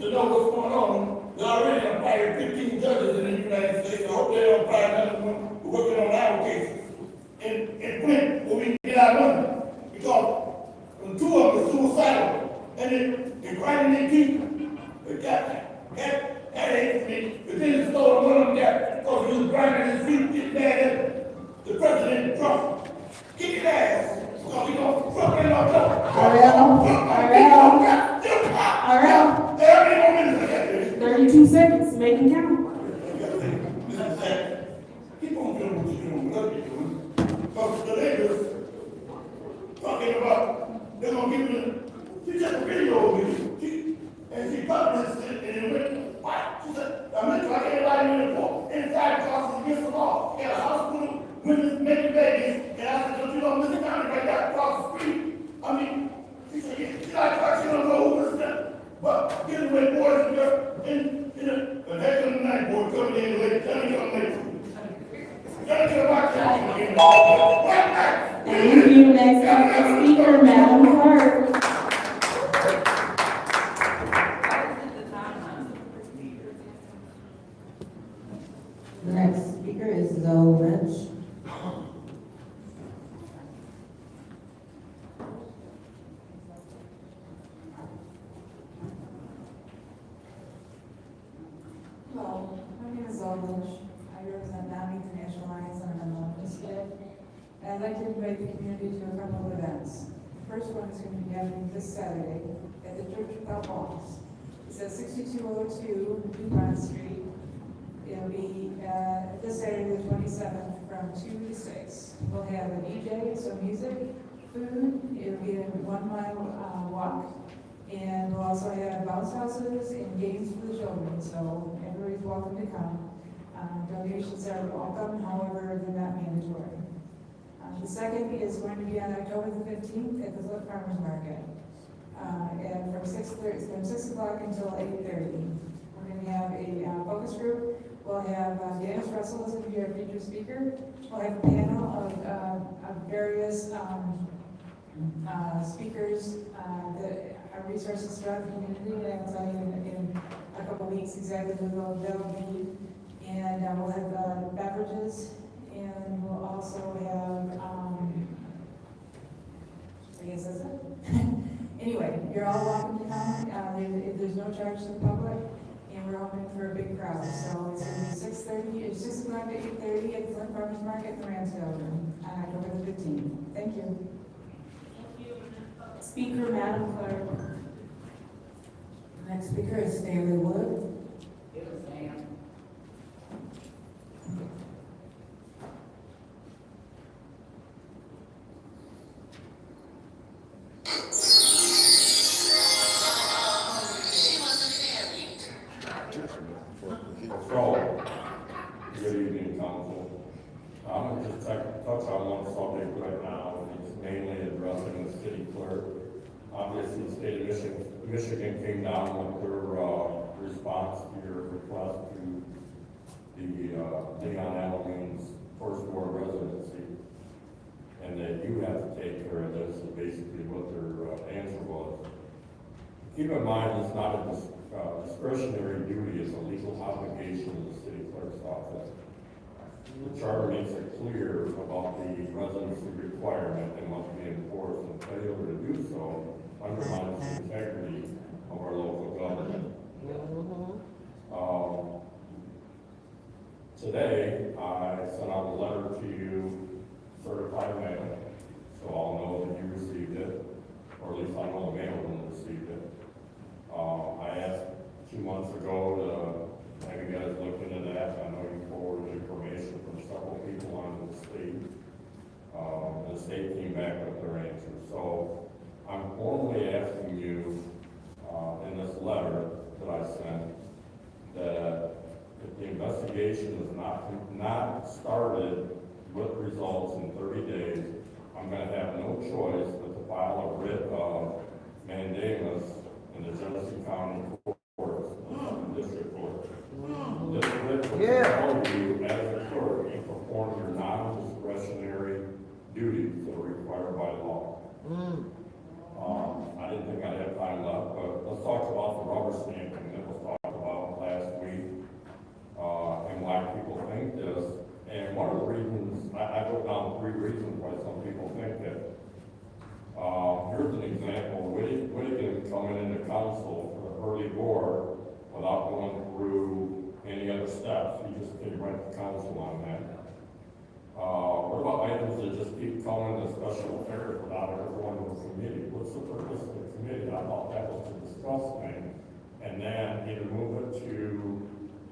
to know what's going on. They already have fired 15 judges in the United States. I hope they don't fire another one working on our cases. In Flint, where we can get our money. Because two of them are suicidal. And they're grinding their teeth. But that hates me. But then it's stolen one of them got because he was grinding his teeth, getting mad at the president Trump. Kick his ass. Because he don't fuck in our top. All right. 32 seconds, make it count. Keep on doing what you're doing, whatever you're doing. Because the neighbors talking about, they're going to give me, she just a video of me. And she published it, and it went, what? She said, I meant like everybody in the court, inside because it's against the law. She had a hospital, women making babies, and I said, don't you know, Mr. County right there across the street? I mean, she said, yeah, she like, she don't know who was that. But getting away boys and girls in a heck of the night, boy, coming in late, telling you I'm late. Thank you. Next speaker, Madam Clerk. The next speaker is Zoe Lynch. Hello, my name is Zoe Lynch. I represent Non-International Alliance on Mental Illness today. And I'd like to invite the community to a couple of events. The first one is going to be happening this Saturday at the Church Without Walls. It's at 6202 DuPont Street. It'll be this Saturday the 27th from 2 to 6. We'll have a DJ, some music, food. It'll be a 1 mile walk. And we'll also have bounce houses and games for the children, so everybody's welcome to come. Donations are welcome, however, they're not mandatory. The second is going to be on October the 15th at the Flint Farmers Market. And from 6 o'clock until 8:30. We're going to have a focus group. We'll have Dennis Russell is going to be our featured speaker. We'll have a panel of various speakers that are resources throughout the community, and I will tell you in a couple of weeks exactly what they'll be. And we'll have beverages, and we'll also have, I guess that's it. Anyway, you're all welcome to come. There's no charge to the public, and we're hoping for a big crowd. So it's going to be 6 o'clock to 8:30 at the Flint Farmers Market in the Ransdale Room on October the 15th. Thank you. Speaker, Madam Clerk. The next speaker is Stanley Wood. So, good evening, council. I'm going to just touch on one subject right now, and it's mainly addressing the city clerk. Obviously, the state of Michigan came down with their response to your request to the Leon Allen's first war residency, and that you have to take care of this, is basically what their answer was. Keep in mind, it's not a discretionary duty, it's a legal obligation of the city clerk's office. The charter makes it clear about the residency requirement and must be enforced, and failure to do so undermines the integrity of our local government. Today, I sent out a letter to you, certified mail, so I'll know that you received it, or at least I know the mailman received it. I asked 2 months ago to have you guys look into that. I know you forwarded information from several people on the state. The state came back with their answer. So I'm formally asking you in this letter that I sent that if the investigation is not started with results in 30 days, I'm going to have no choice but to file a writ of mandamus in the Genesee County Courts, District Court. This writ will tell you as a clerk to perform your non-discretionary duties that are required by law. I didn't think I'd have time left, but let's talk about the rubber stamping. with the council on that. What about items that just keep calling the special affairs without ever going to a committee? What's the purpose of the committee? I thought that was to discuss things, and then either move it to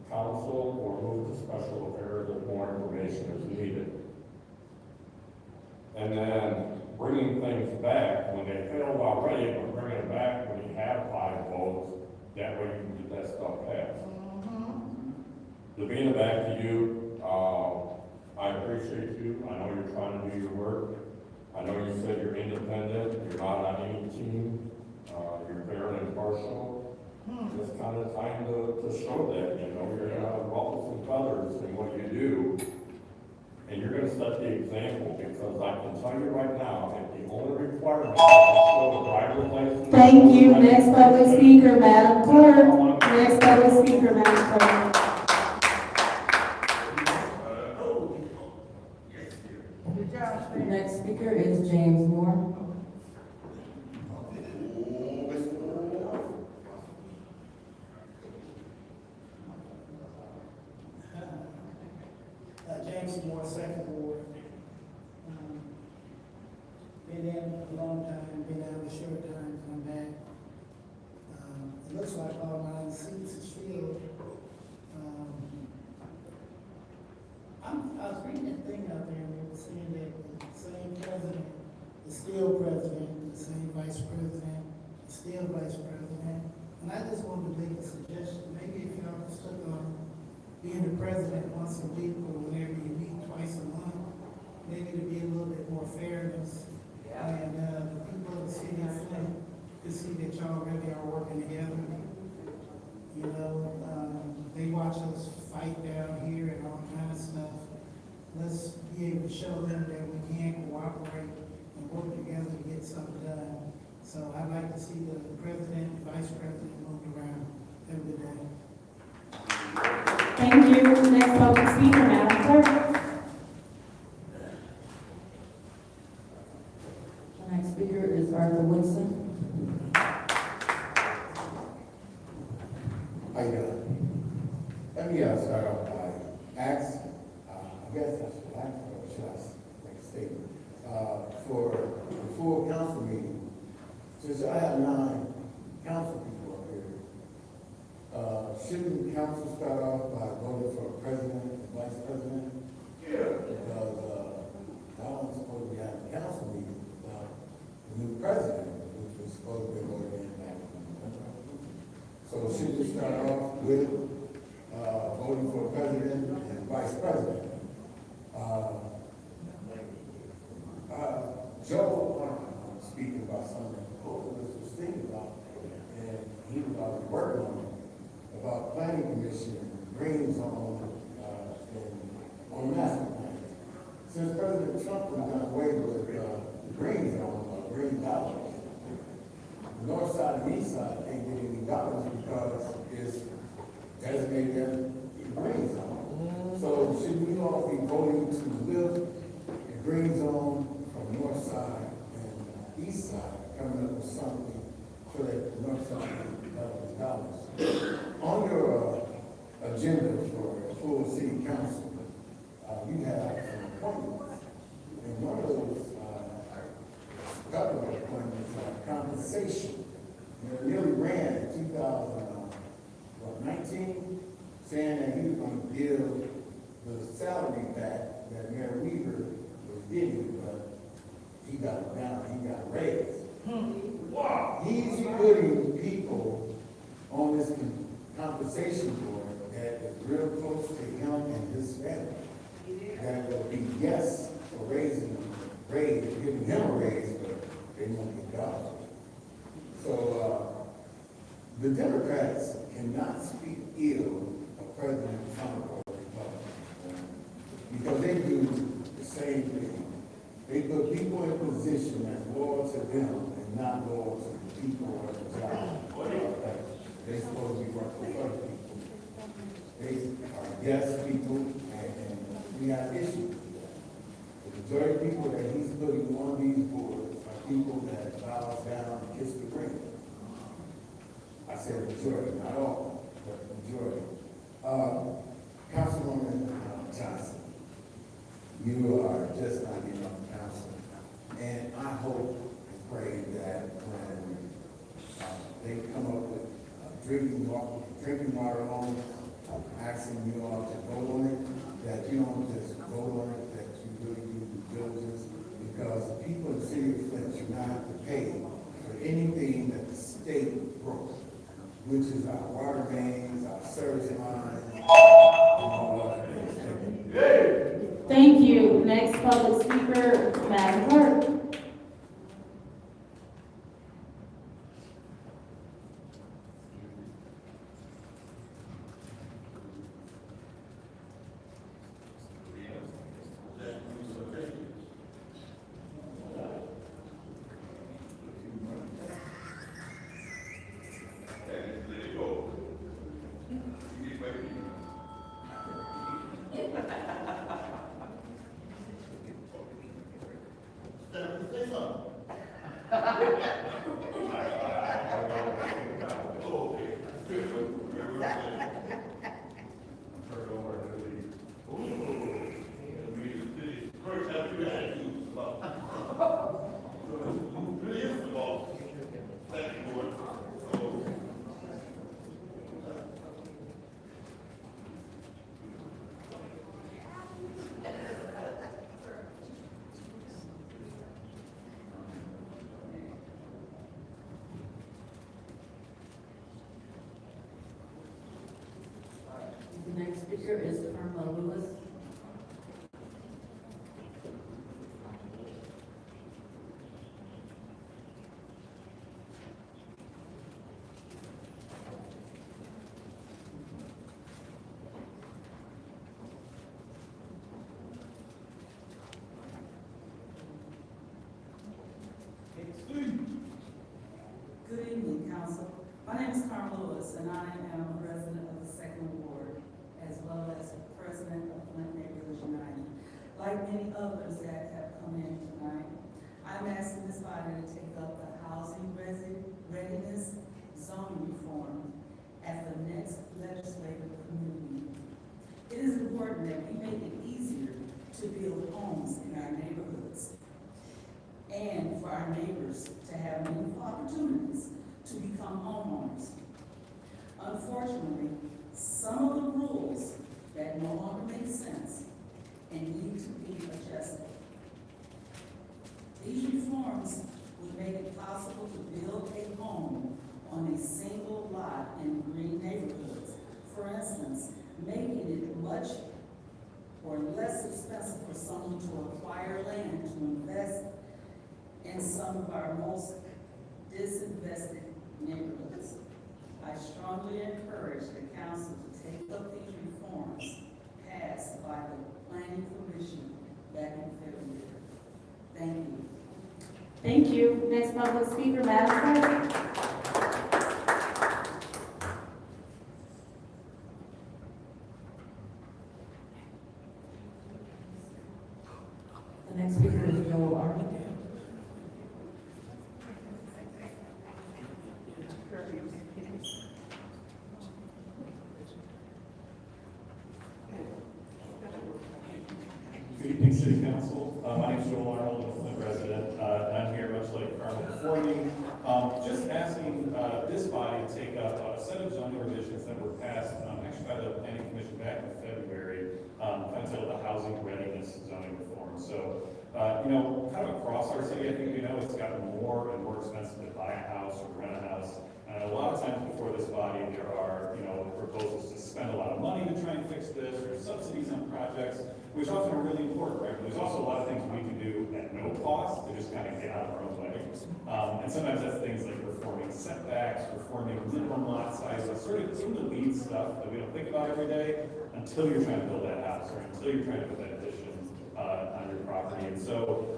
council or move to special affairs if more information is needed. And then bringing things back when they failed already, but bringing it back when you have 5 votes, that way you can get that stuff passed. Davina, back to you. I appreciate you. I know you're trying to do your work. I know you said you're independent. You're not on any team. You're fair and impartial. It's kind of time to show that, you know, you're gonna have ruffles and feathers in what you do. And you're gonna set the example, because I can tell you right now, that the only requirement is to show a driver's license. Thank you. Next public speaker, Madam Clerk. Next public speaker, Madam Clerk. Next speaker is James Moore. James Moore, second ward. Been in a long time, been out a short time, come back. It looks like all 9 seats is filled. I was reading that thing out there, and they were saying that the same president is still president, the same vice president is still vice president. And I just wanted to make a suggestion, maybe if y'all just took on being the president once a week or whenever you meet twice a month, maybe to be a little bit more fairness. And the people of the city of Flint to see that y'all really are working together. You know, they watch us fight down here and all kind of stuff. Let's be able to show them that we can cooperate and work together to get something done. So I'd like to see the president, vice president moved around. Have a good day. Thank you. Next public speaker, Madam Clerk. The next speaker is Arthur Woodson. How you doing? Let me start off by asking, I guess I should ask, or should I make a statement? For the full council meeting, since I have 9 council people up here, shouldn't the council start off by voting for a president and vice president? Yeah. Because I don't suppose we have a council meeting without the new president, which was supposed to be voted in back in November. So should we start off with voting for president and vice president? Joe speaking about something both of us was thinking about, and he was already working on it, about planning commission and green zone and on master plan. Since President Trump has done away with the green zone, green dollars, the north side and east side can't get any dollars because it's designated as a green zone. So should we all be voting to live the green zone from the north side and east side, coming up with something so that the north side can have dollars? On your agenda for a full city council, you have some appointments. And one of those government appointments are compensation. You nearly ran in 2019, saying that he was going to give the salary back that Mayor Weaver was getting, but he got it down, he got raised. Wow. He's putting people on this compensation board that is real close to him and his family, that will be yes for giving him a raise, but they won't get dollars. So the Democrats cannot speak ill of President Trump or the Republicans because they do the same thing. They put people in position that's loyal to them and not loyal to the people or the job. They're supposed to be working for other people. They are guest people, and we have issues with that. The majority of people that he's putting on these boards are people that bows down and kiss the ring. I said majority, not all, but majority. Councilwoman Johnson, you are just not getting on the council. And I hope and pray that when they come up with drinking water laws, asking you all to vote on it, that you don't just vote on it, that you really do due diligence, because the people in the city of Flint should not have to pay for anything that the state broke, which is our water mains, our service lines, and all of that. Thank you. Next public speaker, Madam Clerk. The next speaker is Irma Lewis. Good evening, Council. My name is Carl Lewis, and I am a resident of the Second Ward, as well as president of Flint Neighborhoods United. Like many others that have come in tonight, I'm asking this body to take up the housing readiness zoning reform at the next legislative community. It is important that we make it easier to build homes in our neighborhoods, and for our neighbors to have meaningful opportunities to become homeowners. Unfortunately, some of the rules that no longer make sense and need to be adjusted. These reforms would make it possible to build a home on a single lot in green neighborhoods. For instance, making it much or less expensive for someone to acquire land to invest in some of our most disinvested neighborhoods. I strongly encourage the council to take up these reforms passed by the Planning Commission back in February. Thank you. Thank you. Next public speaker, Madam Clerk. The next speaker is Joel Arden. Good evening, City Council. My name is Joel Arnold, I'm a Flint resident, and I'm here much like Carmen before me, just asking this body to take up a set of zoning revisions that were passed actually by the Planning Commission back in February, entitled the Housing Readiness Zoning Reform. So, kind of across our city, I think it's gotten more and more expensive to buy a house or rent a house. And a lot of times before this body, there are, proposals to spend a lot of money to try and fix this, or subsidies on projects, which often are really important, right? But there's also a lot of things we can do at no cost to just kind of get out of our own way. And sometimes that's things like reforming setbacks, reforming minimum lot sizes, sort of some of the weed stuff that we don't think about every day until you're trying to build that house, or until you're trying to put that addition on your property. And so,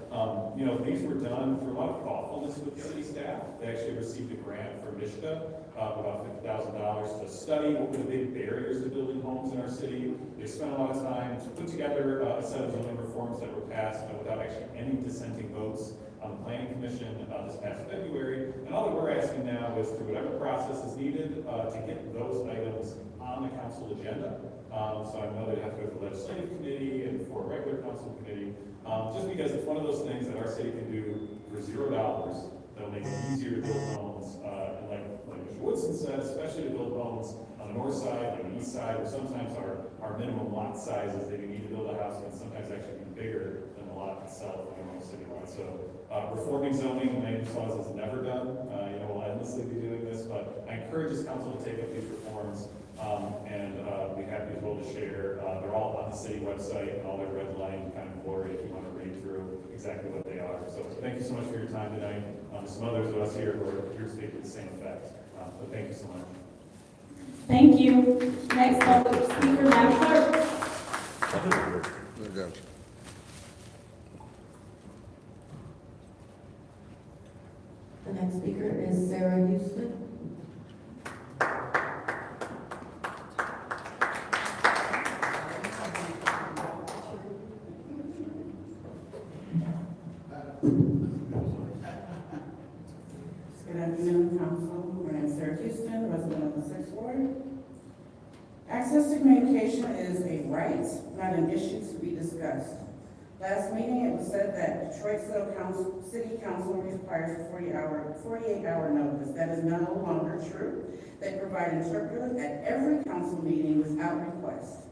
these were done through a lot of thoughtfulness with the city staff. They actually received a grant from Michigan, about $50,000 to study what were the big barriers to building homes in our city. They spent a lot of time to put together a set of zoning reforms that were passed without actually any dissenting votes on the Planning Commission this past February. And all that we're asking now is through whatever process is needed to get those items on the council council agenda. So I know they have to go to the legislative committee and for a regular council committee, just because it's one of those things that our city can do for $0. That'll make it easier to build homes, and like Mr. Woodson said, especially to build homes on the north side, on the east side, where sometimes our minimum lot sizes that you need to build a house can sometimes actually be bigger than the lot itself in the city lot. So reforming zoning and land use laws is never done. We'll endlessly be doing this, but I encourage this council to take up these reforms, and be happy as well to share. They're all on the city website and all their red line kind of glory if you want to read through exactly what they are. So thank you so much for your time tonight. Some others of us here who are here to speak to the same effect. But thank you so much. Thank you. Next public speaker, Madam Clerk. The next speaker is Sarah Houston. Good afternoon, Council. My name is Sarah Houston, resident of the 6th Ward. Access to communication is a right, not an issue to be discussed. Last meeting, it was said that Detroit City Council requires a 48-hour notice. That is no longer true. They provide interpreters at every council meeting without request.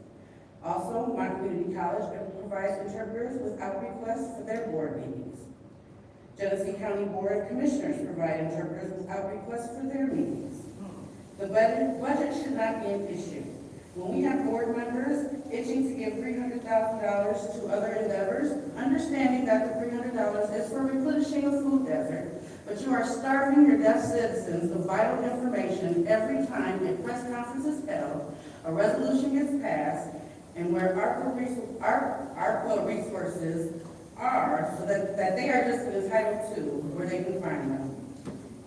Also, my community college provides interpreters without request for their board meetings. Genesee County Board of Commissioners provide interpreters without request for their meetings. The budget should not be an issue. When we have board members itching to give $300,000 to other endeavors, understanding that the $300 is for replenishing a food desert, but you are starving your deaf citizens of vital information every time a press conference is held, a resolution gets passed, and where ARPA resources are, so that they are just entitled to where they can find them.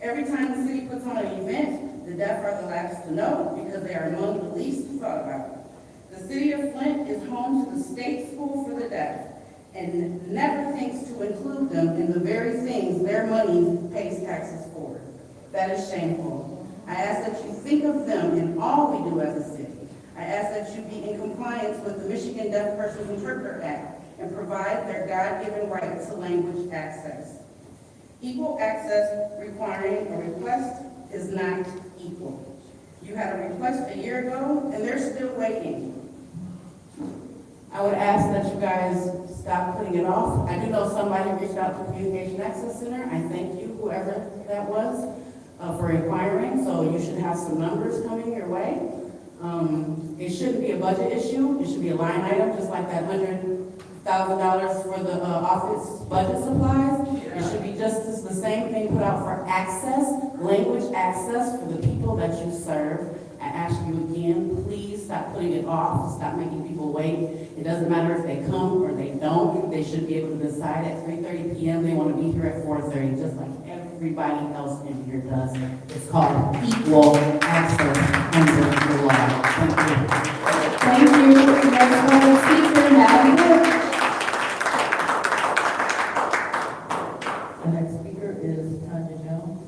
Every time the city puts on an event, the deaf are the last to know because they are among the least thought about. The city of Flint is home to the state school for the deaf and never thinks to include them in the very things their money pays taxes for. That is shameful. I ask that you think of them in all we do as a city. I ask that you be in compliance with the Michigan Deaf Persons Interpreter Act and provide their God-given right to language access. Equal access requiring a request is not equal. You had a request a year ago, and they're still waiting. I would ask that you guys stop putting it off. I do know somebody reached out to Communication Access Center. I thank you, whoever that was, for inquiring, so you should have some numbers coming your way. It shouldn't be a budget issue. It should be a line item, just like that $100,000 for the office budget supplies. It should be just the same thing put out for access, language access for the people that you serve. I ask you again, please stop putting it off, stop making people wait. It doesn't matter if they come or they don't. They should be able to decide at 3:30 p.m. they want to be here at 4:30, just like everybody else in here does. It's called equal access under the law. Thank you. Thank you. Next public speaker, Madam Clerk. The next speaker is Tanya Jones.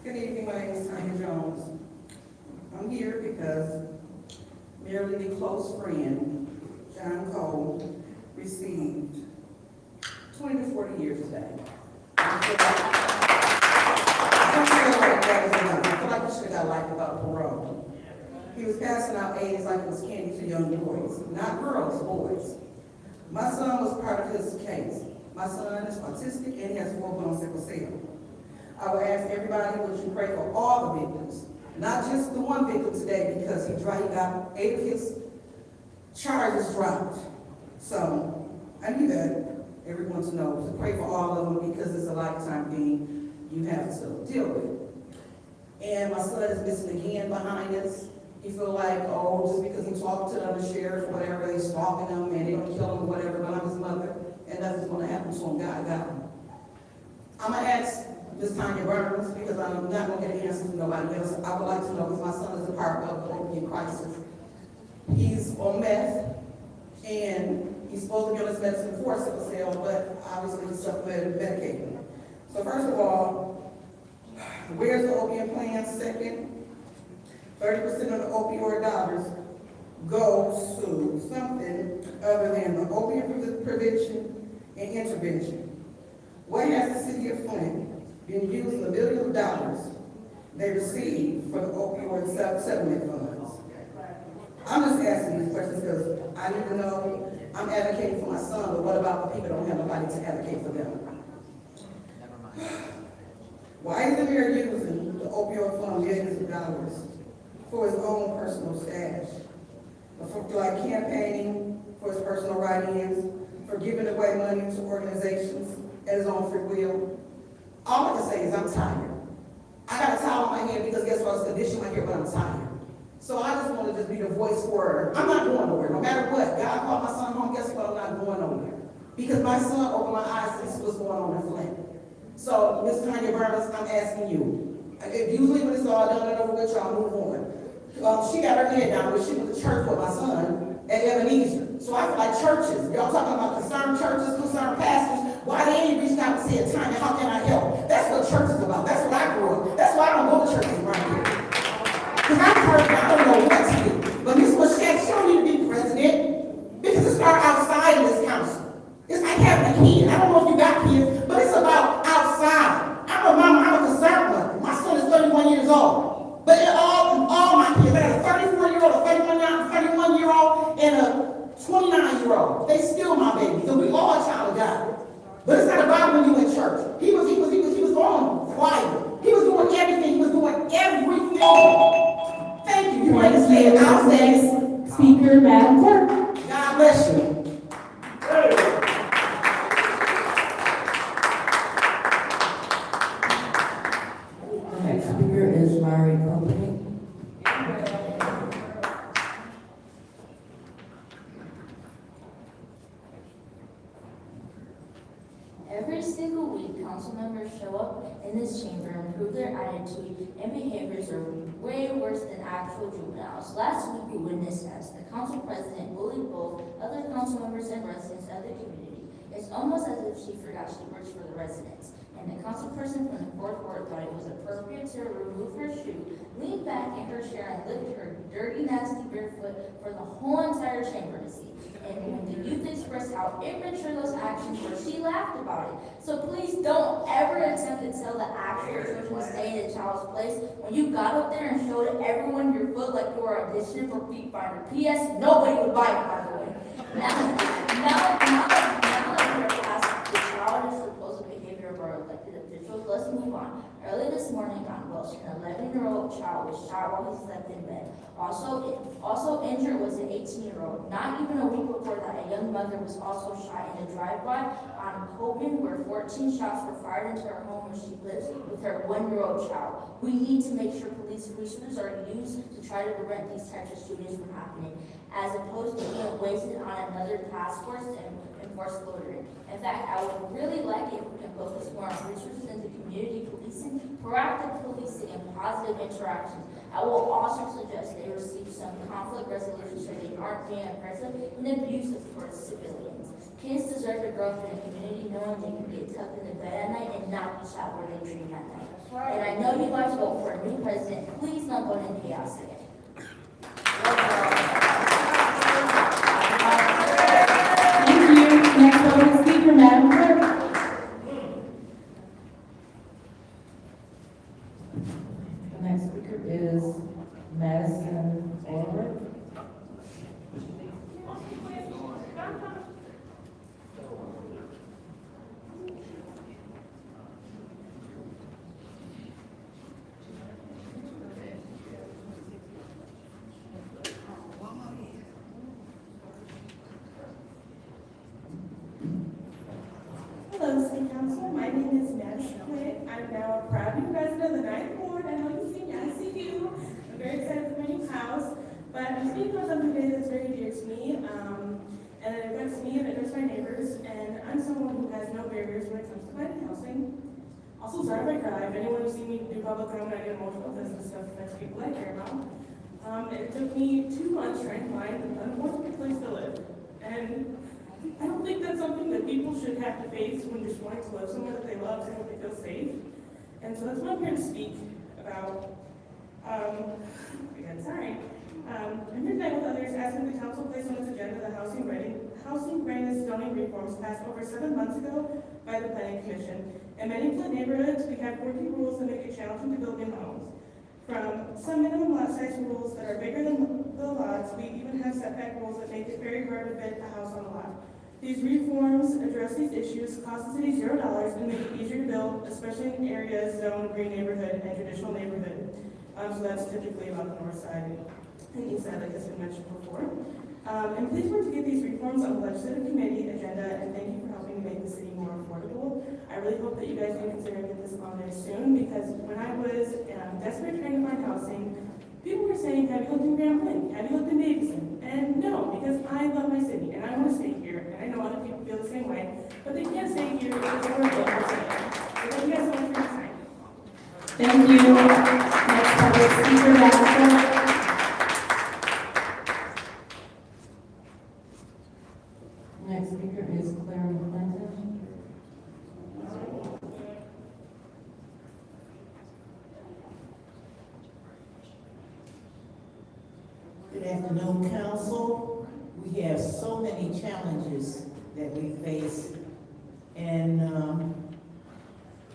Good evening, my name is Tanya Jones. I'm here because merely the close friend, John Cole, received 20 to 40 years today. I feel like he should have got life without parole. He was passing out AIDS like it was candy to young boys, not girls, boys. My son was part of his case. My son is autistic and he has full-blown sickle cell. I would ask everybody, would you pray for all the victims, not just the one victim today because he got 8 of his charges dropped. So I need that everyone to know to pray for all of them because it's a lifetime thing you have to deal with. And my son is missing again behind us. He feel like, oh, just because he talked to the sheriff or whatever, they stalking him and they don't kill him or whatever, but I'm his mother and nothing's gonna happen to him. God got him. I'm gonna ask Ms. Tanya Burns, because I'm not gonna get an answer from nobody else. I would like to know if my son is a part of the opioid crisis. he's on meth, and he's supposed to be on his medicine for sickle cell, but obviously he's self-medicating. So first of all, where's the opiate plan? Second, 30% of the opioid dollars goes to something other than the opiate prevention and intervention. What has the city of Flint been using the millions of dollars they receive for the opioid settlement funds? I'm just asking these questions because I need to know. I'm advocating for my son, but what about the people who don't have nobody to advocate for them? Why is the mayor using the opioid fund millions of dollars for his own personal stash? For like campaigning, for his personal write-ins, for giving away money to organizations at his own free will? All I can say is I'm tired. I got a towel on my head because guess what? I was conditioned my hair, but I'm tired. So I just want to just be the voice for, I'm not going nowhere, no matter what. God called my son home, guess what? I'm not going nowhere. Because my son opened my eyes to see what's going on in Flint. So, Ms. Tanya Burns, I'm asking you. Usually when it's all done and over with, y'all move on. She got her head down, but she went to church with my son at Ebenezer. So I feel like churches, y'all talking about concerned churches, concerned pastors, why they ain't reaching out and saying, Tanya, how can I help? That's what church is about. That's what I grew up. That's why I don't go to churches around here. Because I've heard, I don't know what to do. But Ms. Machette, she don't need to be president because it starts outside of this council. It's like having a kid. I don't know if you got kids, but it's about outside. I'm a mama, I'm a concerned mother. My son is 31 years old. But all my kids, I got a 34-year-old, a 31-year-old, and a 29-year-old. They still my babies. So we all a child of God. But it's not about when you in church. He was on choir. He was doing everything. He was doing everything. Thank you. You ready to say it? I'll say it. Speaker, Madam Clerk. God bless you. The next speaker is my Republican. Every single week, council members show up in this chamber and prove their attitude and behaviors are way worse than actual juveniles. Last week, we witnessed as the council president bullied both other council members and residents of the community. It's almost as if she forgot she works for the residents. And the council person from the fourth ward thought it was appropriate to remove her shoe, lean back in her chair and lift her dirty, nasty barefoot for the whole entire chamber to see. And when the youth expressed how immature those actions were, she laughed about it. So please don't ever attempt to tell the actual children to stay in a child's place when you got up there and showed everyone your foot like you were auditioning for Peak Finder. P.S. Nobody would buy it, by the way. Now that we're past the childish supposed behavior of our elected officials, let's move on. Early this morning, Don Welsh, an 11-year-old child, was shot while he slept in bed. Also injured was an 18-year-old. Not even a week before that, a young mother was also shot in a drive-by on Coleman, where 14 shots were fired into her home where she lives with her 1-year-old child. We need to make sure police resources are used to try to prevent these types of shootings from happening, as opposed to being wasted on another task force and enforce loitering. In fact, I would really like it if we can focus more on resources into community policing, proactive policing, and positive interactions. I will also suggest they receive some conflict resolution so they aren't being aggressive and abusive towards civilians. Kids deserve to grow up in a community knowing they can get tucked into bed at night and not be shot where they dream at night. And I know you guys vote for a new president. Please don't vote in chaos again. Thank you. Next public speaker, Madam Clerk. The next speaker is Madison Ulrich. Hello, City Council. My name is Madison Flint. I'm now a proud new resident of the 9th Ward. I know you see me. I see you. I'm very excited for my new house. But I'm speaking on something today that's very dear to me. And it affects me and it affects my neighbors. And I'm someone who has no barriers when it comes to finding housing. Also, sorry if I cry. If anyone who's seen me do public comment, I get emotional because this stuff affects people I care about. It took me 2 months trying to find an affordable place to live. And I don't think that's something that people should have to face when just wanting to live somewhere that they love and they feel safe. And so that's what I'm here to speak about. Again, sorry. I'm here tonight with others asking the council place on its agenda the housing readiness zoning reforms passed over 7 months ago by the Planning Commission. In many Flint neighborhoods, we have working rules that make it challenging to build new homes. From some minimum lot size rules that are bigger than the lots, we even have setback rules that make it very hard to fit a house on a lot. These reforms address these issues, cost the city $0, and make it easier to build, especially in areas zoned green neighborhood and traditional neighborhood. So that's typically about the north side and east side, like has been mentioned before. And please work to get these reforms on the legislative committee agenda, and thank you for helping to make the city more affordable. I really hope that you guys do consider getting this on there soon, because when I was desperate trying to find housing, people were saying, have you looked in Grand Flint? Have you looked in Davidson? And no, because I love my city, and I want to stay here, and I know other people feel the same way, but they can't stay here because we're built for today. So thank you guys so much for your time. Thank you. Next public speaker, Madam Clerk. Next speaker is Clerk Flint. Good afternoon, council. We have so many challenges that we face, and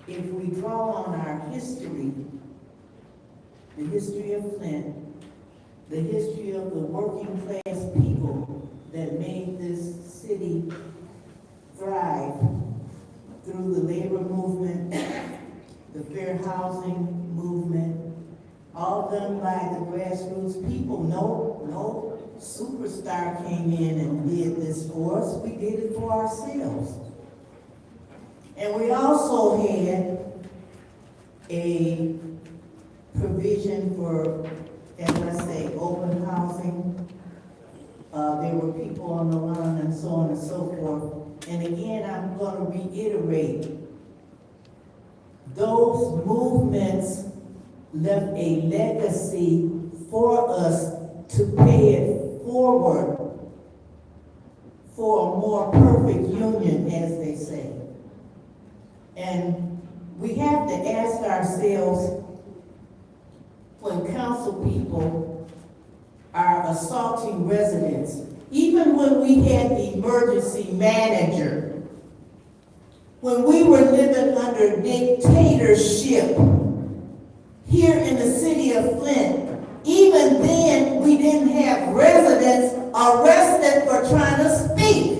if we draw on our history, the history of Flint, the history of the working class people that made this city thrive through the labor movement, the fair housing movement, all done by the grassroots people. No superstar came in and did this for us. We did it for ourselves. And we also had a provision for, as I say, open housing. There were people on the line and so on and so forth. And again, I'm going to reiterate, those movements left a legacy for us to pay it forward for a more perfect union, as they say. And we have to ask ourselves, when council people are assaulting residents, even when we had the emergency manager, when we were living under dictatorship here in the city of Flint, even then we didn't have residents arrested for trying to speak.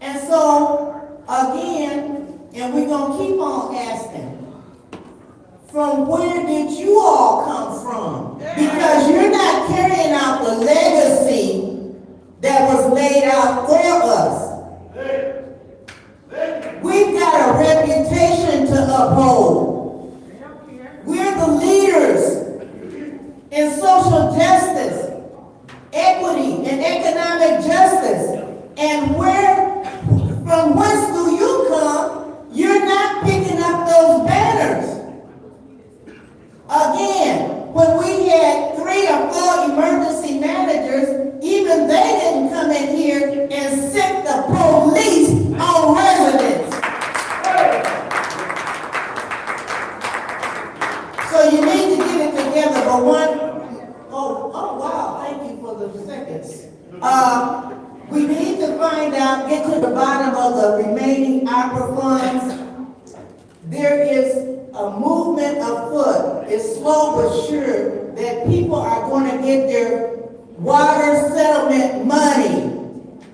And so, again, and we're going to keep on asking, from where did you all come from? Because you're not carrying out the legacy that was laid out for us. We've got a reputation to uphold. We're the leaders in social justice, equity, and economic justice. And from whence do you come? You're not picking up those banners. Again, when we had 3 or 4 emergency managers, even they didn't come in here and set the police on residents. So you need to get it together. But oh wow, thank you for the seconds. We need to find out, get to the bottom of the remaining opera funds. There is a movement afoot. It's slow but sure that people are going to get their water settlement money.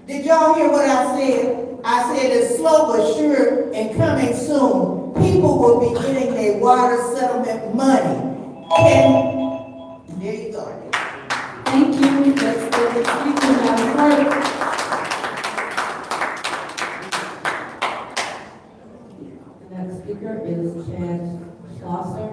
Did y'all hear what I said? I said it's slow but sure and coming soon. People will be getting their water settlement money. And there you go. Thank you. Next public speaker, Madam Clerk. The next speaker is Chad Schlosser.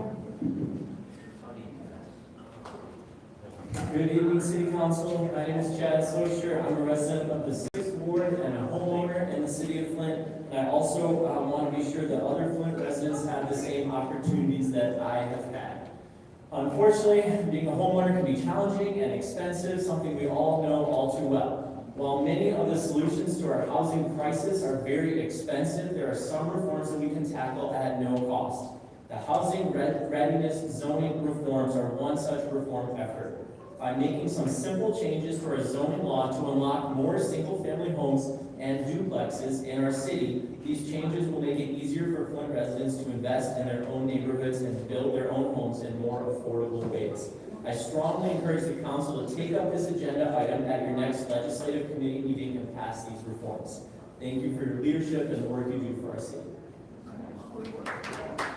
Good evening, City Council. My name is Chad Soisher. I'm a resident of the 6th Ward and a homeowner in the city of Flint, and I also want to be sure that other Flint residents have the same opportunities that I have had. Unfortunately, being a homeowner can be challenging and expensive, something we all know all too well. While many of the solutions to our housing crisis are very expensive, there are some reforms that we can tackle at no cost. The housing readiness zoning reforms are one such reform effort. By making some simple changes to our zoning law to unlock more single-family homes and duplexes in our city, these changes will make it easier for Flint residents to invest in their own neighborhoods and build their own homes in more affordable ways. I strongly encourage the council to take up this agenda item at your next legislative committee meeting and pass these reforms. Thank you for your leadership and the work you do for our city.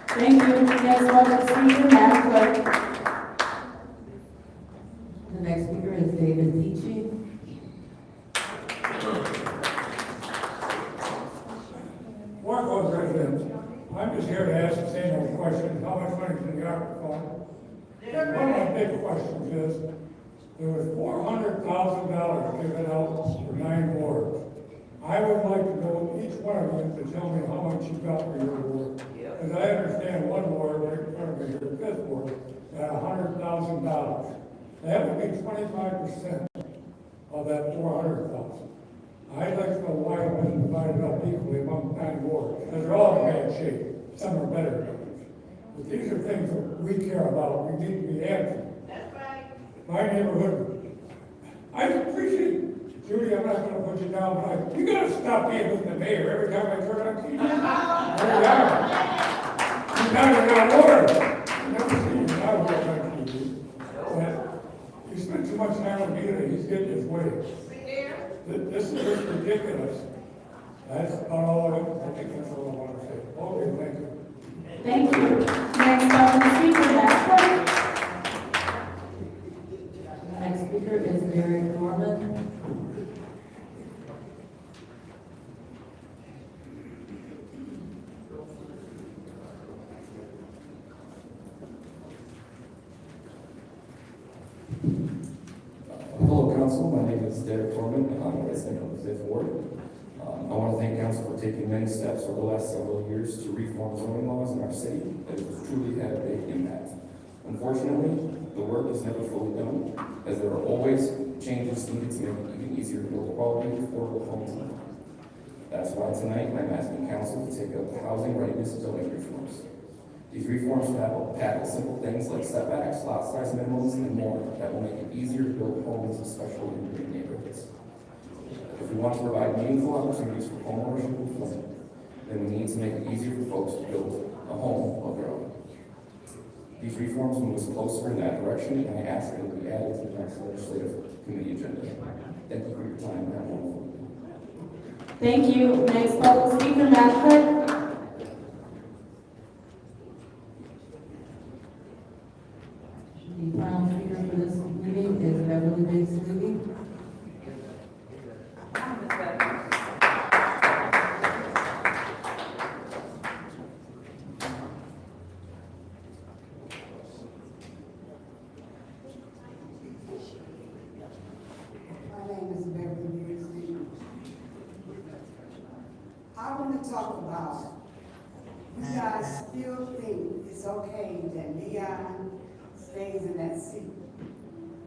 Thank you. Next public speaker, Madam Clerk. The next speaker is David Peachy. Marco's residents, I'm just here to ask the same old question, how much money is in the ARPA fund? And one of my big questions is, there was $400,000 given out for 9 wards. I would like to know each one of you to tell me how much you got for your ward. Because I understand one ward, right in front of me here, 5th ward, got $100,000. That would be 25% of that 400,000. I'd like to know why it wasn't divided up equally among 9 wards, because they're all in bad shape. Some are better than others. But these are things that we care about, we need to be answered. That's right. My neighborhood, I appreciate, Judy, I'm not gonna put you down, but you gotta stop being with the mayor every time I turn on TV. There you are. You're not in our ward. I've never seen you not work on TV. But you spend too much time with me that he's getting his way. This is just ridiculous. That's all, I think that's all I want to say. Okay, thank you. Thank you. Next public speaker, Madam Clerk. The next speaker is Derek Norman. Hello, Council. My name is Derek Foreman. I'm a resident of the 5th Ward. I want to thank Council for taking many steps over the last several years to reform zoning laws in our city that has truly had a big impact. Unfortunately, the work is never fully done, as there are always changes needed to make it even easier to build quality, affordable homes. That's why tonight I'm asking Council to take up the housing readiness zoning reforms. These reforms tackle simple things like setbacks, lot size minimums, and more that will make it easier to build homes, especially in green neighborhoods. If we want to provide meaningful opportunities for homeownership in Flint, then we need to make it easier for folks to build a home of their own. These reforms move us closer in that direction, and I ask that it be added to the next legislative committee agenda. Thank you for your time, and have a wonderful day. Thank you. Next public speaker, Madam Clerk. The final speaker for this meeting is Beverly Biggs Levy. My name is Beverly Biggs Levy. I want to talk about, you guys still think it's okay that Leon stays in that seat.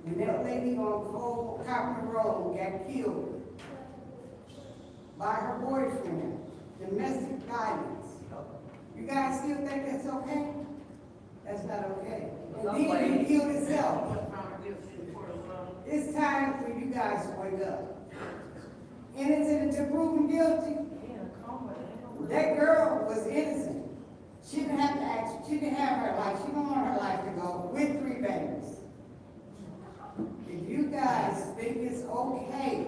When that lady on Copper Road got killed by her boyfriend, domestic violence, you guys still think that's okay? That's not okay. And then he killed himself. It's time for you guys to wake up. Innocent until proven guilty. That girl was innocent. She didn't have to act, she didn't have her life, she didn't want her life to go with 3 babies. If you guys think it's okay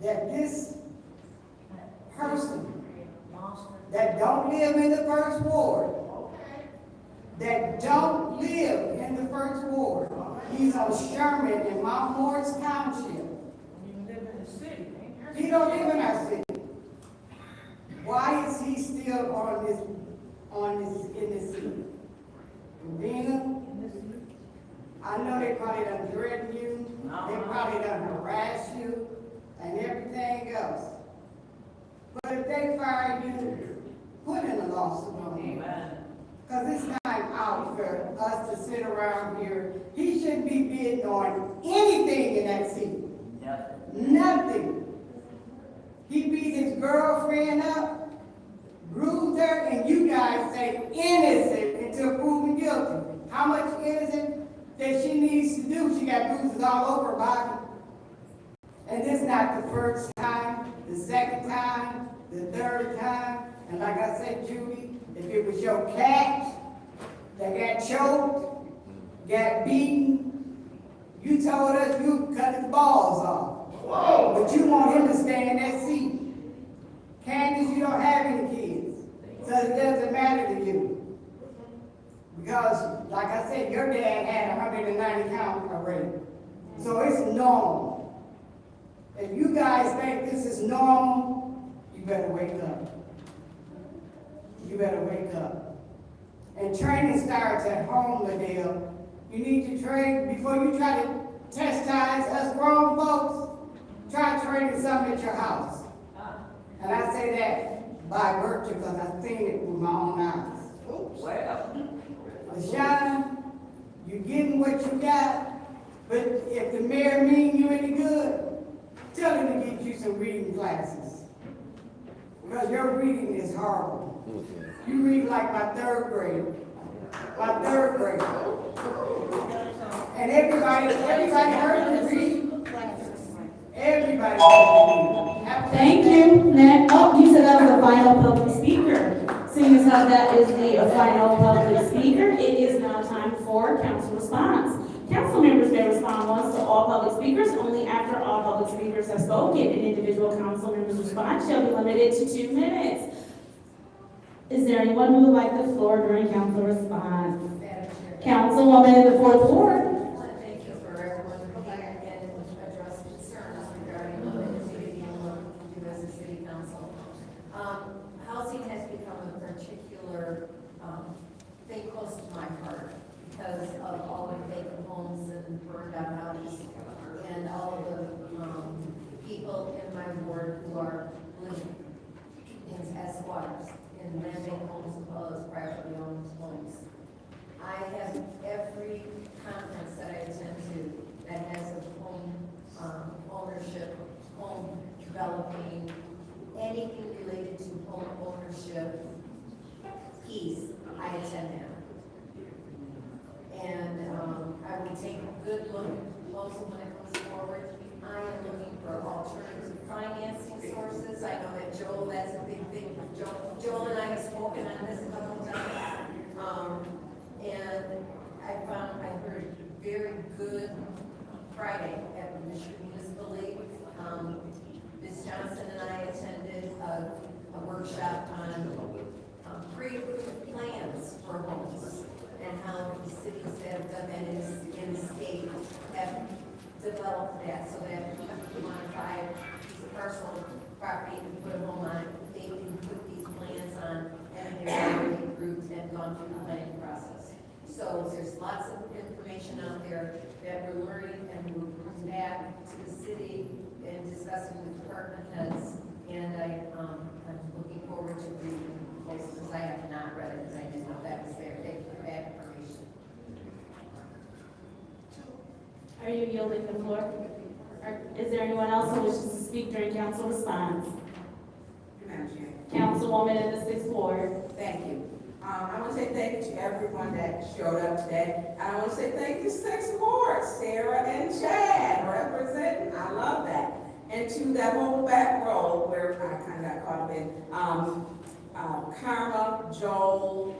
that this person that don't live in the 1st ward, that don't live in the 1st ward, he's on Sherman in Mount Morris Township. He don't live in our city. Why is he still in this seat? Rena, I know they probably done threaten you, they probably done harass you, and everything else. they fire you, put in a lawsuit on him. Because it's time out for us to sit around here. He shouldn't be bidding on anything in that seat. Nothing. He beat his girlfriend up, bruised her, and you guys say innocent until proven guilty. How much innocent that she needs to do? She got bruises all over her body. And this is not the first time, the second time, the third time. And like I said, Judy, if it was your cat that got choked, got beaten, you told us you cut his balls off. Whoa! But you want him to stay in that seat. Candace, you don't have any kids, so it doesn't matter to you. Because, like I said, your dad had 190 count already. So it's normal. If you guys think this is normal, you better wake up. You better wake up. And training starts at home, Liddell. You need to train before you try to chastise us grown folks. Try training something at your house. And I say that by virtue because I've seen it with my own eyes. LaShawn, you getting what you got, but if the mayor mean you any good, tell him to get you some reading classes. Because your reading is horrible. You read like my third grade. My third grade. And everybody heard you read. Everybody heard you read. Thank you. Next, oh, you said that was the final public speaker. Seeing as how that is the final public speaker, it is now time for council response. Council members may respond once to all public speakers, only after all public speakers have spoken. An individual council member's response shall be limited to 2 minutes. Is there anyone who would like the floor during council response? Councilwoman in the fourth ward. Thank you for everyone coming and address concerns regarding the activity and what we do as a city council. Housing has become a particular thing close to my heart because of all the vacant homes and burned out houses and all of the people in my ward who are living as squatters in land-bank homes as well as privately owned homes. I have every conference that I attend to that has a home ownership, home developing, anything related to home ownership piece, I attend them. And I will take a good look also when it comes forward. I am looking for alternative financing sources. I know that Joel, that's a big thing. Joel and I have spoken on this a couple of times. And I heard very good Friday at the Michigan Municipal League. Ms. Johnson and I attended a workshop on pre-approved plans for homes and how the cities that have done that in the state have developed that so that if you want to buy a piece of personal property and put a home on it, they can put these plans on and they're already approved and gone through the planning process. So there's lots of information out there that we're learning and we're bringing back to the city and discussing with department heads. And I'm looking forward to reading most because I have not read it because I didn't know that was there. Thank you for that information. Are you yielding the floor? Or is there anyone else who wishes to speak during council response? Councilwoman in the 6th ward. Thank you. I want to say thank you to everyone that showed up today. And I want to say thank you to 6th Ward, Sarah and Chad representing. I love that. And to that whole back row where I kind of got caught up in, Karma, Joel,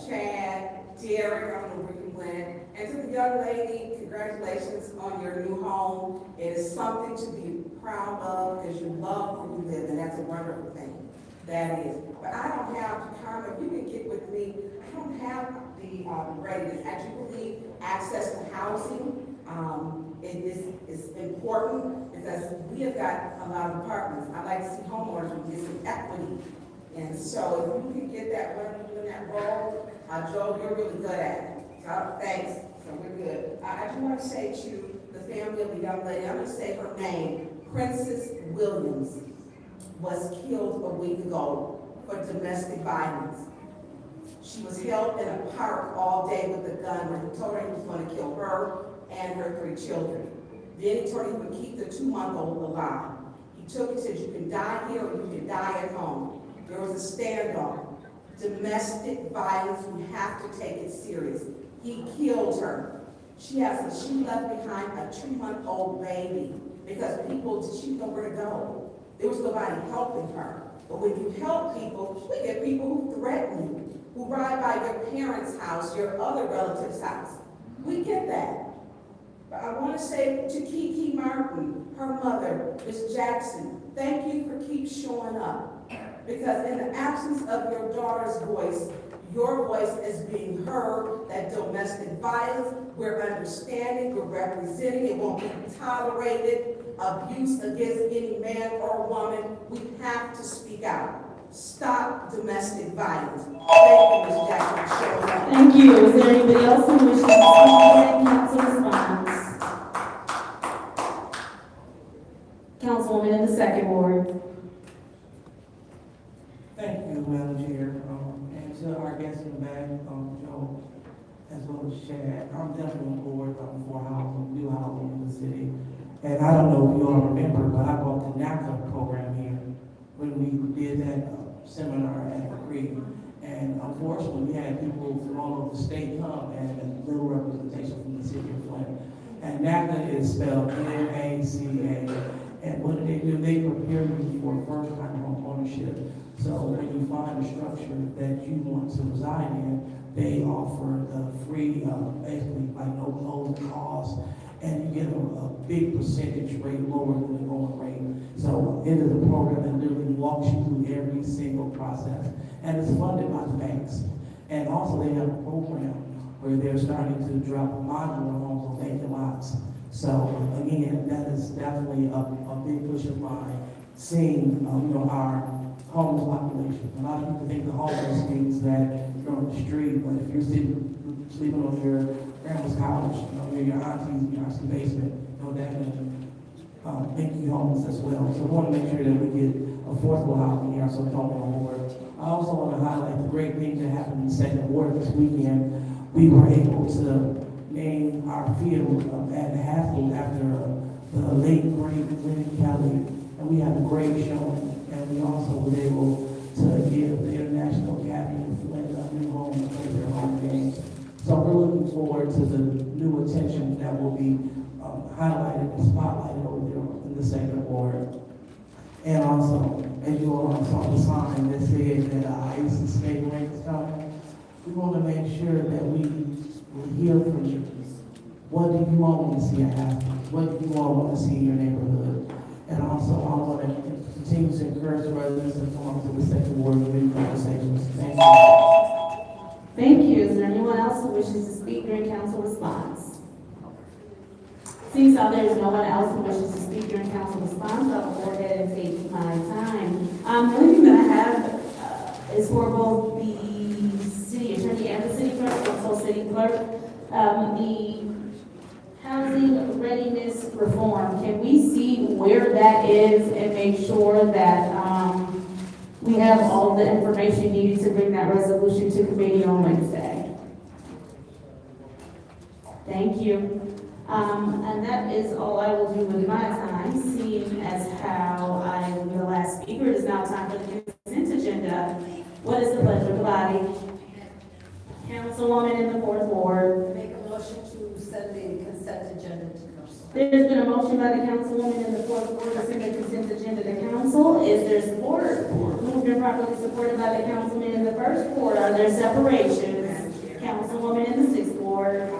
Chad, Derek, I don't know where you went. And to the young lady, congratulations on your new home. It is something to be proud of because you love where you live, and that's a wonderful thing. That is. But I don't have, Karma, if you can get with me, I don't have the readiness. I do believe access to housing is important because we have got a lot of apartments. I like to see homeowners with some equity. And so if you can get that running in that role, Joe, you're really good at it. So thanks. So we're good. I just want to say to the family of the young lady, I'm going to say her name, Princess Williams. was killed a week ago for domestic violence. She was held in a park all day with a gun where he told her he was going to kill her and her 3 children. Then he told her he would keep the 2-month-old alive. He took and said, you can die here or you can die at home. There was a standoff. Domestic violence, we have to take it serious. He killed her. She left behind a 2-month-old baby because she didn't know where to go. There was nobody helping her. But when you help people, we get people who threaten you, who ride by your parents' house, your other relative's house. We get that. But I want to say to Kiki Martin, her mother, Ms. Jackson, thank you for keep showing up. Because in the absence of your daughter's voice, your voice is being heard, that domestic violence, we're understanding, we're representing, it won't be tolerated, abuse against any man or woman, we have to speak out. Stop domestic violence. Thank you, Ms. Jackson, for showing up. Thank you. Is there anybody else who wishes to speak in council response? Councilwoman in the 2nd Ward. Thank you, Madam Chair, and to our guests in the back, Joe, as well as Chad. I'm definitely on board for housing, new housing in the city. And I don't know if you all remember, but I bought the NACA program here when we did that seminar at the Creek. And unfortunately, we had people from all over the state come and little representation from the city of Flint. And NACA is spelled N-A-C-A. And what do? They prepare you for first-time home ownership. So when you find a structure that you want to reside in, they offer the free, basically like no closing costs, and you get a big percentage rate lower than the going rate. So it is a program that literally walks you through every single process, and it's funded by the banks. And also they have a program where they're starting to drop modular homes on vacant lots. So again, that is definitely a big push of mine, seeing our homeless population. A lot of people think the homeless means that you're on the street, but if you're sleeping on your grandma's couch, near your auntie's basement, that can make you homeless as well. So we want to make sure that we get affordable housing here, so don't on board. I also want to highlight the great things that happened in the 2nd Ward this weekend. We were able to name our field at Haskell after the late great Lynn Kelly, and we had a great showing. And we also were able to give the International Academy of Flint a new home to play their home games. So we're looking forward to the new attention that will be highlighted and spotlighted over there in the 2nd Ward. And also, as you all saw the sign that said that ICE and state rank is coming, we want to make sure that we hear from you. What do you all want to see happen? What do you all want to see in your neighborhood? And also, I want to continue to encourage residents to come to the 2nd Ward and make conversations. Thank you. Thank you. Is there anyone else who wishes to speak during council response? Seeing how there is no one else who wishes to speak during council response, I will go ahead and take my time. The only thing that I have is for both the city attorney and the city clerk, also city clerk, the housing readiness reform. Can we see where that is and make sure that we have all the information needed to bring that resolution to committee on Wednesday? Thank you. And that is all I will do with my time, seeing as how I am the last speaker. It is now time for the consent agenda. What is the pleasure of the body? Councilwoman in the 4th Ward. Make a motion to send the consent agenda to council. There's been a motion by the councilwoman in the 4th Ward to send the consent agenda to council. Is there support? Moved and properly supported by the councilman in the 1st Ward. Are there separations? Councilwoman in the 6th Ward.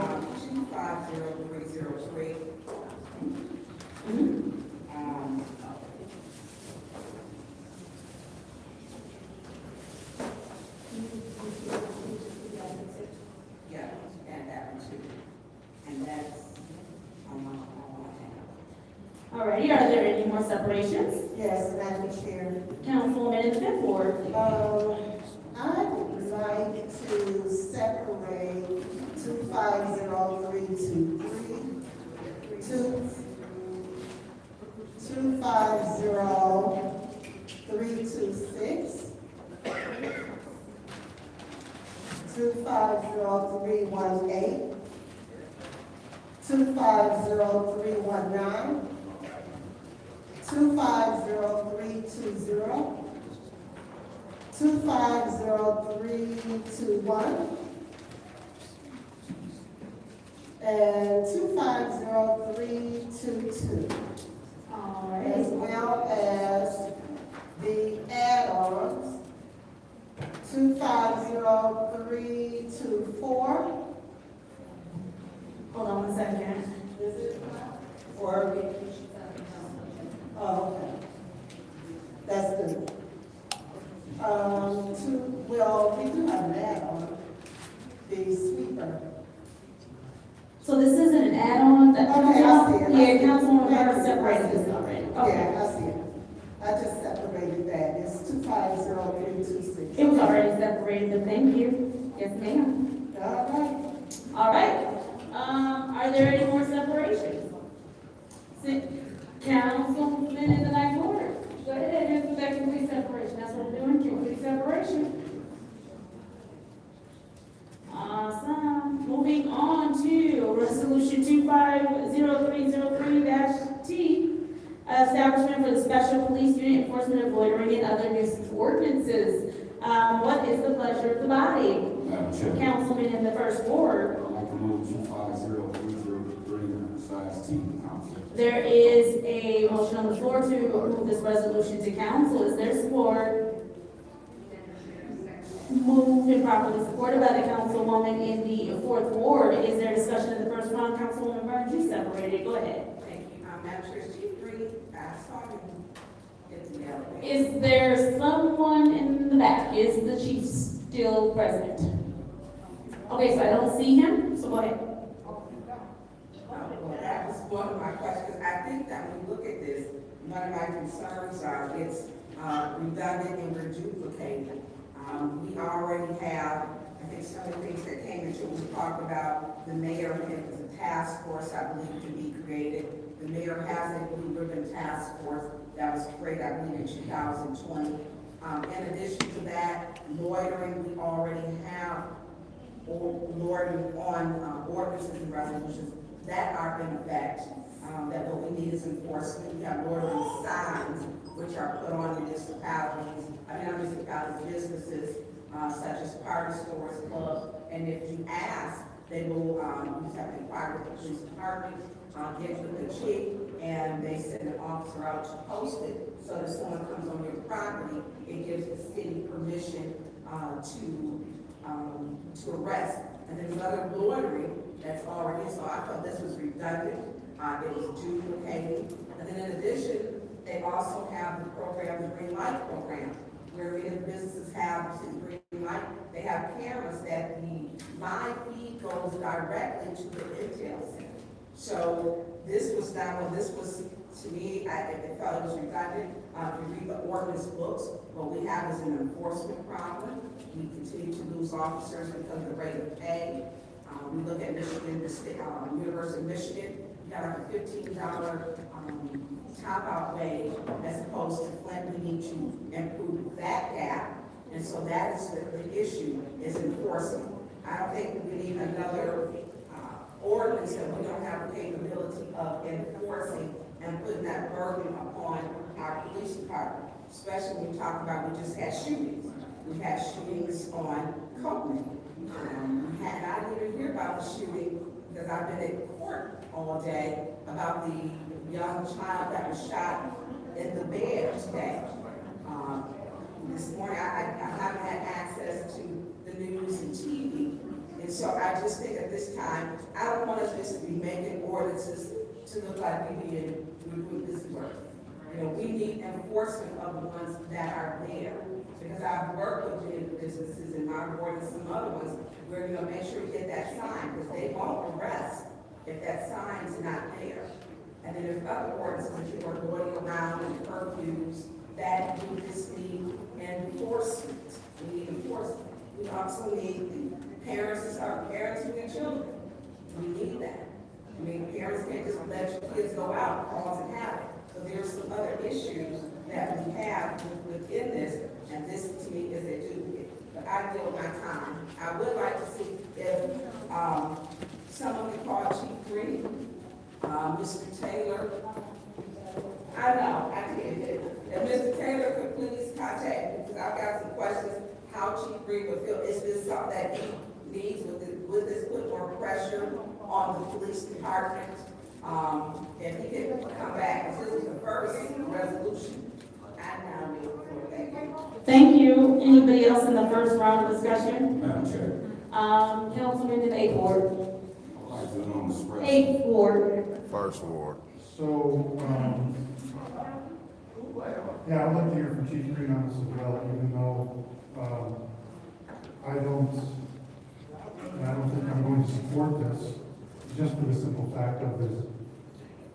250-303. Yeah, and that one too. And that's on my Alrighty, are there any more separations? Yes, Madam Chair. Councilwoman in the 5th Ward. I would like to separate 2503 to 250 250318, 250319, 250320, 250321, and 250322. All right. As well as the add-ons, 250324. Hold on one second. Is it? Or, oh, okay. That's good. Well, we do have an add-on, the sweeper. So this isn't an add-on? Okay, I see it. Yeah, Councilwoman Burr separated this already. Okay. Yeah, I see it. I just separated that. It's 250326. It was already separated, but thank you. Yes, ma'am. All right. All right. Are there any more separations? Councilman in the ninth order. Go ahead, just with that complete separation. That's what we're doing, complete separation. Awesome. Moving on to Resolution 250303-T, establishment for the Special Police Unit enforcement of loitering and other nuisance ordinances. What is the pleasure of the body? Madam Chair. Councilman in the first ward. I'd like to move 250303-T, Council. There is a motion on the floor to move this resolution to council. Is there support? Moved and properly supported by the councilwoman in the fourth ward. Is there discussion of the first one? Councilwoman Burns, you separated. Go ahead. Thank you. Madam Chair, Chief Green, I saw him get together. Is there someone in the back? Is the chief still present? Okay, so I don't see him, so go ahead. Well, that was one of my questions. I think that when we look at this, one of my concerns are it's redundant and we're duplicating. We already have, I think some of the things that came into, we talked about the mayor, and it was a task force, I believe, to be created. The mayor has a blue ribbon task force that was created, I believe, in 2020. In addition to that, loitering, we already have loitering on ordinances and resolutions that are in effect. That what we need is enforcement. We have loitering signs, which are put on municipalities, businesses, such as party stores, clubs, and if you ask, they will, you just have to inquire with the police department, get with the chief, and they send an officer out to post it, so that if someone comes on your property, it gives the city permission to arrest. And there's other loitering that's already, so I thought this was redundant, it was duplicating. And then in addition, they also have the program, the Green Light program, where many of the businesses have the Green Light. They have cameras that the live feed goes directly to the retail center. So this was not, well, this was, to me, I felt it was redundant. If you read the ordinance books, what we have is an enforcement problem. We continue to lose officers because of the rate of pay. We look at Michigan, the state, University of Michigan, you got like a $15 top-out wage, as opposed to Flint. We need to improve that gap, and so that is the issue, is enforcing. I don't think we need another ordinance that we don't have the capability of enforcing and putting that burden upon our police department, especially when we talk about, we just had shootings. We had shootings on Copeland. I didn't even hear about the shooting because I've been at court all day about the young child that was shot in the bed today. This morning, I haven't had access to the news and TV. And so I just think at this time, I don't want us just to be making ordinances to look like we're doing this work. You know, we need enforcement of the ones that are there. Because I've worked with many businesses in my ward and some other ones where, you know, make sure you get that sign, because they won't arrest if that sign's not there. And then there's other ordinances that people are going around and curfews that we just need enforcement. We need enforcement. We also need parents to start parenting their children. We need that. I mean, parents can't just let your kids go out and cause a havoc. So there's some other issues that we have within this, and this to me is a duplicate. But I deal my time. I would like to see if, someone could call Chief Reed, Mr. Taylor. I know, I did. If Mr. Taylor could please contact me, because I've got some questions, how Chief Reed would feel. Is this something that he needs? Would this put more pressure on the police department? If he could come back, this is the first resolution. I now need for thank you. Thank you. Anybody else in the first round of discussion? Madam Chair. Councilman in the 8th Ward. Mr. President. 8th Ward. First ward. So, yeah, I'd like to hear from Chief Green on this as well, even though, I don't think I'm going to support this, just for the simple fact of this.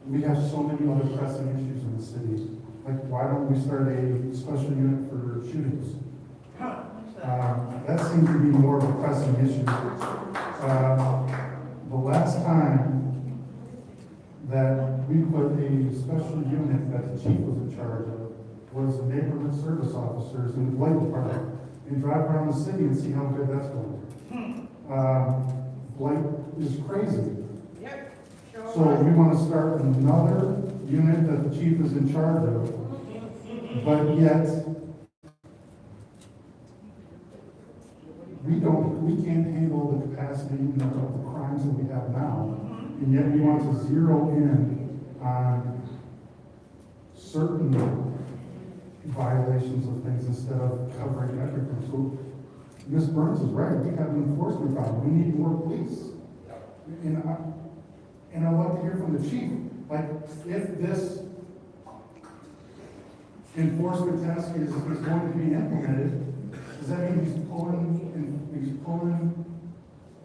We have so many other pressing issues in the city. Like, why don't we start a special unit for shootings? That seems to be more of a pressing issue. The last time that we put a special unit that the chief was in charge of was neighborhood service officers in the blight department, and drive around the city and see how good that's going. Blight is crazy. So we want to start another unit that the chief is in charge of, but yet we can't handle the capacity of the crimes that we have now, and yet we want to zero in on certain violations of things instead of covering everything. So Ms. Burns is right, we have an enforcement problem, we need more police. And I'd like to hear from the chief, like, if this enforcement task is going to be implemented, does that mean he's pulling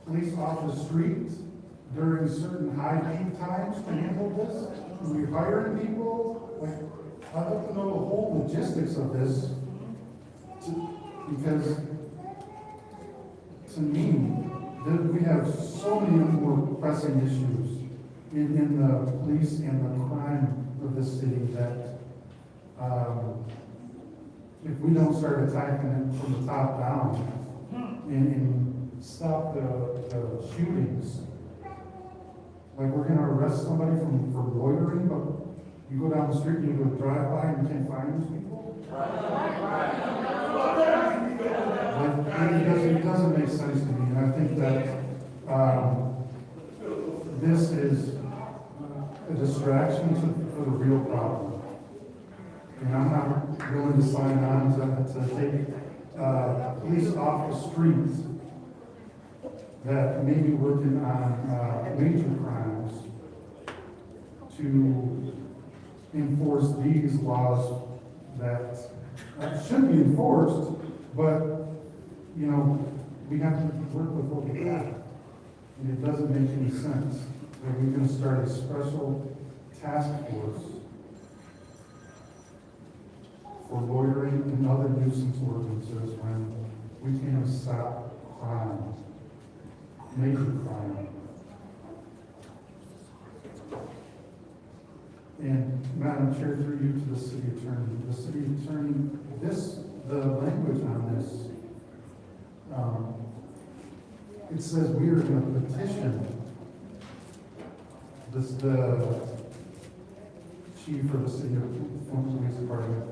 police off the streets during certain high peak times to handle this? Are we hiring people? Like, I'd like to know the whole logistics of this, because to me, we have so many more pressing issues in the police and the crime of this city that if we don't start attacking it from the top down and stop the shootings, like we're gonna arrest somebody for loitering, but you go down the street and you go drive by and you can't find these people? Like, it doesn't make sense to me, and I think that this is a distraction for the real problem. And I'm not willing to sign on to take police off the streets that may be working on major crimes to enforce these laws that should be enforced, but, you know, we have to work with what we have. And it doesn't make any sense that we can start a special task force for loitering and other nuisance ordinances when we can't stop crime, major crime. And Madam Chair, through you to the city attorney, the language on this, it says we are going to petition the chief of the city of Flint Police Department,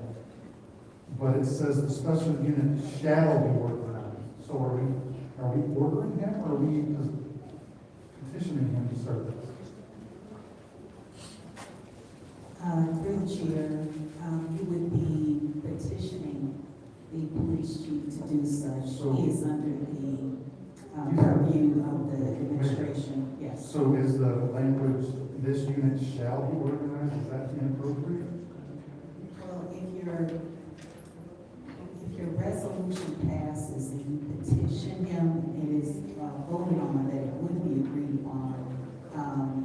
but it says the special unit shall be organized. So are we ordering him, or are we petitioning him to start this? Through the chair, you would be petitioning the police chief to do such. So, he is under the purview of the administration, yes. So is the language, this unit shall be organized, is that inappropriate? Well, if your resolution passes and you petition him, it is voted on that it would be agreed upon,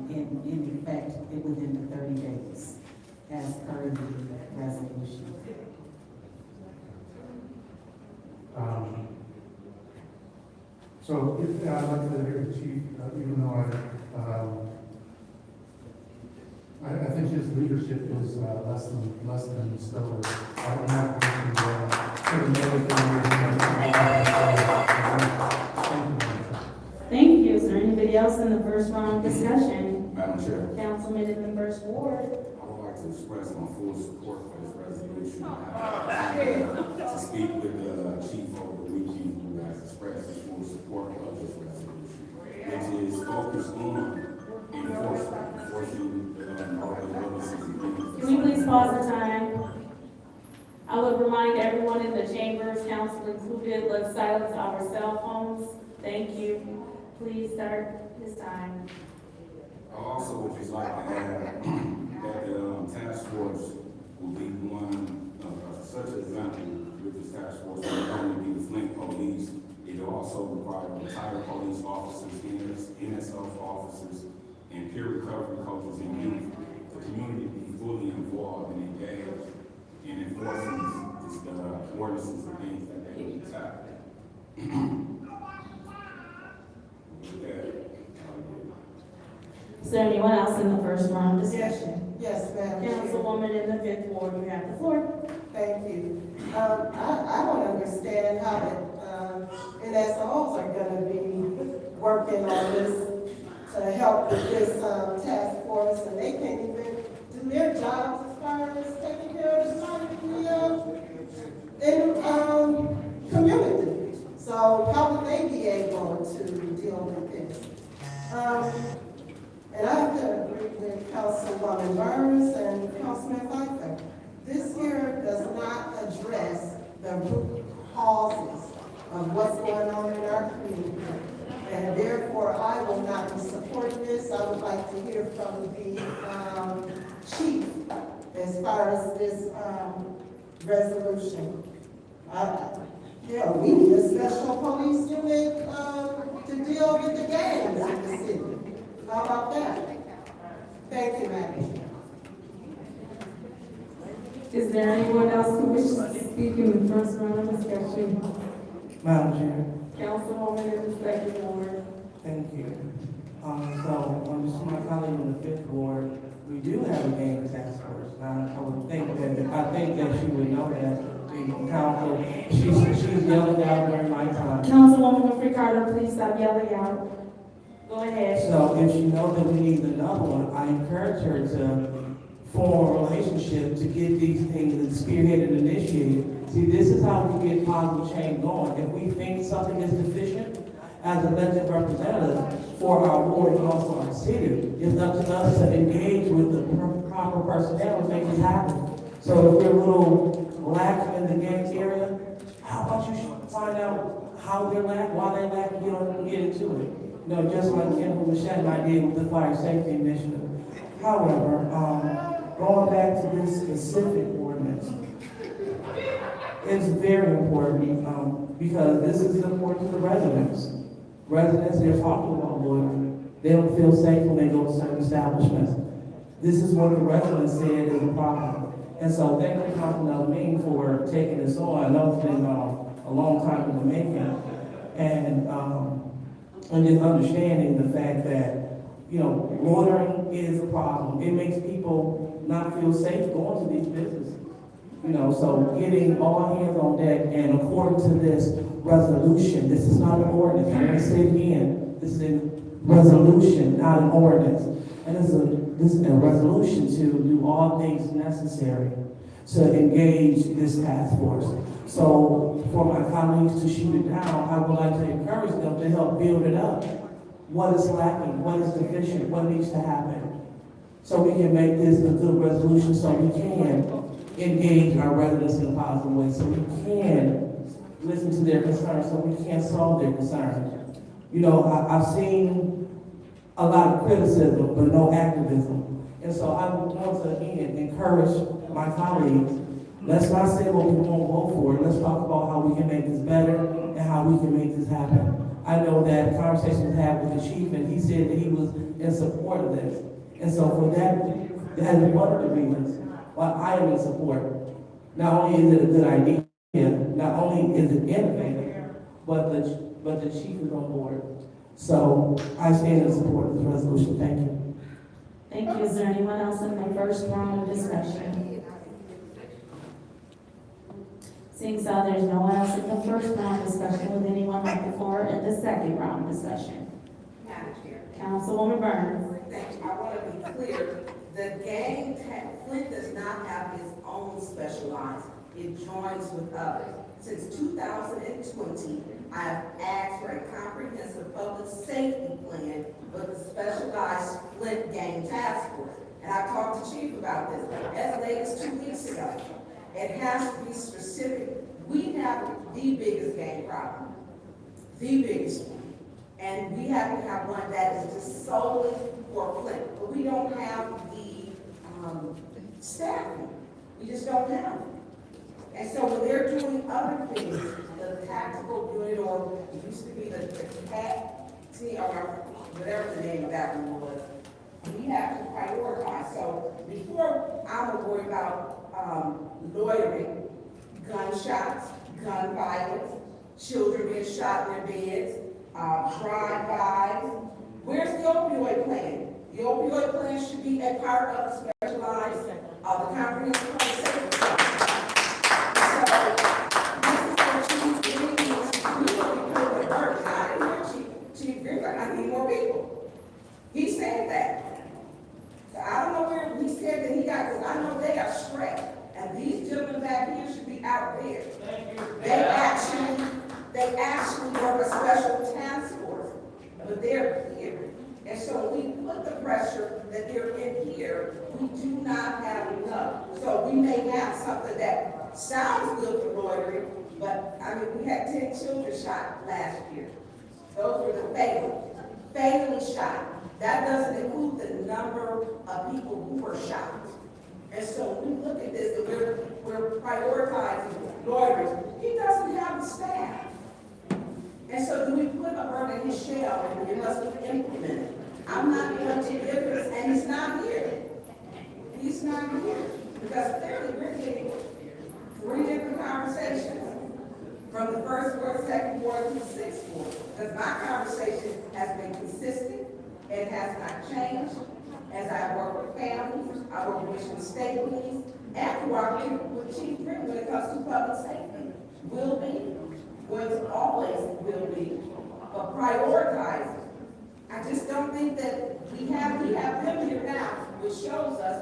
in effect, within the 30 days, as per the resolution. So if I'd like to hear the chief, even though I think his leadership is less than stellar. I'm not certain everything Anybody else in the first round of discussion? Madam Chair, Councilman in the first ward. I would like to express my full support for this resolution. I had to speak with the chief over the weekend who has expressed his full support of this resolution, which is focused on enforcing all the ordinances and things. Can we please pause the time? I would remind everyone in the chambers, council included, let's silence our cell phones. Thank you. Please start this time. I also would just like to add that the task force will be one, such an example with this task force, will not only be the Flint police, it will also require retired police officers, NSF officers, and peer recovery coaches and youth. The community be fully involved and engaged in enforcing these ordinances and things that they need to tackle. With that, Is there anyone else in the first round of discussion? Yes, Madam Chair. Councilwoman in the fifth ward, you have the floor. Thank you. I don't understand how the NSOs are gonna be working on this to help with this, task force, and they can't even do their jobs as far as taking care of the community. So how would they be able to deal with this? And I have to agree with Councilwoman Burns and Councilman Pfeiffer. This here does not address the root causes of what's going on in our community. And therefore, I will not be supporting this. I would like to hear from the chief as far as this resolution. Yeah, we need a special police unit to deal with the gangs in the city. How about that? Thank you, Madam. Is there anyone else who wishes to speak in the first round of discussion? Madam Chair, Councilwoman in the second ward. thank you. This is my colleague in the fifth ward, we do have a gang task force. Now, I think that she would know that, the council, she's yelling out during my time. Councilwoman Ricardo, please stop yelling out. Go ahead. So if she knows that we need another one, I encourage her to form a relationship to get these things spearheaded and initiated. See, this is how we get positive change going. If we think something is deficient, as elected representatives for our ward and also our city, it's up to us to engage with the proper personnel to make this happen. So if we're a little lax in the gangs area, how about you find out how they're lack, why they lack, and get into it. You know, just like Ken Michelle and I did with the fire safety initiative. However, going back to this specific ordinance, it's very important because this is important to the residents. Residents, they're talking about loitering. They don't feel safe when they go to certain establishments. This is what the residents said is a problem. And so thank you, Councilman Mean, for taking this on. I know it's been a long time in the making. And just understanding the fact that, loitering is a problem. It makes people not feel safe going to these businesses. So getting all hands on deck, and according to this resolution, this is not an ordinance. I'm going to say it again. This is a resolution, not an ordinance. And this is a resolution to do all things necessary to engage this task force. So for my colleagues to shoot it down, I would like to encourage them to help build it up. What is lacking? What is deficient? What needs to happen? So we can make this a good resolution so we can engage our residents in a positive way, so we can listen to their concerns, so we can solve their concerns. I've seen a lot of criticism, but no activism. And so I would want to, again, encourage my colleagues, let's not say what we won't vote for. Let's talk about how we can make this better and how we can make this happen. I know that conversation was had with the chief, and he said that he was in support of this. And so for that is one of the reasons why I am in support. Not only is it a good idea, not only is it innovative, but the chief is on board. So I stand in support of this resolution. Thank you. Thank you. Is there anyone else in the first round of discussion? Seeing so, there's no one else in the first round of discussion. Would anyone like the floor in the second round of discussion? Madam Chair. Councilwoman Burns. Thank you. I want to be clear, Flint does not have its own specialized. It joins with others. Since 2020, I have asked for a comprehensive public safety plan with a specialized Flint gang task force. And I talked to Chief about this as late as 2 weeks ago. It has to be specific. We have the biggest gang problem, the biggest one. And we have to have one that is just solely for Flint. But we don't have the staffing. We just don't have it. And so when they're doing other things, the tactical unit, or it used to be the TAC, or whatever the name of that one was, we have to prioritize. So before I'm worried about loitering, gunshots, gun violence, children being shot in their beds, drive-bys, where's the opioid plan? The opioid plan should be a part of the specialized, the comprehensive public safety plan. I need more people. He said that. So I don't know where he said that he got, because I know they are stretched. And these gentlemen back here should be out there. They actually work a special task force, but they're here. And so we put the pressure that they're in here, we do not have enough. So we may have something that sounds good for loitering, but I mean, we had 10 children shot last year. Those were the fatally shot. That doesn't include the number of people who were shot. And so we look at this, and we're prioritizing loitering. He doesn't have the staff. And so do we put a bird in his shell and it must be implemented? I'm not going to give this, and he's not here. He's not here. Because clearly we're getting 3 different conversations. From the first ward, second ward, to the 6th ward. Because my conversation has been consistent. It has not changed. As I work with families, I work with Michigan State Police, and work with Chief Green when it comes to public safety. Will be. Will always will be. But prioritize. I just don't think that we have them here now, which shows us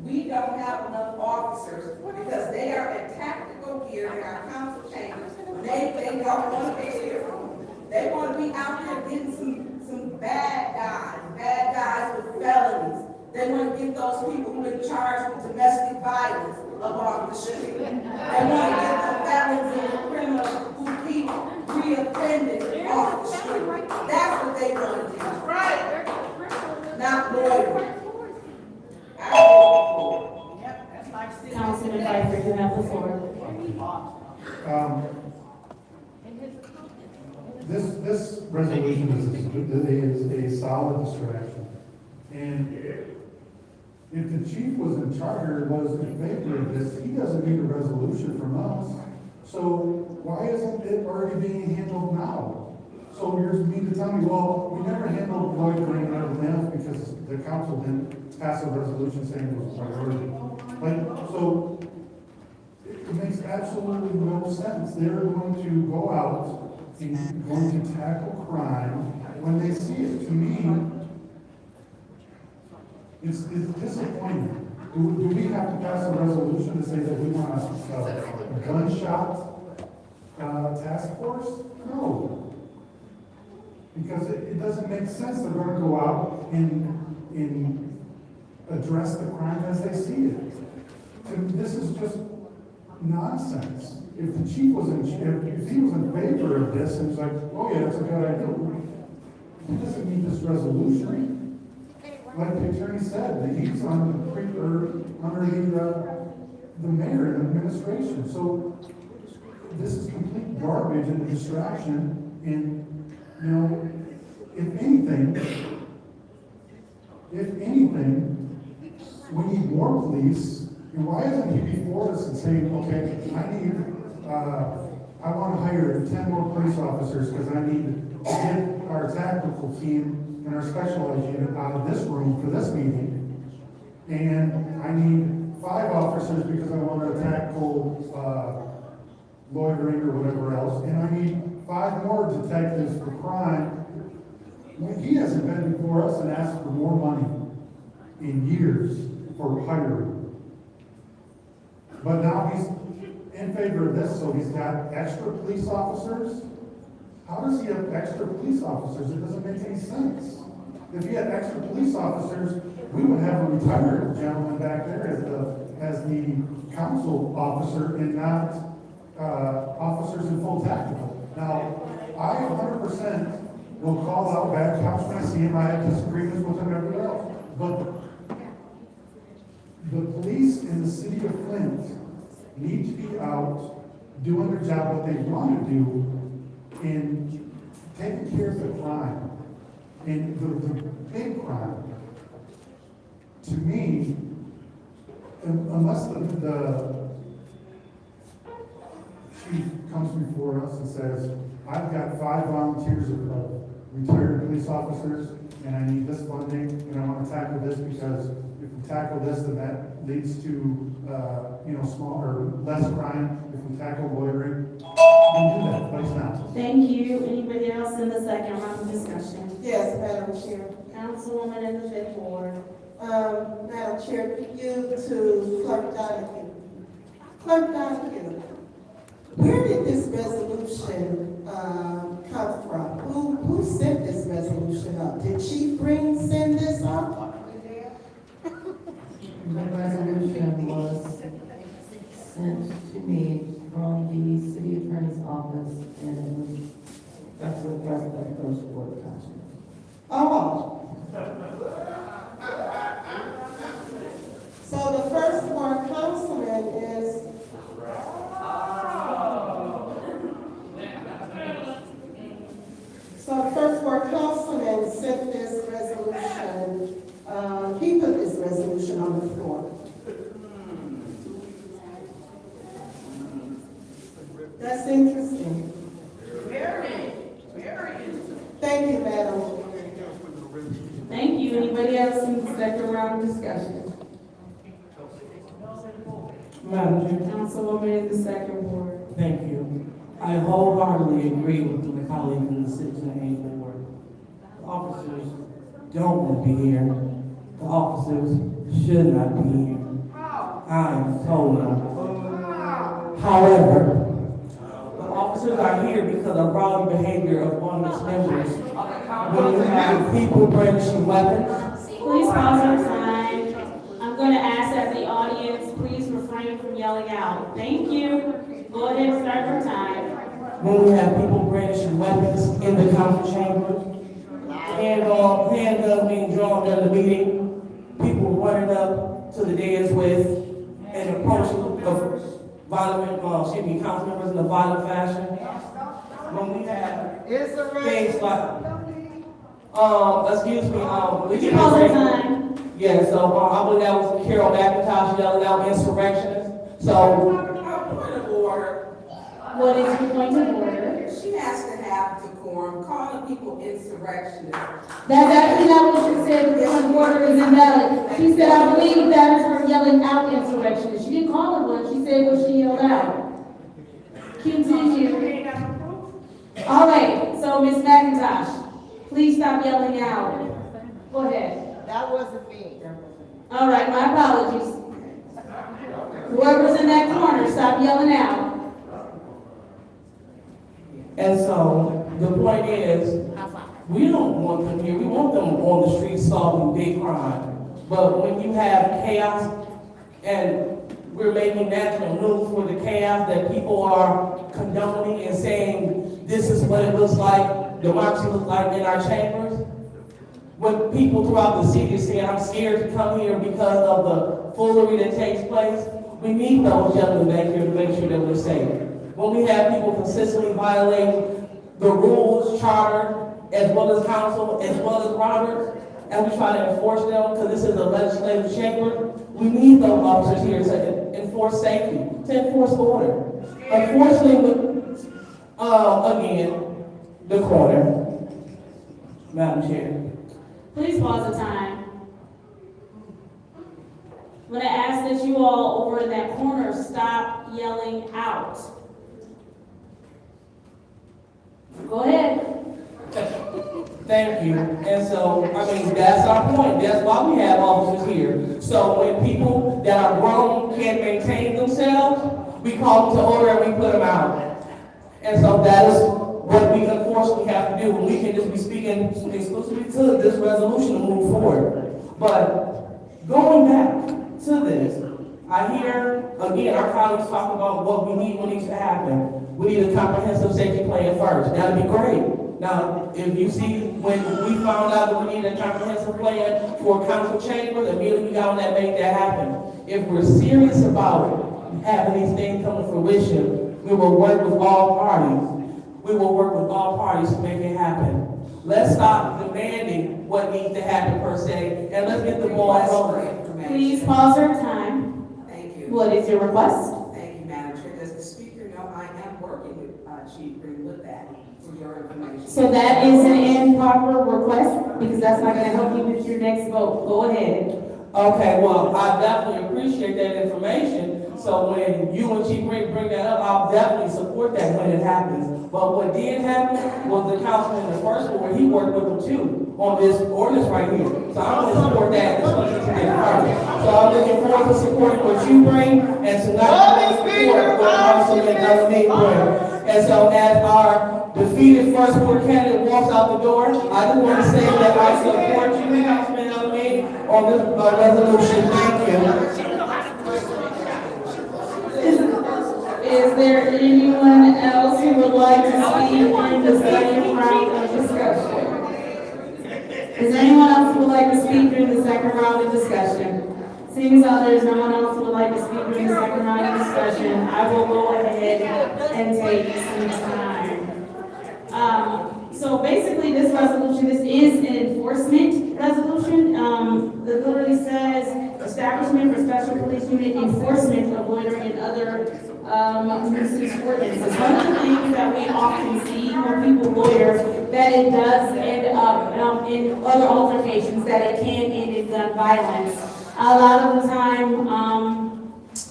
we don't have enough officers because they are in tactical gear in our council chambers. They don't want to be here. They want to be out there getting some bad guys with felonies. They want to get those people who've been charged with domestic violence up off the street. They want to get the felons and the criminals who keep reoffending off the street. That's what they want to do. Right. Not loitering. Councilman Pfeiffer, you have the floor. This resolution is a solid distraction. And if the chief was in charge or was in favor of this, he doesn't need a resolution from us. So why isn't it already being handled now? So you're mean to tell me, well, we never handled loitering and everything else because the council didn't pass a resolution saying it was a priority. Like, so it makes absolutely no sense. They're going to go out and going to tackle crime when they see it. To me, it's disappointing. Do we have to pass a resolution to say that we want a gunshot task force? No. Because it doesn't make sense. They're going to go out and address the crime as they see it. This is just nonsense. If the chief was if he was in favor of this and was like, oh yeah, it's a good idea, he doesn't need this resolution. Like the attorney said, that he's under the mayor and administration. So this is complete garbage and a distraction. And you know, if anything, we need more police. And why isn't he before us and saying, okay, I want to hire 10 more police officers because I need to get our tactical team and our specialized unit out of this room for this meeting. And I need 5 officers because I want to tackle loitering or whatever else. And I need 5 more detectives for crime. When he hasn't been before before us and asked for more money in years for hiring. But now he's in favor of this, so he's got extra police officers. How does he have extra police officers? It doesn't make any sense. If he had extra police officers, we would have a retired gentleman back there as the council officer and not officers in full tactical. Now, I 100% will call out bad cops when I see him. I have disagreements with him everywhere else. But the police in the city of Flint need to be out doing their job, what they want to do, in taking care of the crime, and the big crime. To me, unless the chief comes before us and says, I've got 5 volunteers of retired police officers, and I need this funding, and I want to tackle this because if we tackle this, then that leads to, smaller, less crime. If we tackle loitering, we'll do that, but it's not. Thank you. Anybody else in the second round of discussion? Yes, Madam Chair. Councilwoman in the 5th Ward. Madam Chair, you to Clerk Donahue. Clerk Donahue, where did this resolution come from? Who sent this resolution up? Did Chief Green send this up? The resolution was sent to me from the city attorney's office, and it was that's the president of the first ward of council. Oh. So the first ward councilman is. So the first ward councilman sent this resolution. He put this resolution on the floor. That's interesting. Very interesting. Thank you, Madam. Thank you. Anybody else in the second round of discussion? Madam Chair. Councilwoman in the 2nd Ward. Thank you. I wholeheartedly agree with my colleague in the citizen aid board. The officers don't want to be here. The officers should not be here. I am told no. However, the officers are here because of rowdy behavior of one of its members. When you have people brandishing weapons. Please pause your time. I'm going to ask that the audience please refrain from yelling out. Thank you. Go ahead and start your time. When we have people brandishing weapons in the council chamber, handguns being drawn during the meeting, people running up to the dais with and approaching the council members in a violent fashion. When we have things like, yeah, so I believe that was Carol McIntosh yelling out insurrectionists. So, Point of order. What is your point of order? She has to have decorum, calling people insurrectionists. That's actually not what she said. The point of order is invalid. She said, I believe that is her yelling out insurrectionist. She didn't call it one. She said what she yelled out. Continue. All right, so Ms. McIntosh, please stop yelling out. Go ahead. That wasn't me. All right, my apologies. Whoever's in that corner, stop yelling out. and so the point is, we don't want them here. We want them on the streets solving big crime. But when you have chaos and we're making national news for the chaos that people are condoning and saying this is what it looks like, democracy looks like in our chambers. When people throughout the city are saying, I'm scared to come here because of the foolery that takes place, we need those gentlemen back here to make sure that we're safe. When we have people consistently violating the rules, charter, as well as council, as well as Roberts, and we try to enforce them because this is a legislative chamber, we need those officers here to enforce safety, to enforce order. Unfortunately, again, the corner. Madam Chair. Please pause the time. I'm going to ask that you all over in that corner stop yelling out. Go ahead. Thank you. And so, I mean, that's our point. That's why we have officers here. So when people that are grown can't maintain themselves, we call them to order and we put them out. And so that is what we unfortunately have to do. We can just be speaking exclusively to this resolution and move forward. But going back to this, I hear, again, our colleagues talk about what needs to happen. We need a comprehensive safety plan first. That'd be great. Now, if you see, when we found out that we needed a comprehensive plan for council chambers, immediately we got on that, make that happen. If we're serious about having these things come to fruition, we will work with all parties. We will work with all parties to make it happen. Let's stop demanding what needs to happen per se, and let's get the ball rolling. Please pause your time. Thank you. What is your request? Thank you, Madam Chair. Does the speaker know I am working with Chief Green with that, for your information? So that is an improper request, because that's not gonna help you with your next vote. Go ahead. Okay, well, I definitely appreciate that information. So when you and Chief Green bring that up, I'll definitely support that when it happens. But what did happen was the councilman in the first ward, he worked with them too on this ordinance right here. So I'm gonna support that, especially to get started. So I'm looking forward to supporting what you bring, and tonight I'm going to support what Councilman Eleni brings. And so as our defeated first ward candidate walks out the door, I just want to say that I support you, Councilman Eleni, on this resolution. Thank you. Is there anyone else who would like to speak in the second round of discussion? Is there anyone else who would like to speak during the second round of discussion? Seeing as how there's no one else who would like to speak during the second round of discussion, I will go ahead and take some time. So basically, this resolution, this is an enforcement resolution. It literally says establishment for special police unit enforcement of loitering and other nuisance ordinances. One of the things that we often see when people loiter, that it does end up in other altercations, that it can end in gun violence. A lot of the time,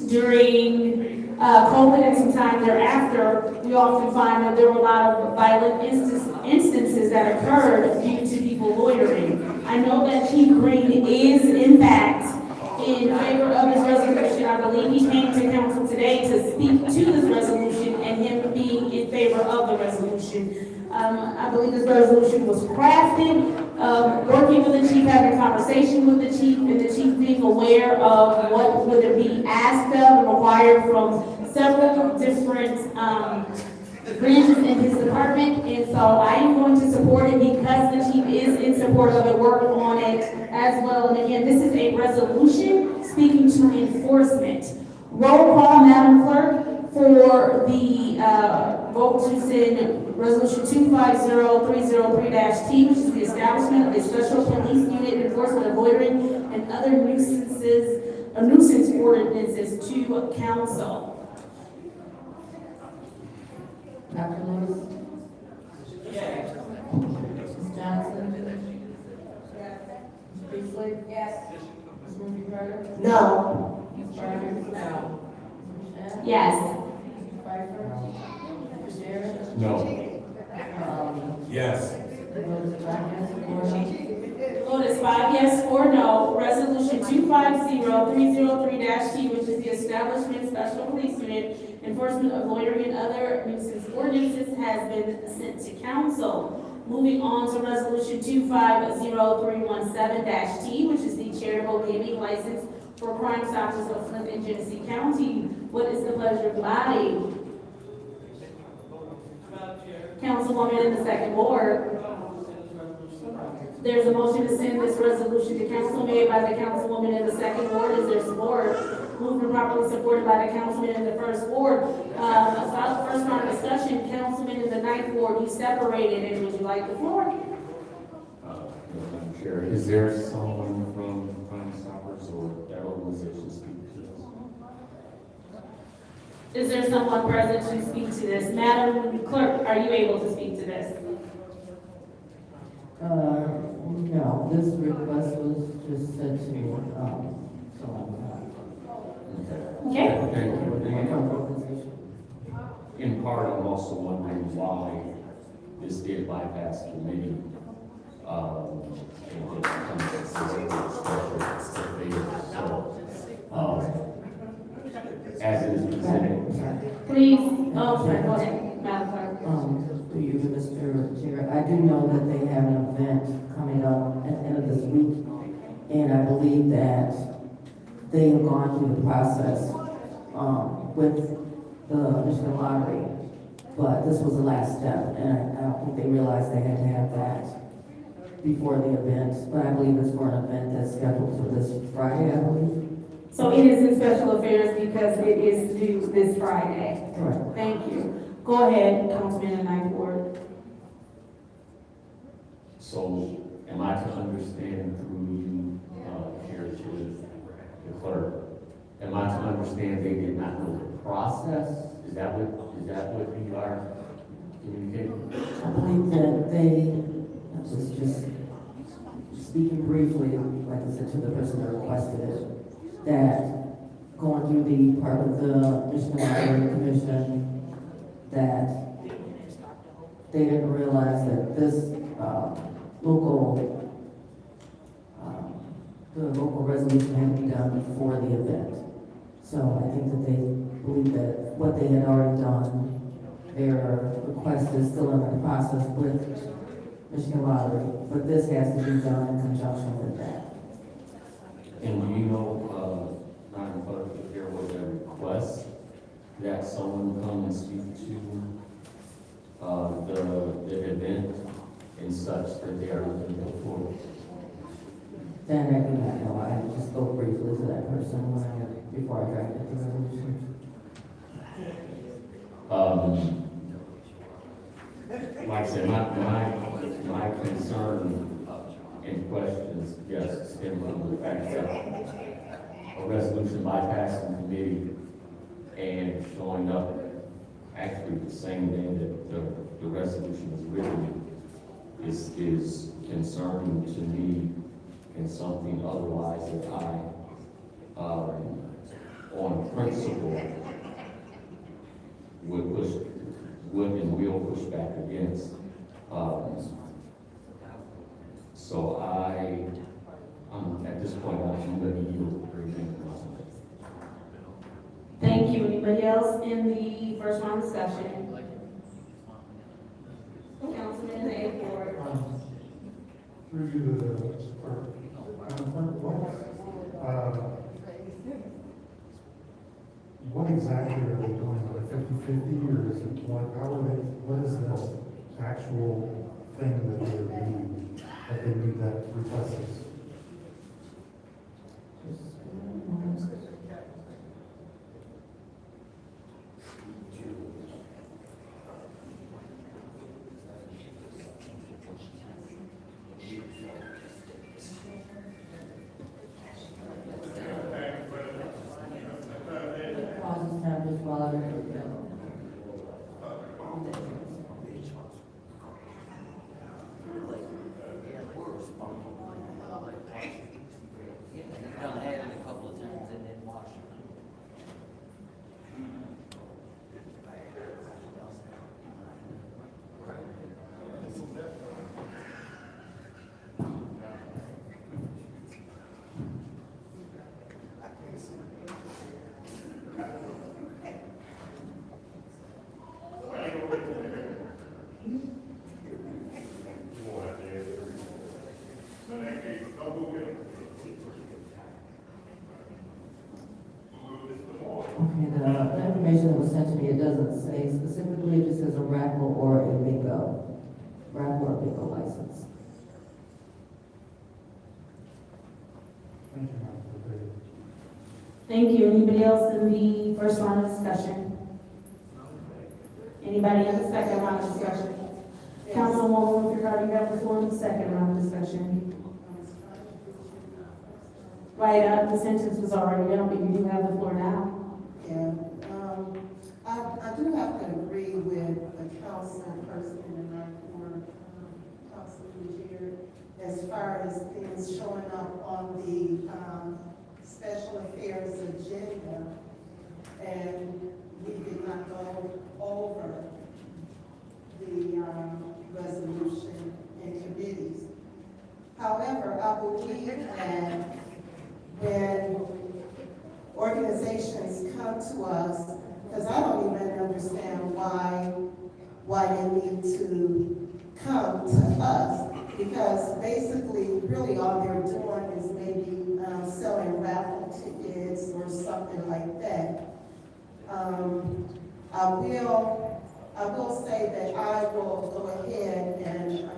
during COVID and some time thereafter, we often find that there were a lot of violent instances that occurred due to people loitering. I know that Chief Green is, in fact, in favor of this resolution. I believe he came to council today to speak to this resolution and him being in favor of the resolution. I believe this resolution was crafted, working with the chief, having a conversation with the chief, and the chief being aware of what would be asked of and required from several different branches in his department. And so I am going to support it because the chief is in support of it, work on it as well. And again, this is a resolution speaking to enforcement. Roll call, Madam Clerk, for the vote to send Resolution 250303-T, which is the establishment of a special police unit enforcement of loitering and other nuisance ordinances to council. Dr. Lewis? Yes. Ms. Johnson? Ms. Beasley? Yes. Ms. Ruby Carter? No. Ms. Carter? No. Ms. Shan? Yes. Ms. Pfeiffer? Mr. Darren? No. The Yes. vote is 5 yes, 4 no. Vote is 5 yes, 4 no. Resolution 250303-T, which is the establishment special police unit enforcement of loitering and other nuisance ordinances, has been sent to council. Moving on to resolution 250317-T, which is the charitable gaming license for Crime Stoppers of Flint and Genesee County. What is the pleasure of the body? Councilwoman in the second ward. There's a motion to send this resolution to council made by the councilwoman in the second ward. Is there support? Moved and properly supported by the councilman in the first ward. About the first round of discussion, councilman in the ninth ward, you separated, and would you like the floor? Madam Chair, is there someone from Crime Stoppers or that organization speaking to this? Is there someone present to speak to this? Madam Clerk, are you able to speak to this? No, this request was just sent to me, so Okay. In part, I'm also wondering why this did bypass committee. and just come to special affairs. So, as it is presented. Please, sorry, go ahead, Madam Clerk. To you, Mr. Chair, I do know that they have an event coming up at the end of this week, and I believe that they have gone through the process, with the Michigan Lottery, but this was the last step, and I don't think they realized they had to have that before the event, but I believe it's for an event that's scheduled for this Friday, I believe. So it is in special affairs because it is due this Friday. Correct. Thank you. Go ahead, Councilman in the Ninth Ward. So, am I to understand through you, here to the clerk, am I to understand they did not know the process? Is that what you are communicating? I believe that they, was just speaking briefly, like I said, to the person that requested it, that going through the part of the Michigan Lottery Commission, that they didn't realize that this the local resolution had to be done before the event. So I think that they believe that what they had already done, their request is still in the process with Michigan Lottery, but this has to be done in conjunction with that. And do you know, Madam Clerk, if there was a request that someone come and speak to the event in such that they are looking before? Then I do not know. I just spoke briefly to that person before I drafted the resolution. Like I said, my concern and questions, yes, stem from the fact that a resolution bypassing committee and showing up actually the same day that the resolution was written is concerning to me, and something otherwise that I, on principle, would and will push back against. So at this point, I'm going to yield. Thank you. Anybody else in the first round discussion? Councilman in the Eighth Ward. Through you to the clerk. What exactly are they doing? Are they 50-50 or is it what is the actual thing that they're doing that they need that request is? The information that was sent to me, it doesn't say specifically, it just says a raffle or a bingo license. Thank you, Madam Secretary. Thank you. Anybody else in the first round of discussion? Anybody in the second round of discussion? Councilwoman, regarding that before the second round of discussion. Right, the sentence was already done, but you do have the floor now. Yeah, I do have to agree with the council person in the Ninth Ward, Councilman Jared, as far as things showing up on the special affairs agenda, and we did not go over the resolution in committees. However, I believe that when organizations come to us, because I don't even understand why they need to come to us, because basically, really all they're doing is maybe selling raffle tickets or something like that. I will say that I will go ahead and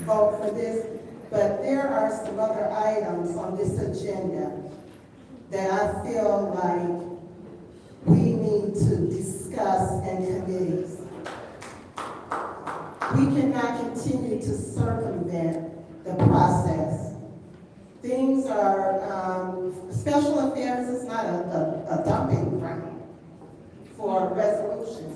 vote for this, but there are some other items on this agenda that I feel like we need to discuss in committees. We cannot continue to circumvent the process. Things are, special affairs is not a dumping ground for resolutions.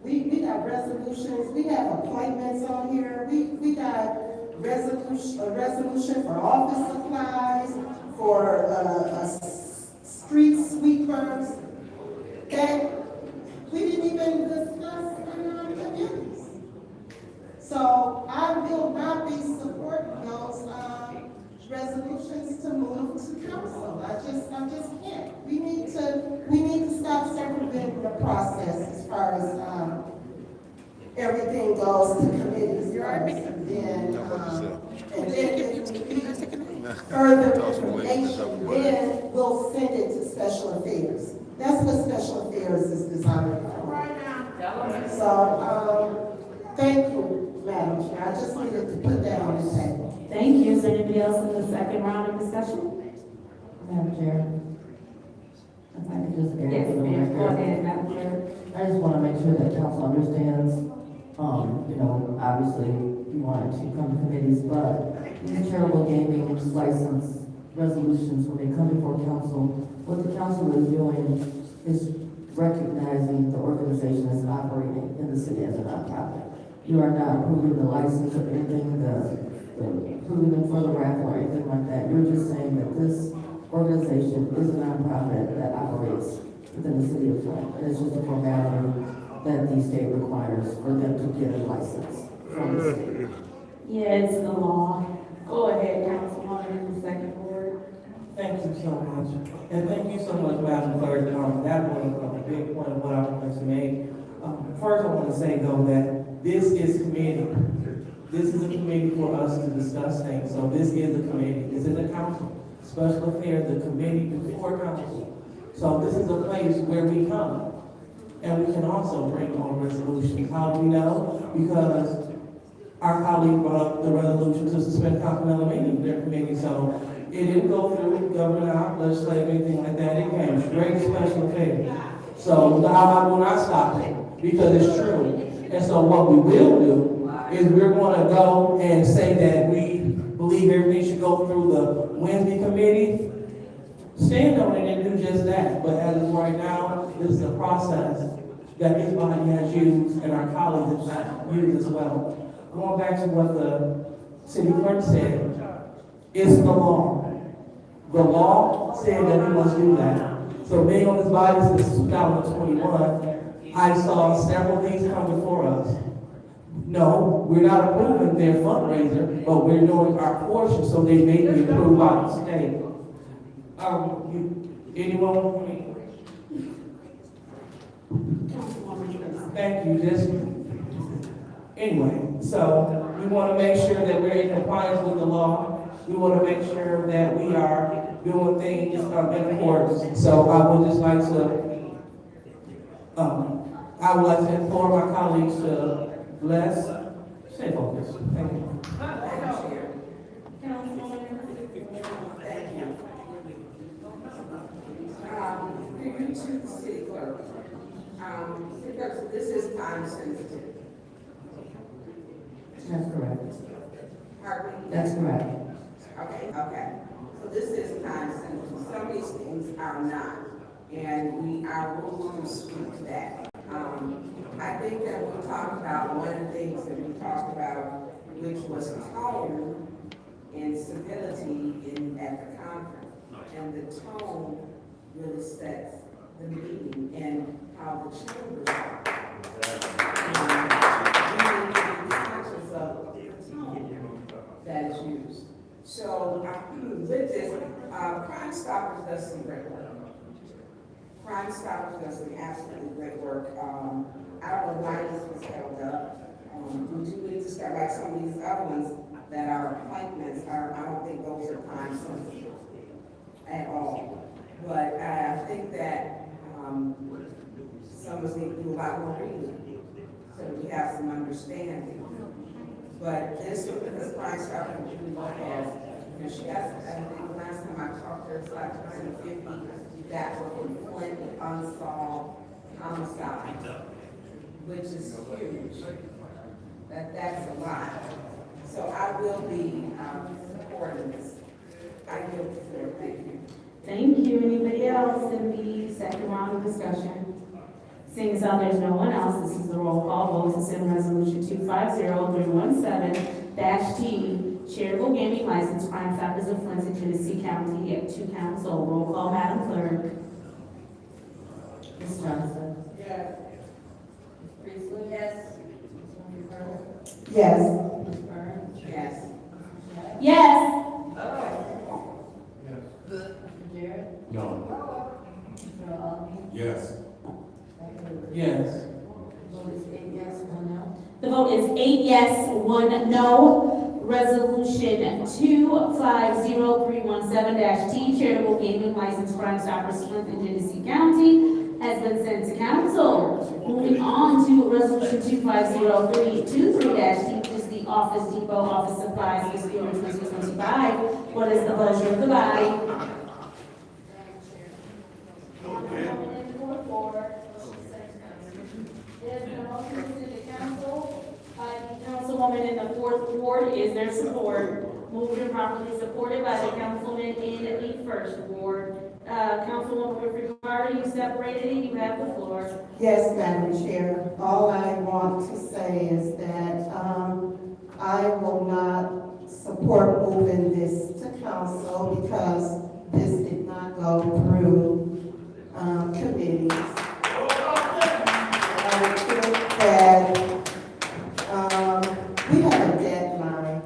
We got resolutions, we have appointments on here, we got a resolution for office supplies, for street sweepers, that we didn't even discuss in our communities. So I will not be supporting those resolutions to move to council. I just can't. We need to stop circumventing the process as far as everything goes to committees first, and then if we need further information, then we'll send it to special affairs. That's what special affairs is designed for. So thank you, Madam Chair. I just needed to put that on the table. Thank you. Is there anybody else in the second round of discussion? Madam Chair, if I could just add Yes, for the ma'am. Go record. ahead, Madam Chair. I just want to make sure that council understands, obviously, you want to come to committees, but these charitable gaming license resolutions, when they come before council, what the council is doing is recognizing the organization is operating in the city as a nonprofit. You are not approving the license or anything, approving them for the raffle or anything like that. You're just saying that this organization is a nonprofit that operates within the city of Flint. And it's just a formality that the state requires for them to get a license from the state. Yeah, it's the law. Go ahead, Councilwoman, in the second ward. Thank you so much. And thank you so much, Madam Clerk. That was a big point of what I wanted to make. First, I want to say, though, that this is committee. This is a committee for us to discuss things. So this is a committee. This is a council. Special affairs, the committee before council. So this is a place where we come. And we can also bring on resolutions. How do we know? Because our colleague brought up the resolution to suspend council meeting in their committee. So it didn't go through government, legislative, anything like that. It came straight to special affairs. So now I will not stop it because it's true. And so what we will do is we're going to go and say that we believe everything should go through the Wednesday committee. Stand on it and do just that. But as of right now, this is a process that this body has used and our colleagues have used as well. Going back to what the city clerk said, it's the law. The law said that we must do that. So being on this body since 2021, I saw several things come before us. No, we're not approving their fundraiser, but we're doing our portion so they may be approved by the state. Anyone? Thank you. Anyway, so we want to make sure that we're in compliance with the law. We want to make sure that we are doing things in accordance. So I would just like to, implore my colleagues to stay focused. Thank you. For you to the city clerk, because this is time sensitive. That's correct. Pardon me? That's correct. Okay. So this is time sensitive. Some of these things are not, and our rules will speak to that. I think that we talked about one of the things that we talked about, which was tone and civility at the conference, and the tone really sets the meeting and how the chambers are. We need to be conscious of the tone that is used. So, with this, Crime Stoppers does some great work. Crime Stoppers does some absolutely great work. I don't know why this was held up. We do need to start, like some of these other ones that are appointments, I don't think those are time sensitive at all. But I think that, some of us need to do a lot more reading, so we have some understanding. But this Crime Stopper we look at, because she has, I think the last time I talked to her, it's like 250 that were in Flint with unsolved homicide, which is huge. That's a lot. So I will be supporting this. I yield the floor. Thank you. Thank you. Anybody else in the second round of discussion? Seeing as how there's no one else, this is the roll call vote to send resolution 250317-T, charitable gaming license, Crime Stoppers of Flint and Genesee County at 2 council. Roll call, Madam Clerk. Ms. Johnson? Yes. Ms. Priestley? Yes. Ms. Burns? Yes. Ms. Burns? Yes. Yes. Mr. Jarrett? No. Mr. Albee? Yes. Yes. Vote is 8 yes, 1 no. The vote is 8 yes, 1 no. Resolution 250317-T, charitable gaming license, Crime Stoppers Flint and Genesee County, has been sent to council. Moving on to resolution 250323-T, which is the Office Depot Office Supplies Fiscal Year 2025. What is the pleasure of the body? There's been a motion to the council by the Councilwoman in the 4th Ward, is there support? Moved and properly supported by the councilman in the 1st Ward. Councilwoman with regard, you separated it, you have the floor. Yes, Madam Chair. All I want to say is that I will not support moving this to council because this did not go through committees. I think that we have a deadline,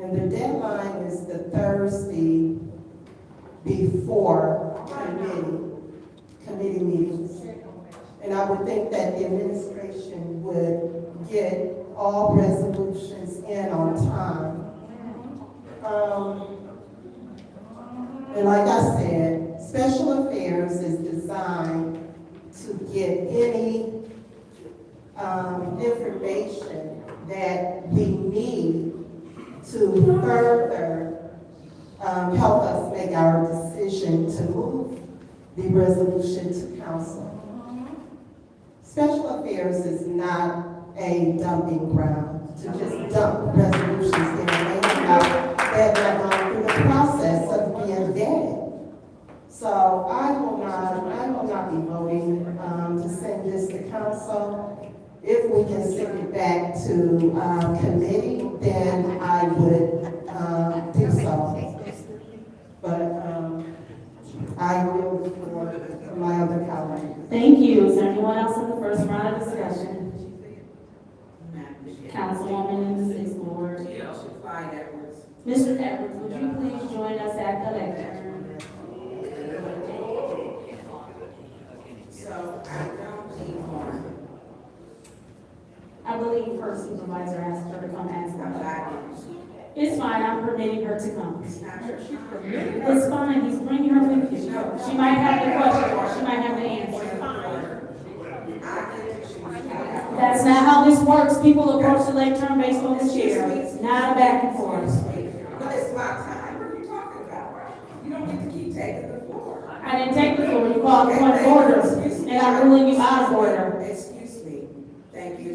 and the deadline is the Thursday before committee meetings. And I would think that the administration would get all resolutions in on time. And like I said, special affairs is designed to get any information that we need to further help us make our decision to move the resolution to council. Special affairs is not a dumping ground to just dump resolutions there. They're not going through the process of being vetted. So I will not be voting to send this to council. If we can send it back to committee, then I would do so. But I will for my other colleagues. Thank you. Is there anyone else in the first round of discussion? Councilwoman in the 6th Ward. Clyde Edwards. Mr. Edwards, would you please join us at the lectern? So I don't need more. I believe her supervisor asked her to come ask I'm her. not. It's fine, I'm permitting her to come. It's not your, she's permitted. It's fine, he's bringing her with you. She might have the question, or she might have the answer. That's not how this works. People approach the lectern based on the chair, not a back and forth. But it's my time. What are you talking about? You don't get to keep taking the floor. I didn't take the floor, you called point of order, and I'm ruling you out of order. Excuse me. Thank you.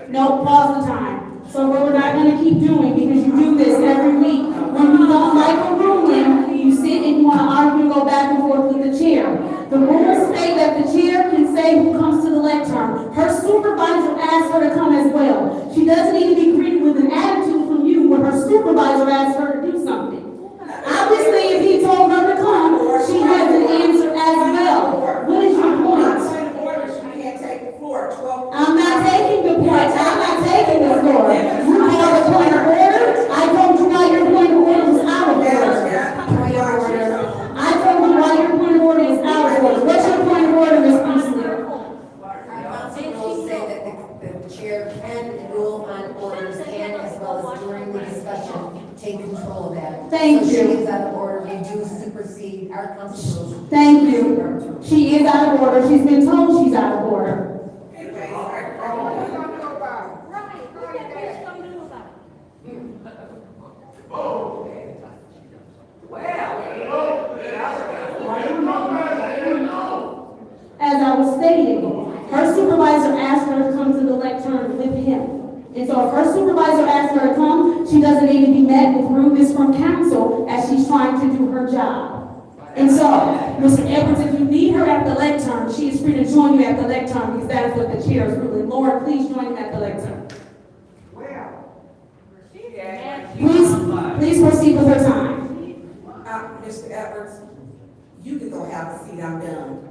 No, pause the time. So what we're not gonna keep doing, because you do this every week. When you don't like a ruling, you sit and you wanna argue and go back and forth with the chair. The rules say that the chair can say who comes to the lectern. Her supervisor asked her to come as well. She doesn't need to be greeted with an attitude from you when her supervisor asked her to do something. Obviously, if he told her to come, she has an answer as well. What is your point? I'm not taking the point. I'm not taking the floor. You called a point of order. I told you now your point of order Thank So you. she is out of order, we do supersede our council rules. Thank you. She is out of order. She's been told she's out of order. As I was stating, her supervisor asked her to come to the lectern with him. And so if her supervisor asked her to come, she doesn't need to be met with rudeness from council as she's trying to do her job. And so, Mr. Edwards, if you need her at the lectern, she is free to join you at the lectern because that is what the chair is ruling. Lauren, please join me at the lectern. Please proceed with her time. Mr. Edwards, you can go have a seat, I'm done.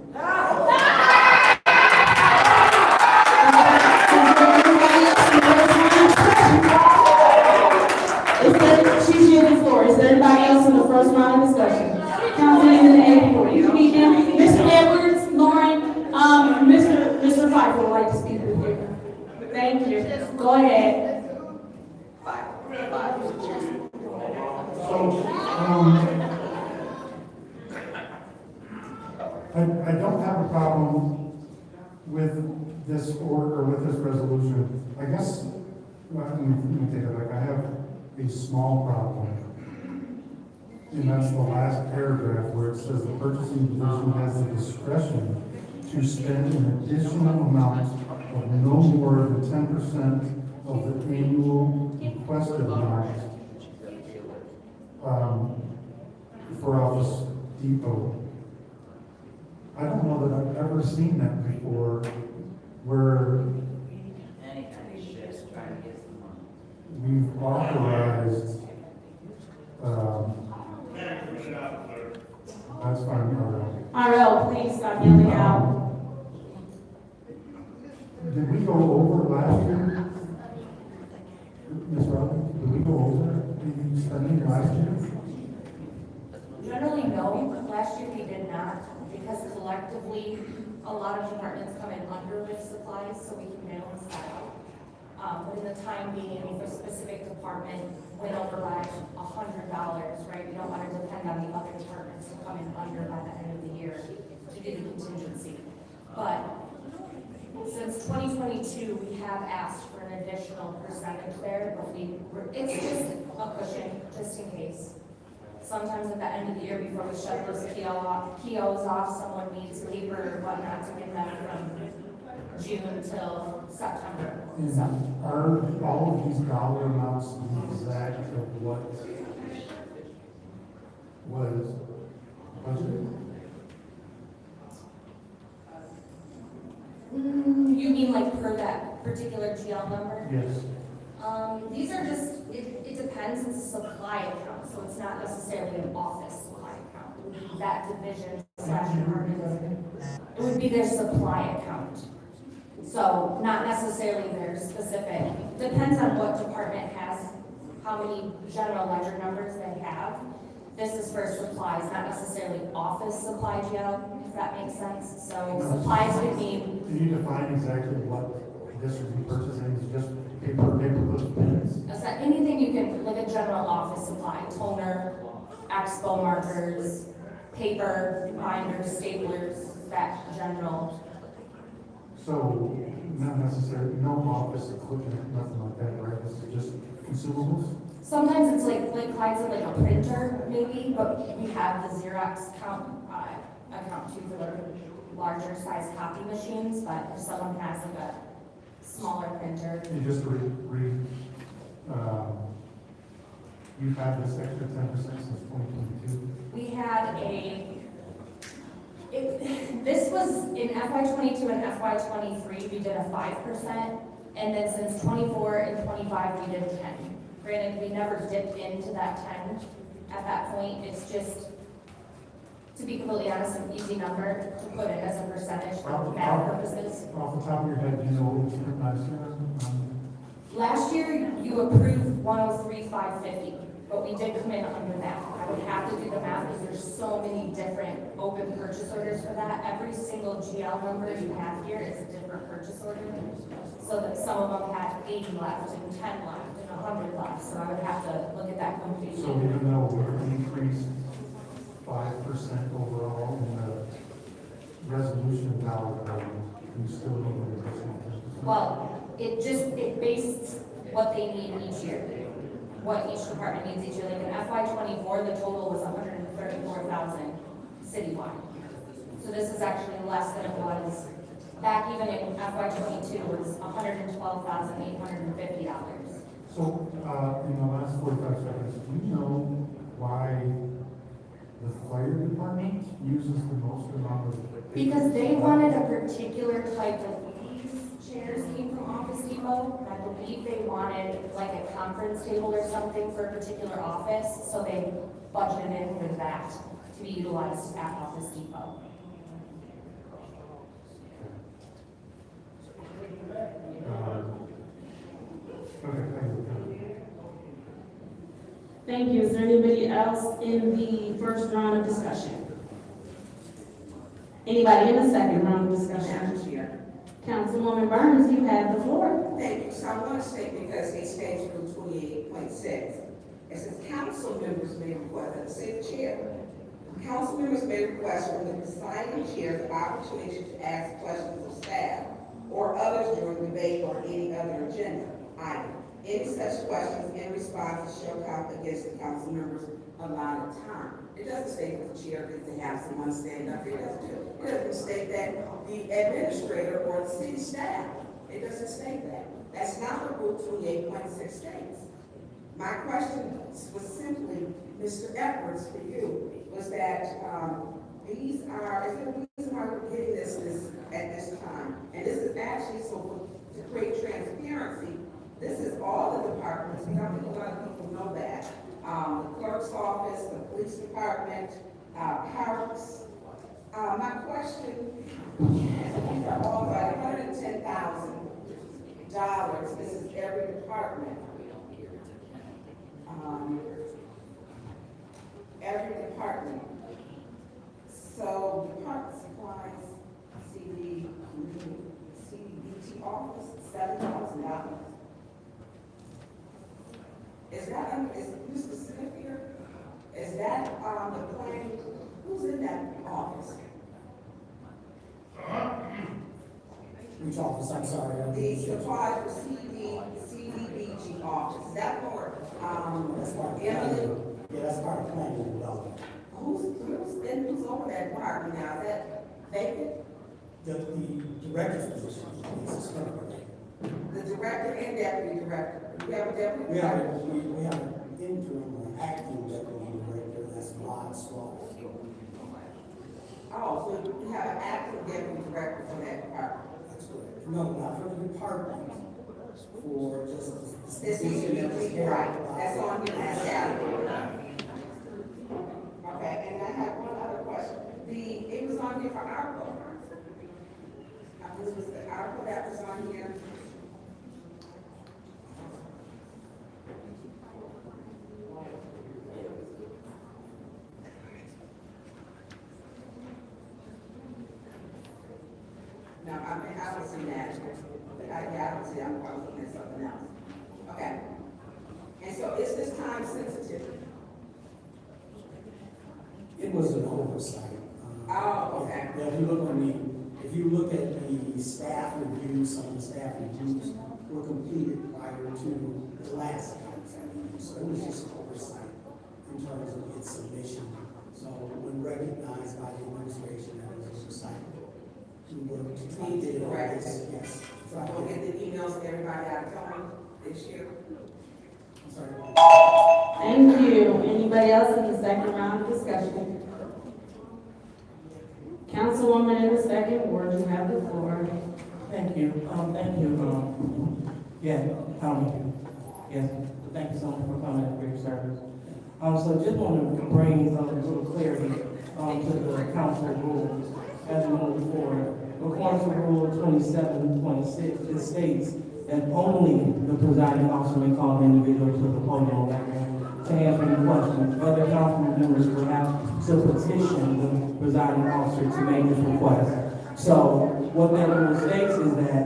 She's yielding the floor. Is there anybody else in the first round of discussion? Councilman in the A you need them. Mr. Edwards, Lauren, Mr. Pfeiffer would like to speak with you. Thank you. Go ahead. I don't have a problem with this order, or with this resolution. I guess, well, let me take it back. I have a small problem. And that's the last paragraph where it says the purchasing division has the discretion to spend an additional amount of no more than 10% of the annual requested amount for Office Depot. I don't know that I've ever seen that before, where we've authorized, that's fine, RL, please stop yelling out. Did we go over last year? Ms. Robin, did we go over the spending last year? Generally, no. Last year we did not, because collectively, a lot of departments come in under with supplies, so we can balance that out. But in the time being, if a specific department went over by $100, right, we don't want to depend on the other departments to come in under by the end of the year to do the contingency. But since 2022, we have asked for an additional percentage there, but it's just a cushion, just in case. Sometimes at the end of the year, before we shut those POs off, someone needs labor or whatnot to get them from June till September. So, Are all of these dollar amounts the exact of what was budgeted? you mean like per that particular GL number? Yes. These are just, it depends, it's a supply account, so it's not necessarily an office supply account. It would be that division slash department. It would be their supply account. So not necessarily their specific, depends on what department has, how many general ledger numbers they have. This is for supplies, not necessarily office supply GL, if that makes sense. So supplies would mean. Can you define exactly what this would be purchasing? Is it just paper, pens? Is that anything you can, like a general office supply, toner, expo markers, paper, binders, staplers, that general. So, not necessarily, no office equipment, nothing like that, right? This is just consumables? Sometimes it's like Clyde said, like a printer maybe, but we have the Xerox account too for the larger size copy machines, but if someone has like a smaller printer. You just you've had this extra 10% since 2022? We had this was in FY22 and FY23, we did a 5%, and then since 24 and 25, we did 10. Granted, we never dipped into that 10 at that point. It's just, to be completely honest, an easy number to put it as a percentage for math purposes. Off the top of your head, do you know what was spent last year? Last year, you approved 103,550, but we did come in under that. I would have to do the math because there's so many different open purchase orders for that. Every single GL number you have here is a different purchase order. So that some of them had 80 left and 10 left, and 100 left, so I would have to look at that completely. So even though we increased 5% overall in the resolution dollar value, we still need an additional 10%? Well, it based what they need each year, what each department needs each year. Like in FY '24, the total was 134,000 citywide. So this is actually less than it was back even in FY '22, was $112,850. So, in the last 45 seconds, do you know why the fire department uses the most amount of? Because they wanted a particular type of, these chairs came from Office Depot. I believe they wanted like a conference table or something for a particular office, so they budgeted in for that to be utilized at Office Depot. Thank you. Is there anybody else in the first round of discussion? Anybody in the second round of discussion? Madam Chair. Councilwoman Burns, you have the floor. Thank you. So I want to state, because it states Rule 28.6, it says council members may request, and say the chair, council members may request from the presiding chair the opportunity to ask questions of staff or others during debate or any other agenda item. Any such questions and responses shall count against the council members' allotted time. It doesn't state that the chair gets to have someone stand up. It doesn't state that the administrator or the city staff. It doesn't state that. That's not what Rule 28.6 states. My question was simply, Mr. Edwards, for you, was that these are, is there a reason why we're getting this at this time? And this is actually so to create transparency. This is all the departments. I don't think a lot of people know that. The clerk's office, the police department, parks. My question, these are all about $110,000. This is every department. Every department. So department supplies, CDBG office, $7,000. Is that, is you specific here? Is that the plan? Who's in that office? Which office, I'm sorry? The supplies for CDBG office. Is that for, That's part of Emily? Yeah, that's part of planning and development. Who's over that department now? Is that vacant? The director's position is currently. The director and deputy director. We have a deputy We have director. an interim or acting deputy director, that's Rod Swallow. Oh, so we have an active deputy director for that department. That's correct. No, not for the department, for just the This position that was is right. That's on your last category. Okay, and I have one other question. It was on here for ARPA. I believe it was the ARPA that was on here. No, I don't see that. I don't see, I'm probably looking at something else. Okay. And so is this time sensitive? It was an oversight. Oh, okay. Yeah, if you look at the staff reviews, some of the staff reviews were completed prior to the last contract review. So it was just oversight in terms of its submission. So when recognized by the administration, that was oversight. We were completed. Correct. Yes. We'll get the emails to everybody out of town this year. I'm sorry. Thank you. Anybody else in the second round of discussion? Councilwoman in the second ward, you have the floor. Thank you. Thank you. Yes, thank you so much for coming and for your service. So just want to bring a little clarity to the council rules as we move forward. According to Rule 27.6, it states that only the presiding officer may call an individual to the podium to answer any questions. Other council members will have to petition the presiding officer to make this request. So what that rule states is that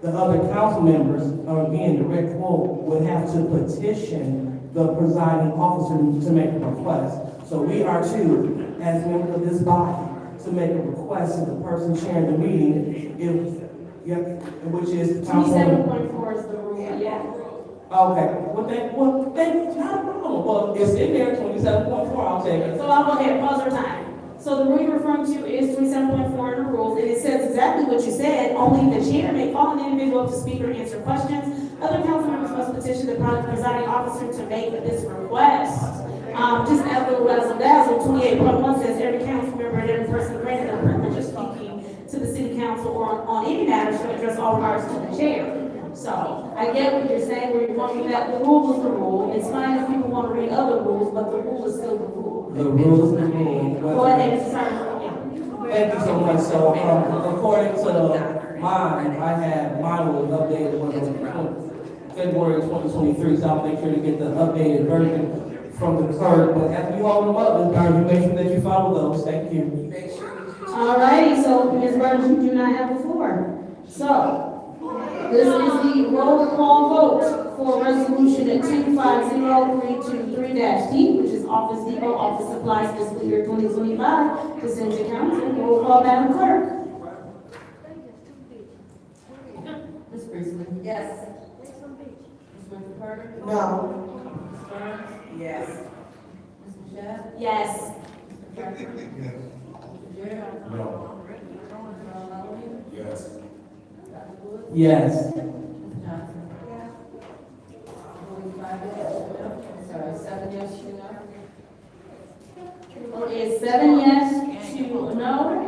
the other council members, again, direct quote, would have to petition the presiding officer to make a request. So we are to, as members of this body, to make a request to the person chairing the meeting, which is the council. 27.4 is the rule, yeah. Okay, not a problem. Well, it's in there, 27.4, I'll take it. So I'll go ahead and pause our time. So the rule you're referring to is 27.4 in the rules, and it says exactly what you said, only the chair may call an individual up to speak or answer questions. Other council members must petition the presiding officer to make this request. Just as a little razzle-dazzle, 28.1 says every council member and every person granted the privilege of speaking to the city council or on any matter shall address all regards to the chair. So I get what you're saying, where you're going that the rule is the rule. It's fine if people want to read other rules, but the rule is still the rule. The rule is the rule. Go ahead and start. Thank you so much. So, according to mine, mine was updated on February 2023, so I'll make sure to get the updated version from the clerk. But after you hold them up, Ms. Burns, you make sure that you follow those. Thank you. All righty, so Ms. Burns, you do not have the floor. So, this is the roll call vote for resolution 250323-T, which is Office Depot Office Supplies Fiscal Year 2025, to send to council. Roll call, Madam Clerk. Ms. Priestley? Yes. Ms. Winfrey Carter? No. Ms. Burns? Yes. Ms. Michelle? Yes. Mr. Franklin? Yes. Mr. Jerry? No. Mr. Mallory? Yes. Dr. Lewis? Yes. Ms. Johnson? Yes. Sorry, 7 yes, 2 no? Vote is 7 yes, 2 no.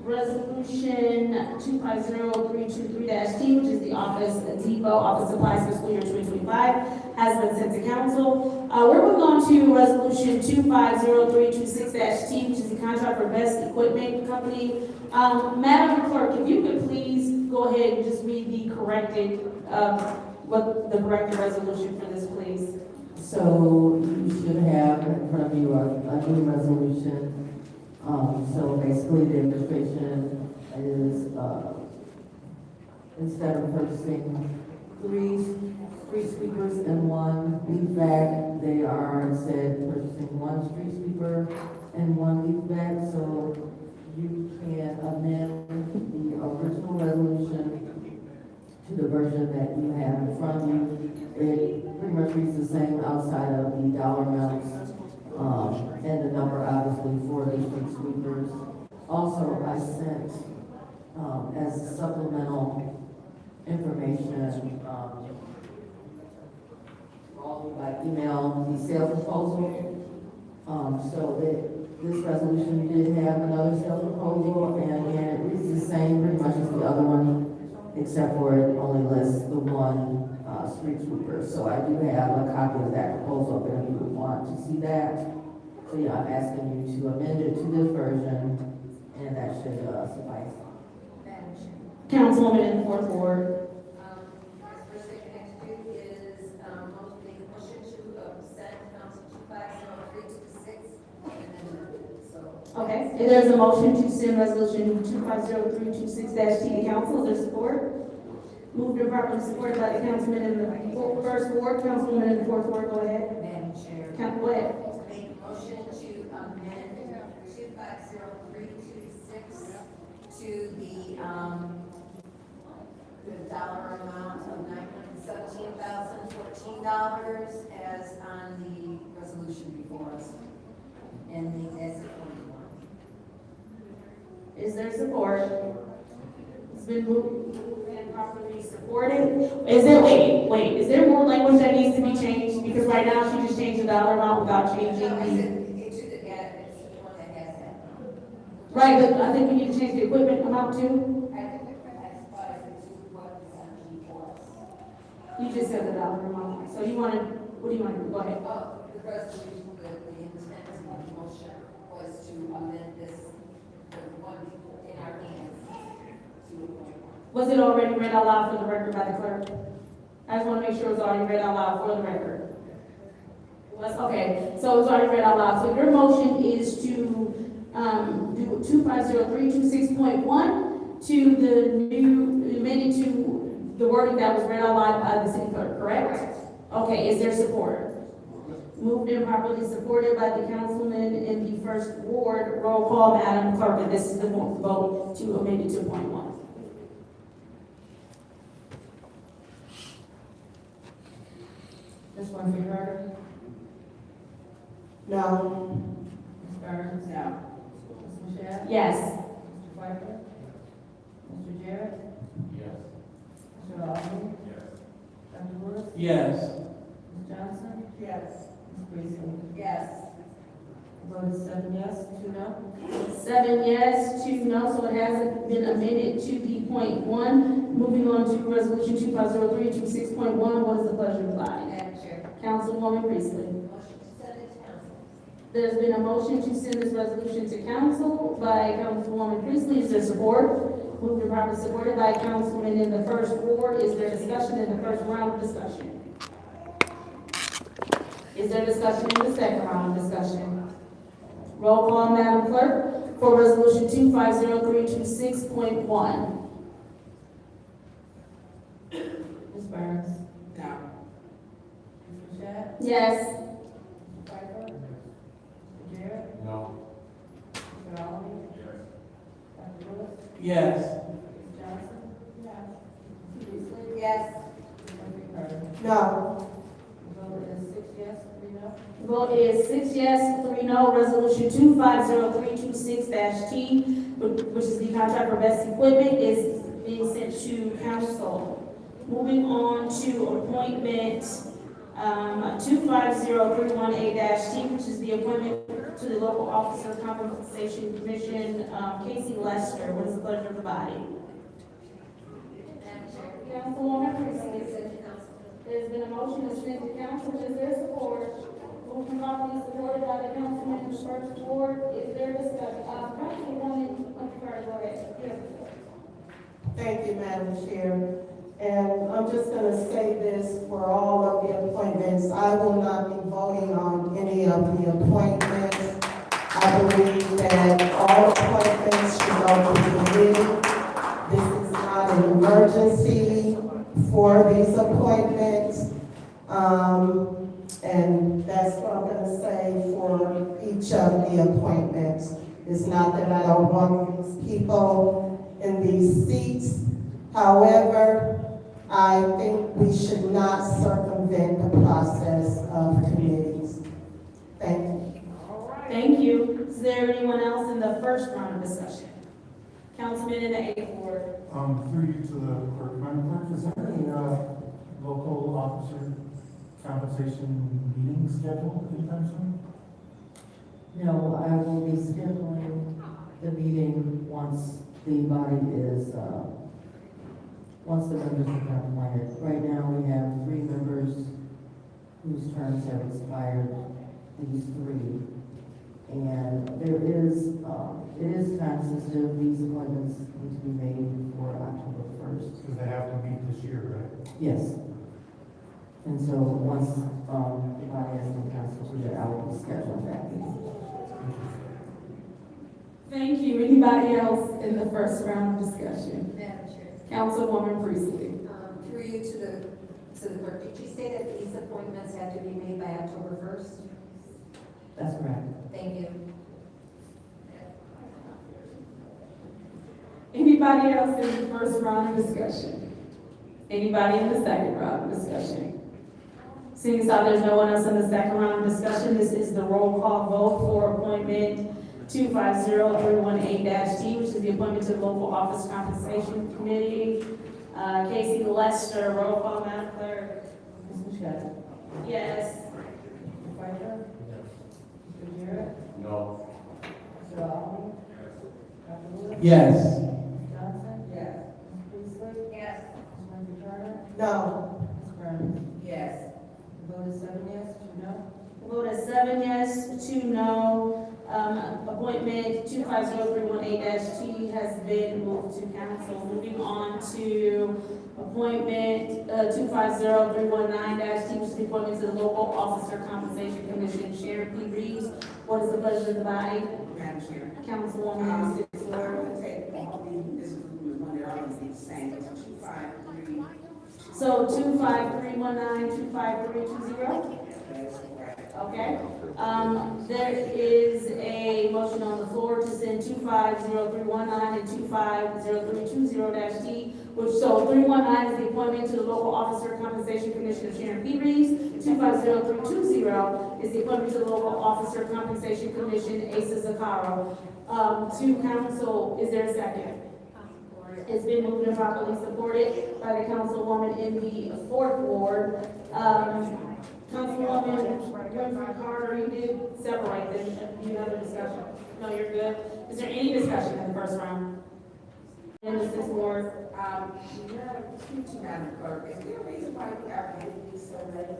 Resolution 250323-T, which is the Office Depot Office Supplies Fiscal Year 2025, has been sent to council. We're moving on to Resolution 250326-T, which is the contract for Best Equipment Company. Madam Clerk, if you could please go ahead and just read the corrected, the corrected resolution for this, please. So you should have in front of you a new resolution. So basically the administration is, instead of purchasing 3 street sweepers and 1 leaf bag, they are instead purchasing 1 street sweeper and 1 leaf bag. So you can amend the original resolution to the version that you have in front of you. It pretty much reads the same outside of the dollar amounts, and the number obviously for the street sweepers. Also, I sent, as supplemental information, all by email, the sales proposal. So this resolution did have another sales proposal, and again, it reads the same pretty much as the other one, except for it only lists the 1 street sweeper. So I do have a copy of that proposal if you would want to see that. So yeah, I'm asking you to amend it to this version, and that should suffice. Councilwoman in the 4th Ward. First thing we have to do is, make a motion to send council 250326, and then, so. Okay, if there's a motion to send resolution 250326-T to council, is there support? Moved and properly supported by the councilman in the 1st Ward, councilwoman in the 4th Ward, go ahead. Madam Chair. Go ahead. Make a motion to amend 250326 to the dollar amount of $917,014 as on the resolution before us. And the as a 41. Is there support? It's been moved and properly supported. Is there, wait, is there more language that needs to be changed? Because right now she just changed the dollar amount without changing the. Right, but I think we need to change the equipment amount too. You just said the dollar amount. So you want to, what do you want to do? Go ahead. The resolution, the intent of the motion was to amend this, the one in our hands to. Was it already read out loud for the record by the clerk? I just want to make sure it's already read out loud for the record. Okay, so it's already read out loud. So your motion is to do 250326.1 to the new amended to the wording that was read out loud by the city clerk, correct? Okay, is there support? Moved and properly supported by the councilman in the first ward. Roll call, Madam Clerk, and this is the vote to amend it to point one. This one for her. No. Ms. Burns? No. Ms. Michelle? Yes. Mr. Pfeiffer? Mr. Jarrett? Yes. Mr. Alvin? Yes. Dr. Lewis? Yes. Ms. Johnson? Yes. Ms. Priestley? Yes. Vote is 7 yes, 2 no. 7 yes, 2 no, so it has been amended to the point one. Moving on to resolution 2503-26.1, what is the pleasure of the body? Madam Chair. Councilwoman Priestley. Motion to send it to council. There's been a motion to send this resolution to council by Councilwoman Priestley. Is there support? Moved and properly supported by Councilman in the first ward. Is there discussion in the first round of discussion? Is there discussion in the second round of discussion? Roll call, Madam Clerk, for resolution 2503-26.1. Ms. Burns? No. Ms. Michelle? Yes. Mr. Pfeiffer? Mr. Jarrett? No. Mr. Allen? Yes. Dr. Lewis? Yes. Ms. Johnson? Yes. Ms. Priestley? Yes. Mr. Carter? No. Vote is 6 yes, 3 no. Vote is 6 yes, 3 no. Resolution 2503-26-T, which is the contract for best equipment, is being sent to council. Moving on to appointment 250318-T, which is the appointment to the local officer compensation commission, Casey Lester. What is the pleasure of the body? Madam Chair. Councilwoman Motion Priestley. to send to council. There's been a motion to send to council. Is there support? Moved and properly supported by the councilman in the first ward. Is there discussion? Councilwoman, I'm sorry, go ahead. Yes. Thank you, Madam Chair. And I'm just gonna say this for all of the appointments. I will not be voting on any of the appointments. I believe that all appointments should go to the committee. This is not an emergency for these appointments. And that's what I'm gonna say for each of the appointments. It's not that I don't want these people in these seats. However, I think we should not circumvent the process of committees. Thank you. Thank you. Is there anyone else in the first round of discussion? Councilman in the 8th ward. Through you to the clerk, Madam Clerk, is there any, local officer compensation meeting scheduled anytime soon? No, I will be scheduling the meeting once the body is, once the members are appointed. Right now, we have 3 members whose terms have expired, these 3. And there is, it is time sensitive, these appointments need to be made before October 1st. Because they have to meet this year, right? Yes. And so once, the body has been constituted, I will be scheduling that meeting. Thank you. Anybody else in the first round of discussion? Madam Chair. Councilwoman Priestley. Through you to the clerk, did you say that these appointments had to be made by October 1st? That's correct. Thank you. Anybody else in the first round of discussion? Anybody in the second round of discussion? Seeing as how there's no one else in the second round of discussion, this is the roll call vote for appointment 250318-T, which is the appointment to the local office compensation committee. Casey Lester, roll call, Madam Clerk. Ms. Michelle? Yes. Mr. Pfeiffer? Mr. Jarrett? No. Mr. Alvin? Dr. Lewis? Yes. Ms. Johnson? Yes. Ms. Priestley? Yes. Mr. Carter? No. Ms. Burns? Yes. The vote is 7 yes, 2 no. Vote is 7 yes, 2 no. Appointment 250318-T has been moved to council. Moving on to appointment 250319-T, which is the appointment to the local officer compensation commission. Chair P. Reeves, what is the pleasure of the body? Madam Chair. Councilwoman in the 6th I'm ward. going to take all these, this is one, they're all going to be the same, 253. So 25319, 25320? Okay. There is a motion on the floor to send 250319 and 250320-T, which, so 319 is the appointment to the Local Officer Compensation Commission of Sharon P. Reeves. 250320 is the appointment to the Local Officer Compensation Commission, Asa Zakaro. To council, is there a second? It's been moved and properly supported by the councilwoman in the fourth ward. Councilwoman Winfrey Carter, you did separate them. Do you have a discussion? No, you're good. Is there any discussion in the first round? In the sixth ward? Madam Clerk, is there a reason why we are meeting so late?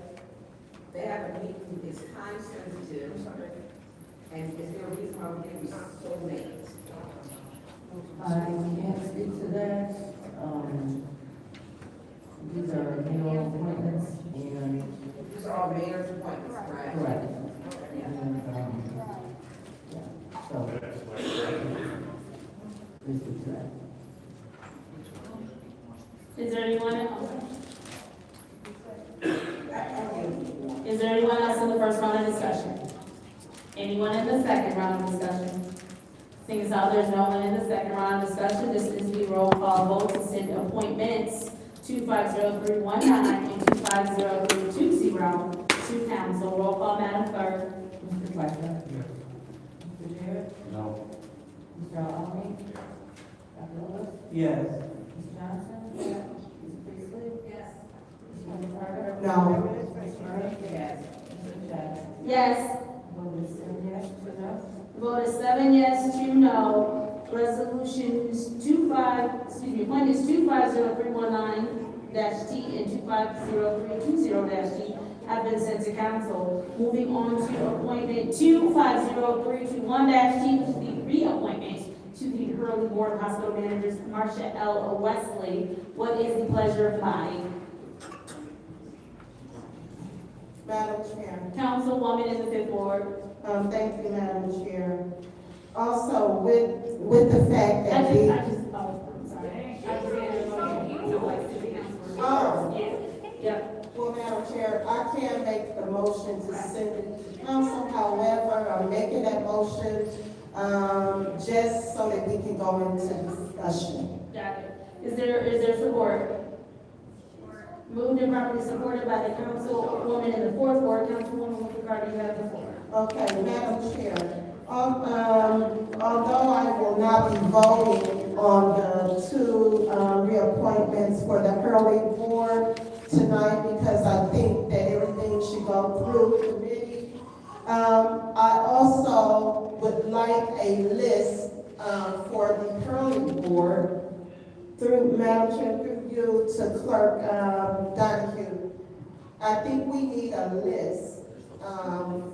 They have a meeting, it's time sensitive, and is there a reason why we're getting so late? I can't speak to that. These are mayoral appointments and. These are all mayor's appointments, correct? Correct. And, so. Please speak to that. Is there anyone else? Is there anyone else in the first round of discussion? Anyone in the second round of discussion? Seeing as how there's no one in the second round of discussion, this is the roll call vote to send appointments 250319 and 250320 to council. Roll call, Madam Clerk. Mr. Fletcher? Yes. Mr. Jarrett? No. Mr. Allen? Dr. Lewis? Yes. Ms. Johnson? Yes. Ms. Priestley? Yes. Ms. Carter? No. Ms. Burke? Yes. Mr. Jackson? Yes. Vote is 7 yes, 2 no. Vote is 7 yes, 2 no. Resolutions appointments 250319-T and 250320-T have been sent to council. Moving on to appointment 250321-T, which is the reappointment to the Hurley Board of Hospital Managers, Marcia L. Wesley. What is the pleasure of the body? Madam Chair. Councilwoman in the fifth ward. Thank you, Madam Chair. Also, with the fact that I'm sorry. Yep. Well, Madam Chair, I can make the motion to send it to council. However, I'm making that motion, just so that we can go into discussion. Got it. Is there support? Moved and properly supported by the councilwoman in the fourth ward. Councilwoman Winfrey Carter, you have the floor. Okay, Madam Chair, although I will not be voting on the two reappointments for the Hurley Board tonight because I think that everything should go through committee, I also would like a list for the Hurley Board through Madam Chair, through you to Clerk Donahue. I think we need a list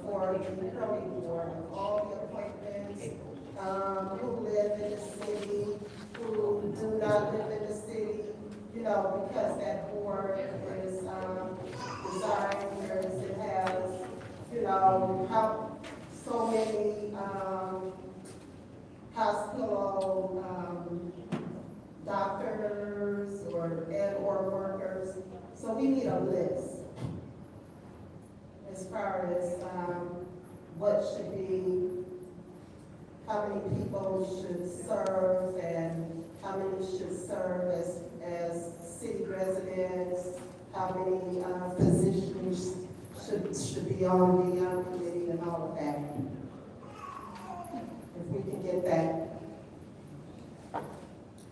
for the Hurley Board, all the appointments, who live in the city, who do not live in the city, because that board is designed, whereas it has, how so many hospital doctors or workers. So we need a list as far as what should be, how many people should serve and how many should serve as city residents, how many physicians should be on the committee and all of that. If we can get that.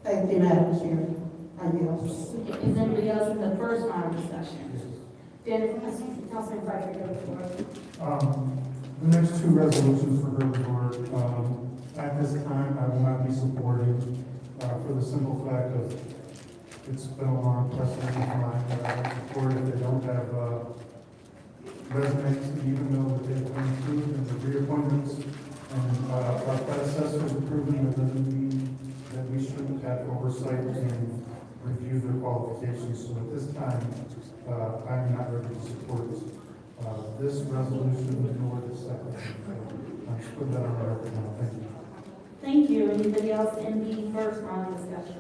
Thank you, Madam Chair. I yield. Is anybody else in the first round of discussion? Councilman Fletcher, go for it. The next two resolutions for her board, at this time, I will not be supporting, for the simple fact of it's been a long precedent of mine that I don't support if they don't have, resumes, even though that they've been approved in the reappointments. And, our predecessors approved them, that doesn't mean that we shouldn't have oversight and review their qualifications. So at this time, I'm not ready to support this resolution nor the second. I'll just put that on the record now. Thank you. Thank you. Anybody else in the first round of discussion?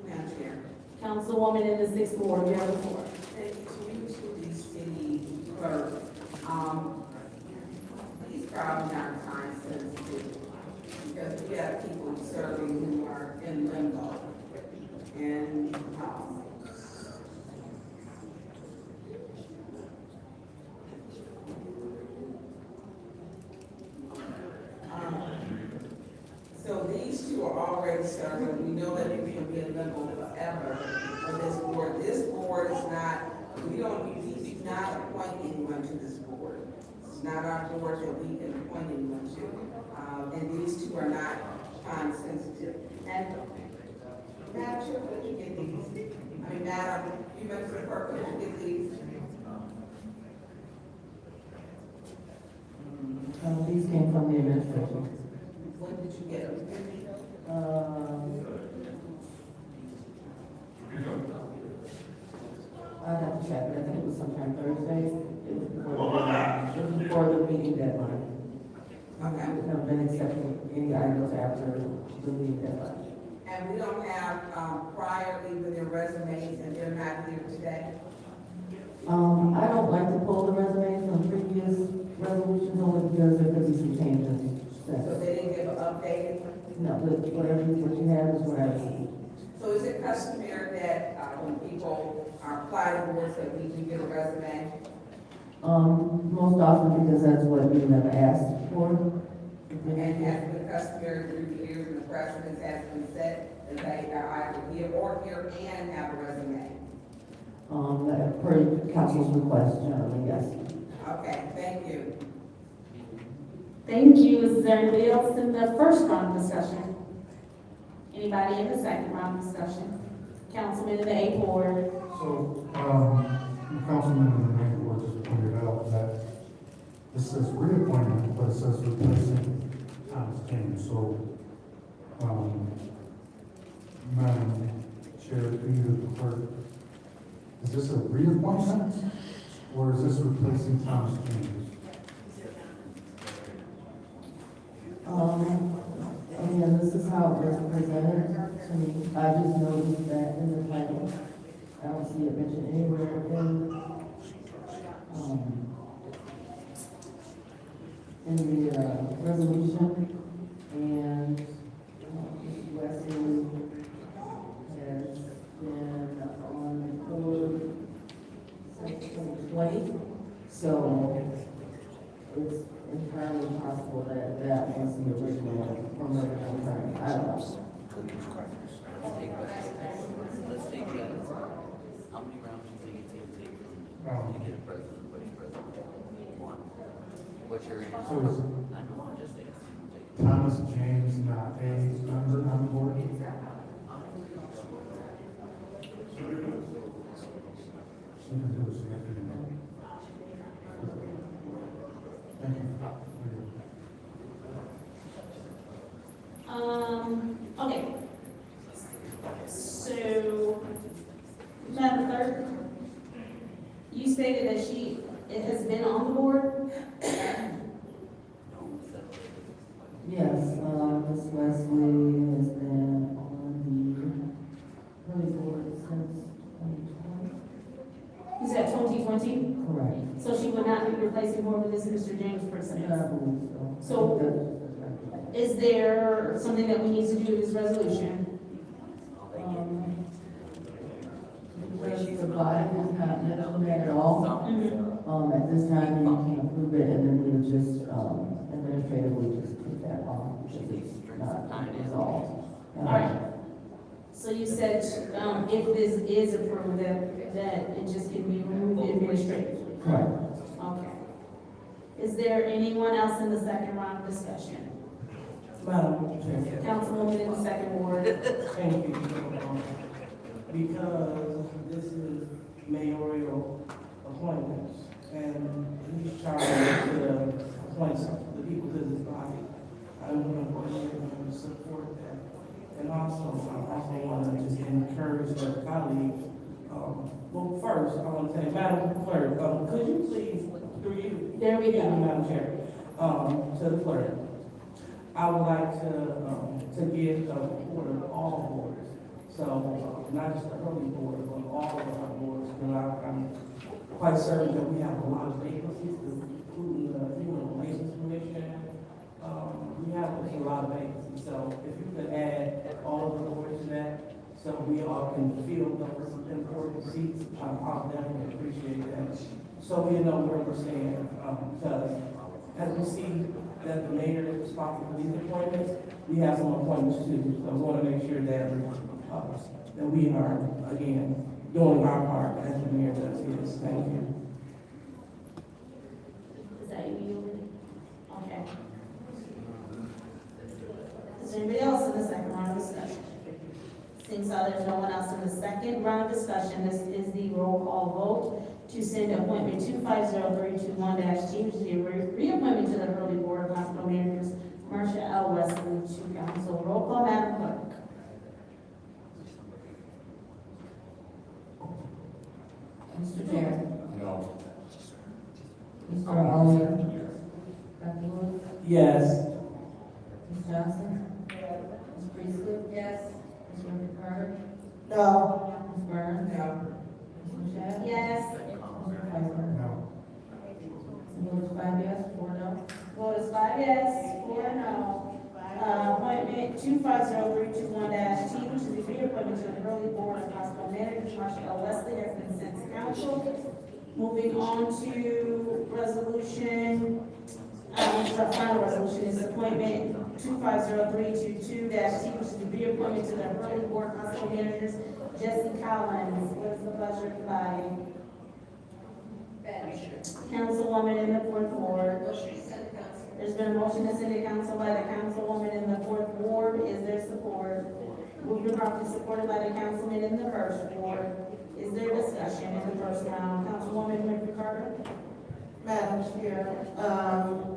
Madam Chair. Councilwoman in the sixth ward, you have the floor. Thank you to the city clerk. These problems are time sensitive because we have people serving who are in limbo. And, so these two are already serving. We know that we can be in limbo forever on this board. This board is not, we do not appoint anyone to this board. It's not our board that we can appoint anyone to. And these two are not time sensitive. And Madam Chair, could you get these? I mean, Madam, you mentioned Clerk, could you get these? These came from the administration. When did you get them? I'd have to check, but I think it was sometime Thursday. It was before the meeting deadline. Okay. We haven't been accepting any items after the meeting deadline. And we don't have prior even their resumes, and they're not here today? I don't like to pull the resumes from previous resolutions only because there could be some changes. So they didn't give an update? No, but whatever what you have is what I see. So is it customary that when people are applying to boards that we do get a resume? Most often because that's what you have asked for. And has been customary through the years and the precedence has been set that they are either here or here and have a resume? Per council's request generally, yes. Okay, thank you. Thank you. Is there anybody else in the first round of discussion? Anybody in the second round of discussion? Councilman in the eighth ward. So, the councilman in the ninth ward just pointed out that it says reappointment, but it says replacing Thomas James. So, Madam Chair, to you, the clerk, is this a reappointment or is this replacing Thomas James? Again, this is how it was presented to me. I just noticed that in the title. I don't see it mentioned anywhere in the resolution. And Mr. Wesley has been on the board since 2020. So it's entirely possible that that was the original from the original term. I don't know. Let's take how many rounds do you think it takes to get a president, vice president? One. What's your answer? So is I know, I'm just asking. Thomas James not a member on the board? She can do it, so you have to do it. Thank you. Okay. So, Madam Clerk, you stated that it has been on the board? Yes, Ms. Wesley has been on the board since 2020. You said 2020? Correct. So she would not be replacing whoever this Mr. James person I is? believe so. So, is there something that we need to do with this resolution? Because the body is not mentioned that at all. At this time, you can approve it and then we would just, administratively just take that off because it's not resolved. All right. So you said, if this is approved, that it just can be removed administratively? Correct. Okay. Is there anyone else in the second round of discussion? Madam Chair. Councilwoman in the second ward. Thank you. Because this is mayoral appointments, and he's charged to appoint the people to this body. I want to support that. And also, I also want to just encourage the colleagues. Well, first, I want to say, Madam Clerk, could you please, through you? There we go. Madam Chair, to the clerk, I would like to give the report of all boards. So, not just the early board, but all of our boards, you know, I'm quite certain that we have a lot of vacancies, including the Human Relations Commission. We have a lot of vacancies, so if you could add all of the boards to that, so we all can fill those important seats, I'll definitely appreciate that. So we know where we're standing, because as we see that the mayor is responsible for these appointments, we have some appointments too, so we want to make sure that we are, again, doing our part as the mayor does his. Thank you. Is that you? Okay. Is there anybody else in the second round of discussion? Since there's no one else in the second round of discussion, this is the roll call vote to send appointment 250321-T, which is the reappointment to the Hurley Board of Hospital Managers, Marcia L. Wesley, to council. Roll call, Madam Clerk. Mr. Chair. No. Mr. Oliver. Dr. Lewis. Yes. Ms. Johnson. Ms. Priestley. Yes. Ms. Winfrey Carter. No. Ms. Burns. No. Ms. Michelle. Yes. Mr. Piper. No. Vote is 5 yes, 4 no. Vote is 5 yes, 4 no. Appointment 250321-T, which is the reappointment to the Hurley Board of Hospital Managers, Marcia L. Wesley, has been sent to council. Moving on to resolution, our final resolution is appointment 250322-T, which is the reappointment to the Hurley Board of Hospital Managers, Jesse Collins. What is the pleasure of the body? Councilwoman in the fourth ward. There's been a motion to send to council by the councilwoman in the fourth ward. Is there support? Moved and properly supported by the councilman in the first ward. Is there discussion in the first round? Councilwoman Winfrey Carter? Madam Chair,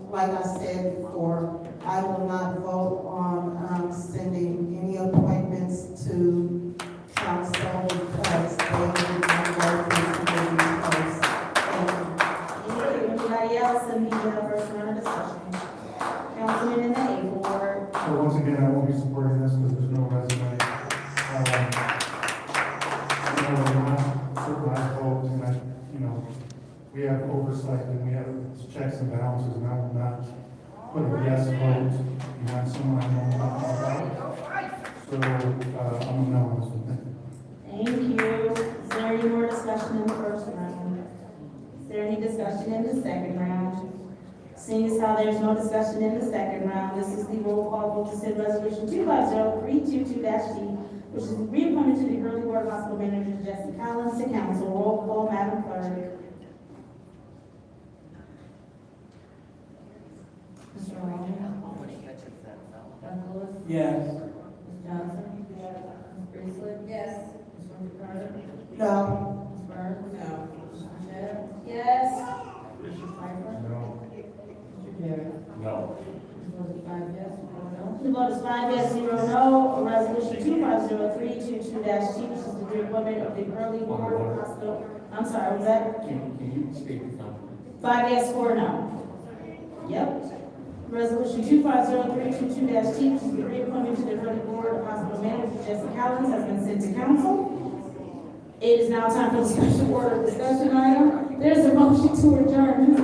like I said before, I will not vote on sending any appointments to council because they will not go through the post. Anybody else in the first round of discussion? Councilman in the eighth ward. So once again, I won't be supporting this because there's no resume. We're not certain I vote, and I, we have oversight and we have checks and balances, and I will not put a yes vote behind someone I know nothing about. So, I'm a no on this one. Thank you. Is there any more discussion in the first round? Is there any discussion in the second round? Seeing as how there's no discussion in the second round, this is the roll call vote to send resolution 250322-T, which is the reappointment to the Hurley Board of Hospital Managers, Jesse Collins, to council. Roll call, Madam Clerk. Mr. Oliver. Dr. Lewis. Yes. Ms. Johnson. Ms. Priestley. Yes. Ms. Winfrey Carter. No. Ms. Burns. No. Ms. Michelle. Yes. Mr. Piper. No. Mr. Jerry. No. Vote is 5 yes, 4 no. The vote is 5 yes, 0 no. Resolution 250322-T, which is the reappointment of the Hurley Board of Hospital. I'm sorry, was that? Can you state the compliment? 5 yes, 4 no. Yep. Resolution 250322-T, which is the reappointment to the Hurley Board of Hospital Managers, Jesse Collins, has been sent to council. It is now time for the special order discussion item. There's a motion to adjourn.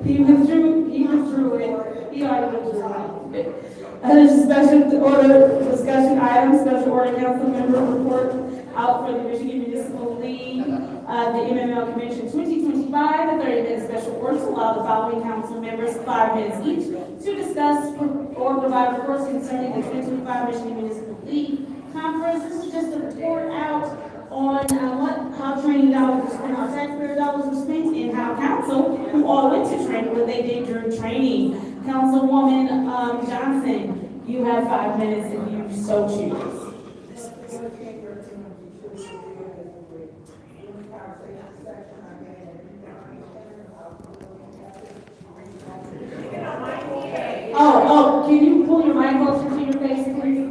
He withdrew it. He already withdrew it. There's a special order discussion item, special order council member report out for the Michigan Municipal League, the MML Convention 2025, a 30-minute special order to allow the following council members 5 minutes each to discuss or provide reports concerning the 2025 Michigan Municipal League Conference. This is just a report out on how training dollars were spent, how taxpayer dollars were spent, and how council, who all went to training, what they did during training. Councilwoman Johnson, you have 5 minutes if you so choose. Oh, can you pull your mic closer to your face, please?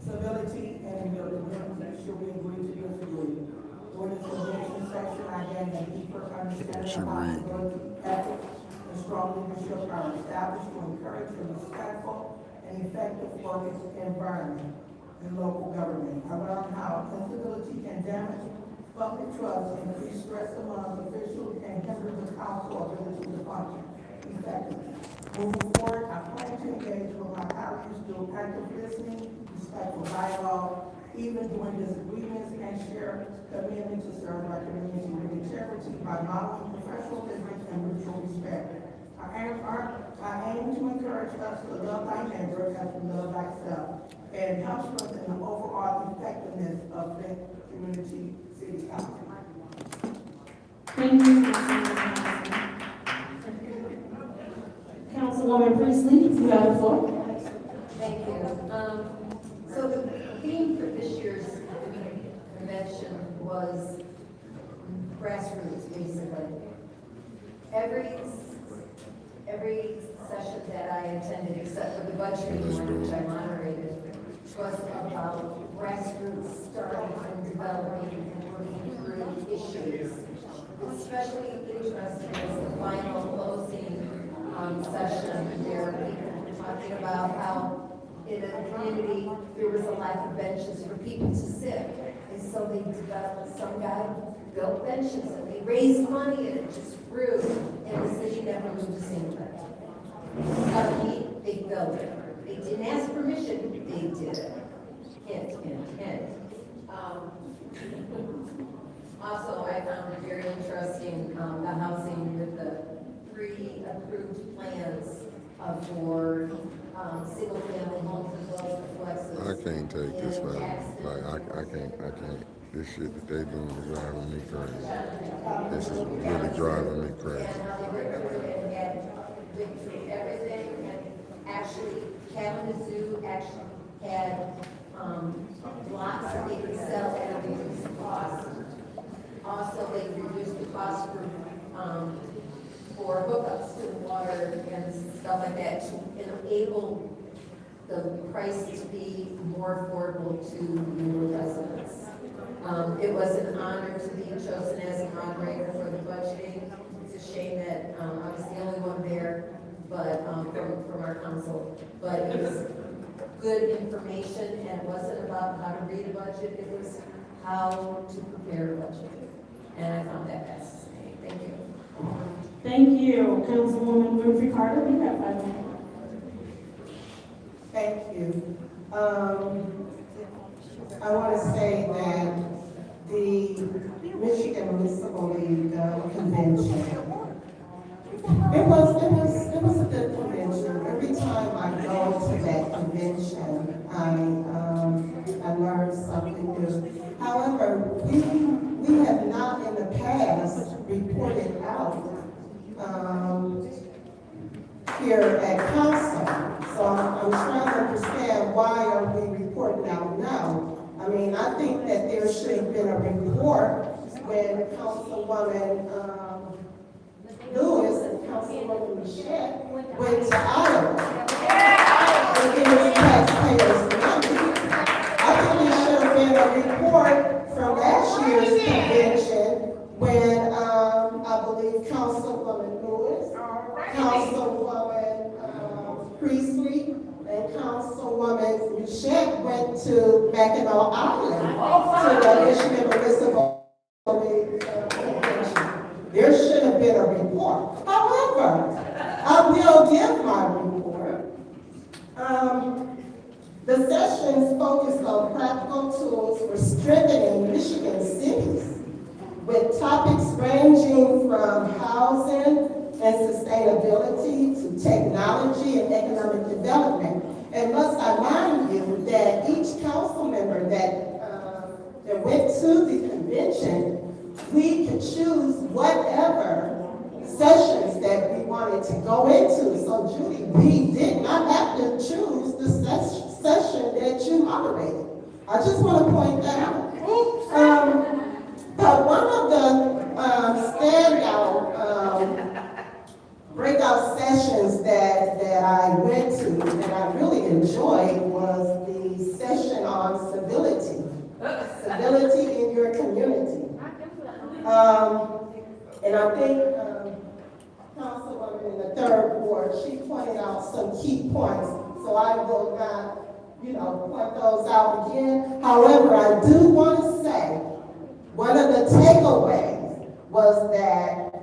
Civility and should we agree to disagree? During this convention session, I gained a deeper understanding of how civility, ethics, and strong leadership are established to encourage a respectful and effective work environment in local government. I learned how instability can damage public trust, increase stress among officials, and hinder the council's ability to function effectively. Moving forward, I plan to engage with my colleagues through active listening, respectful dialogue, even during disagreements, and share commitment to serve our community with integrity by modeling professionalism and mutual respect. I aim to encourage us to love thy neighbor as we love thyself, and help strengthen the overall effectiveness of the community city council. Thank you, Councilwoman Priestley, you have the floor. Thank you. So the theme for this year's convention was grassroots, basically. Every session that I attended, except for the budgeting one, which I moderated, was about grassroots starting and developing and working through issues. Especially interesting was the final closing session where people were talking about how in a community there was a lack of benches for people to sit. And so they developed, some guy built benches and they raised money and it just grew. And the city never moved a single bench. Suddenly, they built it. They didn't ask permission, they did it. Hint, hint, hint. Also, I found it very interesting, the housing with the 3 approved plans for single-family homes as well as the flexes. I can't take this, man. Like, I can't. This shit that they doing is driving me crazy. This is really driving me crazy. And how they went through and went through everything, and actually, Kalamazoo actually had lots that they could sell at a reduced cost. Also, they reduced the cost for hookups to water and stuff like that to enable the price to be more affordable to newer residents. It was an honor to be chosen as a moderator for the budgeting. It's a shame that I was the only one there, but from our council. But it was good information, and it wasn't about how to read a budget, it was how to prepare a budget. And I found that fascinating. Thank you. Thank you, Councilwoman Winfrey Carter. We have 5 minutes. Thank you. I want to say that the Michigan Municipal League convention, it was a good convention. Every time I go to that convention, I learn something new. However, we have not in the past reported out here at council. So I'm trying to understand why are we reporting out now? I mean, I think that there should have been a report when Councilwoman Lewis and Councilwoman Michelle went to Iowa. And it was taxpayers' money. I think there should have been a report from last year's convention when I believe Councilwoman Lewis, Councilwoman Priestley, and Councilwoman Michelle went to Mackinac Island to the Michigan Municipal League convention. There should have been a report. However, I will give my report. The sessions focused on practical tools for strengthening Michigan cities, with topics ranging from housing and sustainability to technology and economic development. And must I remind you that each council member that went to the convention, we could choose whatever sessions that we wanted to go into. So Judy, we did not have to choose the session that you moderated. I just want to point that out. But one of the standout breakout sessions that I went to that I really enjoyed was the session on civility in your community. And I think Councilwoman in the 3rd Ward, she pointed out some key points, so I will not, point those out again. However, I do want to say, one of the takeaways was that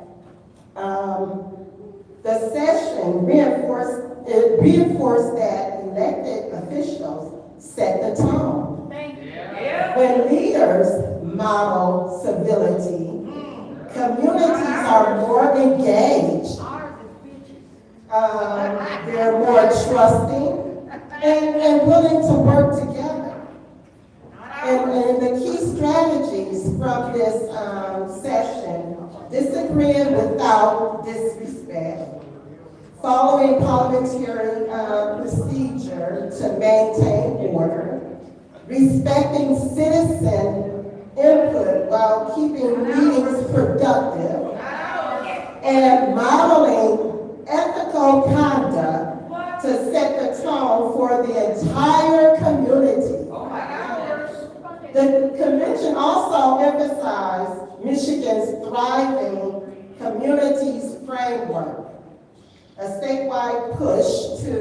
the session reinforced that elected officials set the tone. When leaders model civility, communities are more engaged. They're more trusting and willing to work together. And the key strategies from this session: disagreeing without disrespect, following parliamentary procedure to maintain order, respecting citizen input while keeping meetings productive, and modeling ethical conduct to set the tone for the entire community. The convention also emphasized Michigan's thriving communities framework, a statewide push to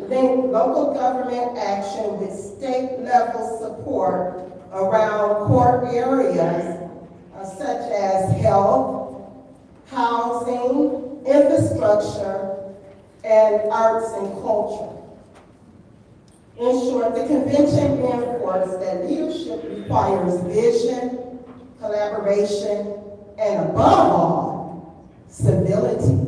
link local government action with state-level support around core areas such as health, housing, infrastructure, and arts and culture. In short, the convention reinforced that leadership requires vision, collaboration, and above all, civility.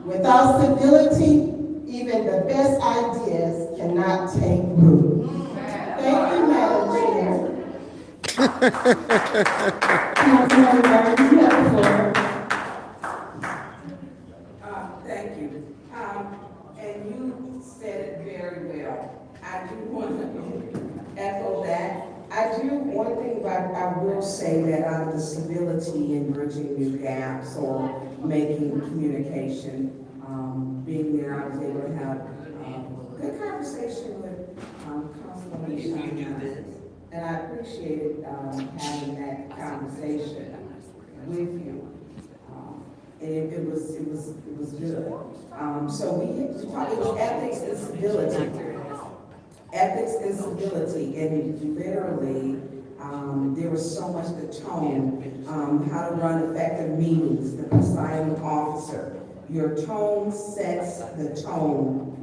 Without civility, even the best ideas cannot take root. Thank you, Madam Chair. Councilmember Burns, you have the floor. Thank you. And you said it very well. I do want to echo that. One thing I will say that the civility in bridging new gaps or making communication, being there, I was able to have good conversation with Councilwoman Shine. And I appreciated having that conversation with you. And it was good. So we talked about ethics and civility. Ethics and civility, and literally, there was so much the tone, how to run effective meetings, the presiding officer. Your tone sets the tone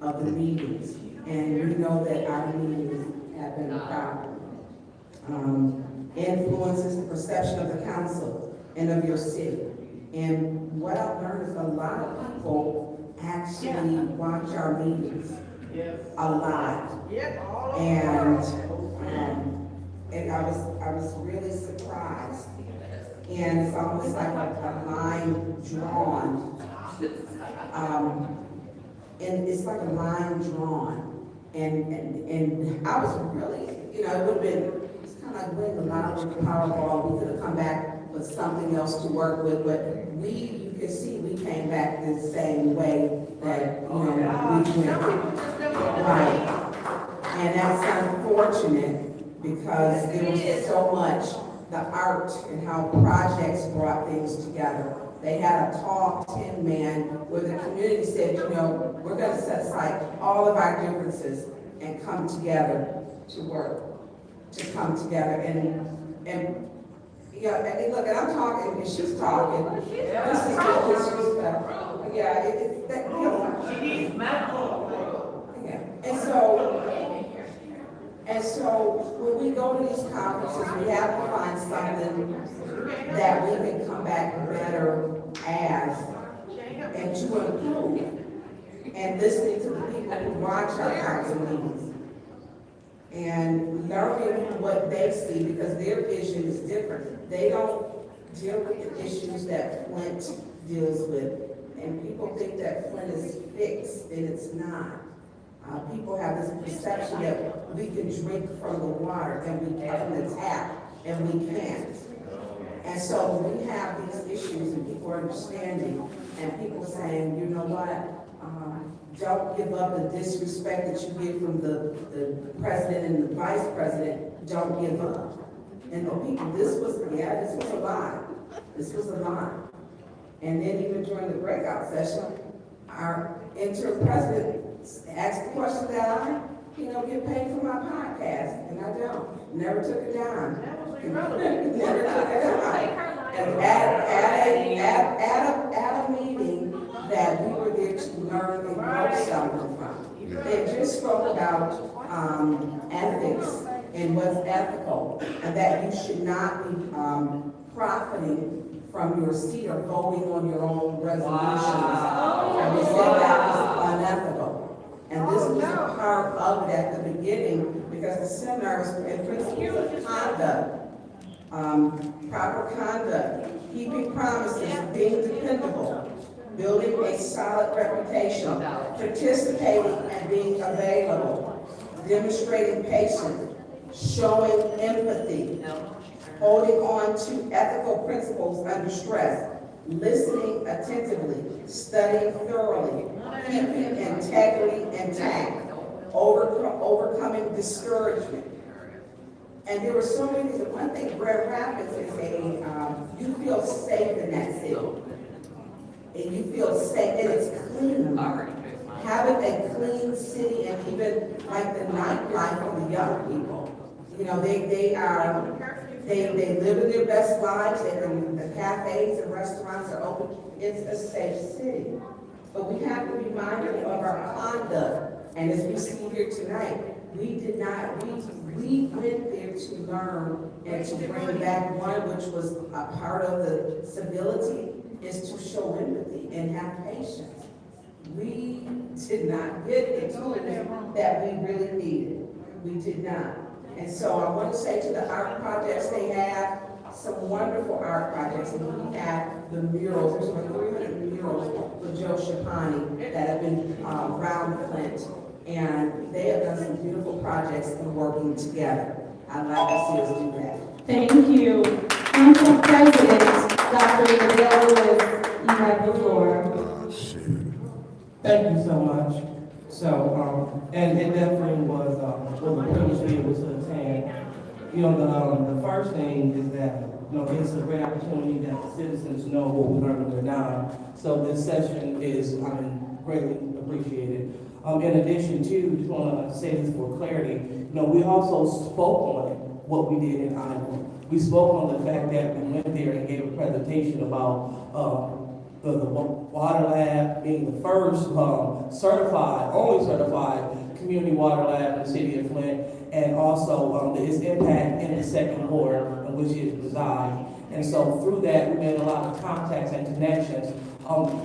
of the meetings, and we know that our meetings have been a problem. Influences the perception of the council and of your city. And what I've learned is a lot of people actually watch our meetings. A lot. And I was really surprised. And it's almost like a line drawn. And it's like a line drawn. And I was really, it would have been, it's kind of like winning the lottery with the Powerball. We could have come back with something else to work with, but you can see we came back the same way that, we went. Right. And that's unfortunate because there was so much, the art and how projects brought things together. They had a tall tin man where the community said, we're going to set aside all of our differences and come together to work, to come together. And look, and I'm talking, and she's talking. This is disrespectful. Yeah, it's that. She needs medical. Yeah, and so when we go to these conferences, we have to find something that we can come back better as, and to improve, and listening to the people who watch our council meetings, and learning what they see because their vision is different. They don't deal with the issues that Flint deals with, and people think that Flint is fixed, and it's not. People have this perception that we can drink from the water and we get from the tap, and we can't. And so when we have these issues and people are understanding, and people saying, you know what, don't give up the disrespect that you get from the president and the vice president, don't give up. And the people, this was a lot. This was a lot. And then even during the breakout session, our interim president asked the question that I, get paid for my podcast, and I don't. Never took it down. Never took it down. And at a meeting that we were there to learn and grow something from. They just spoke about ethics and what's ethical, and that you should not be profiting from your seat or voting on your own resolutions. And they said that was unethical. And this was a part of it at the beginning, because the seminars and principles of conduct, proper conduct, keeping promises, being dependable, building a solid reputation, participating and being available, demonstrating patience, showing empathy, holding on to ethical principles under stress, listening attentively, studying thoroughly, keeping integrity intact, overcoming discouragement. And there were so many things. One thing, Grand Rapids is you feel safe in that city. And you feel safe, and it's clean. Having a clean city, and even like the nightlife for the young people. They live in their best lives, and the cafes and restaurants are open. It's a safe city. But we have to be mindful of our conduct. And as we see here tonight, we went there to learn and to bring back one, which was a part of the civility, is to show empathy and have patience. We did not get the tools that we really needed. We did not. And so I want to say to the art projects, they have some wonderful art projects. And we have the murals. There's over 300 murals with Joe Shapani that have been around Flint. And they have done some beautiful projects and working together. I'd like to see us do that. Thank you. Council President, Dr. Adele Lewis, you have the floor. Thank you so much. So, and it definitely was a privilege to be able to attend. The first thing is that, it's a great opportunity that the citizens know what we learned in their time. So this session is, greatly appreciated. In addition to, just want to say this for clarity, we also spoke on it, what we did in Iowa. We spoke on the fact that we went there and gave a presentation about the water lab being the first only certified community water lab in the city of Flint, and also its impact in the second ward in which it resides. And so through that, we made a lot of contacts and connections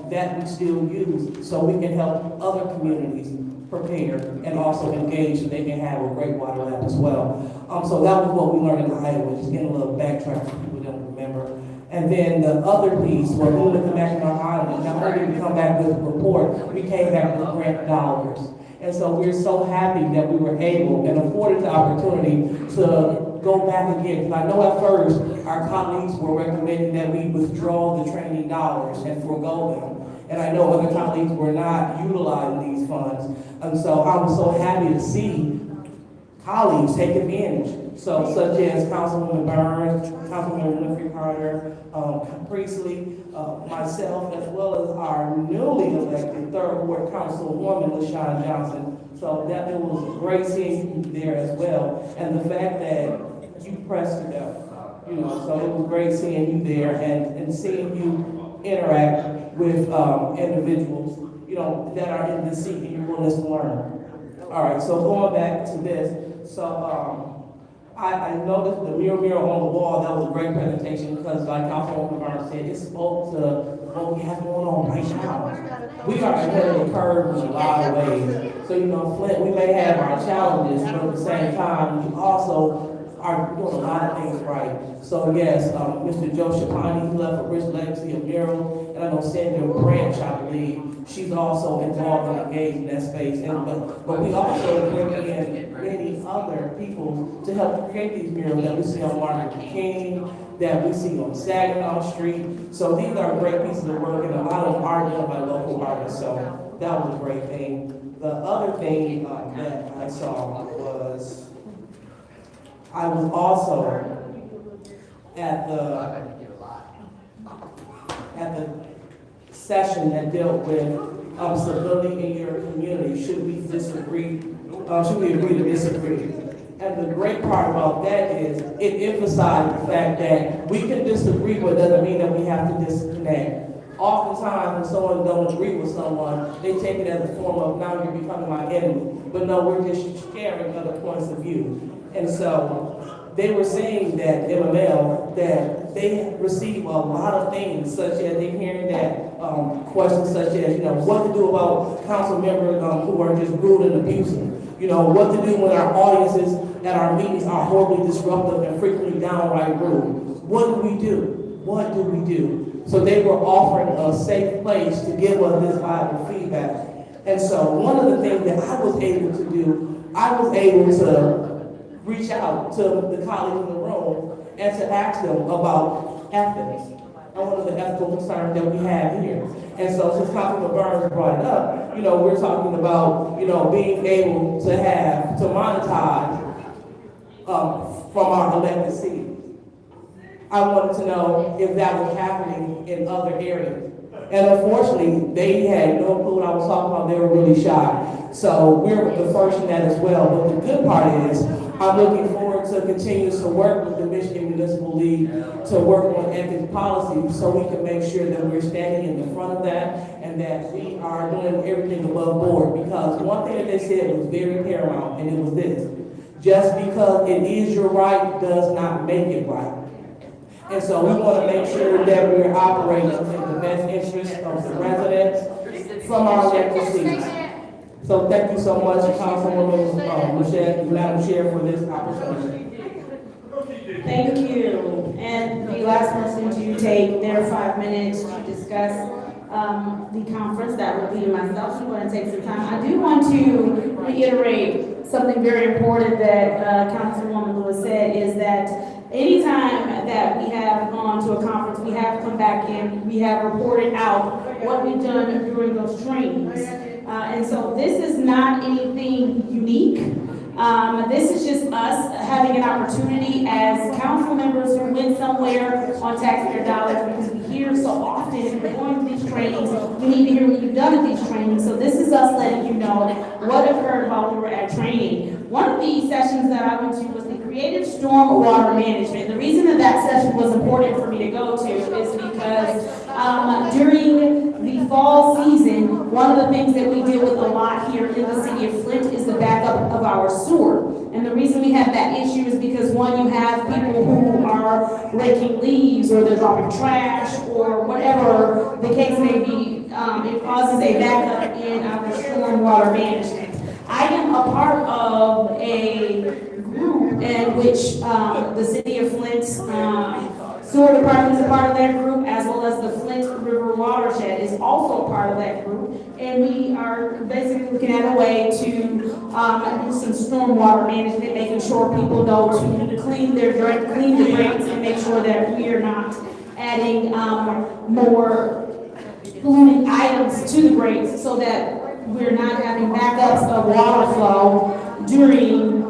that we still use, so we can help other communities prepare and also engage so they can have a great water lab as well. So that was what we learned in Iowa, just getting a little backtrack for people who don't remember. And then the other piece, where we went to Mackinac Island, not only did we come back with a report, we came back with grant dollars. And so we're so happy that we were able and afforded the opportunity to go back again. Because I know at first our colleagues were recommending that we withdraw the training dollars and forego them. And I know other colleagues were not utilizing these funds. And so I was so happy to see colleagues take advantage. So such as Councilwoman Burns, Councilwoman Winfrey Carter, Priestley, myself, as well as our newly elected third ward councilwoman, LaShawn Johnson. So that it was great seeing you there as well. And the fact that you pressed it up, so it was great seeing you there and seeing you interact with individuals, that are in the seat and you're willing to learn. All right, so going back to this, so I noticed the mural on the wall. That was a great presentation because, like Councilwoman Burns said, it spoke to what we have going on right now. We are ahead of the curve in a lot of ways. So, Flint, we may have our challenges, but at the same time, we also are doing a lot of things right. So, yes, Mr. Joe Shapani, he left a rich legacy of murals, and I know Sandra Branch, I believe, she's also involved and engaged in that space. But we also bring in many other people to help create these murals that we see on Martin Luther King, that we see on Saginaw Street. So these are great pieces of work, and a lot of them are done by local artists. So that was a great thing. The other thing that I saw was, I was also at the session that dealt with civility in your community. Should we disagree? Should we agree to disagree? And the great part about that is it emphasized the fact that we can disagree, but doesn't mean that we have to disconnect. Oftentimes, when someone don't agree with someone, they take it as a form of, now you're becoming my enemy. But no, we're just sharing other points of view. And so they were saying that MML, that they receive a lot of things, such as they're hearing that questions such as, what to do about council members who are just rude and abusive. What to do when our audiences at our meetings are horribly disruptive and frequently downright rude. What do we do? What do we do? So they were offering a safe place to give us this valuable feedback. And so one of the things that I was able to do, I was able to reach out to the colleagues in the room and to ask them about ethics and one of the ethical concerns that we have here. And so since Councilman Burns brought it up, we're talking about, being able to monetize from our elected seats. I wanted to know if that was happening in other areas. And unfortunately, they had no clue what I was talking about. They were really shy. So we're the first in that as well. But the good part is, I'm looking forward to continuing to work with the Michigan Municipal League to work on ethics policy so we can make sure that we're standing in the front of that and that we are doing everything above board. Because one thing that they said was very paramount, and it was this: just because it is your right does not make it right. And so we want to make sure that we're operating in the best interest of the residents from our elected seats. So thank you so much, Councilwoman Madam Chair, for this opportunity. Thank you. And the last person to take their 5 minutes to discuss the conference, that would be myself. I'm going to take some time. I do want to reiterate something very important that Councilwoman Lewis said, is that anytime that we have gone to a conference, we have come back in, we have reported out what we've done during those trainings. And so this is not anything unique. This is just us having an opportunity as council members who went somewhere on taxpayer dollars, because we hear so often, if we're going to these trainings, we need to hear what you've done at these trainings. So this is us letting you know what occurred while we were at training. One of the sessions that I went to was the creative storm water management. The reason that that session was important for me to go to is because during the fall season, one of the things that we deal with a lot here in the city of Flint is the backup of our sewer. And the reason we have that issue is because, one, you have people who are raking leaves, or they're dropping trash, or whatever the case may be. It causes a backup in our storm water management. I am a part of a group in which the city of Flint sewer department is a part of that group, as well as the Flint River Watershed is also a part of that group. And we are basically looking at a way to do some stormwater management, making sure people know to clean the drains and make sure that we are not adding more polluting items to the drains, so that we're not having backups of water flow during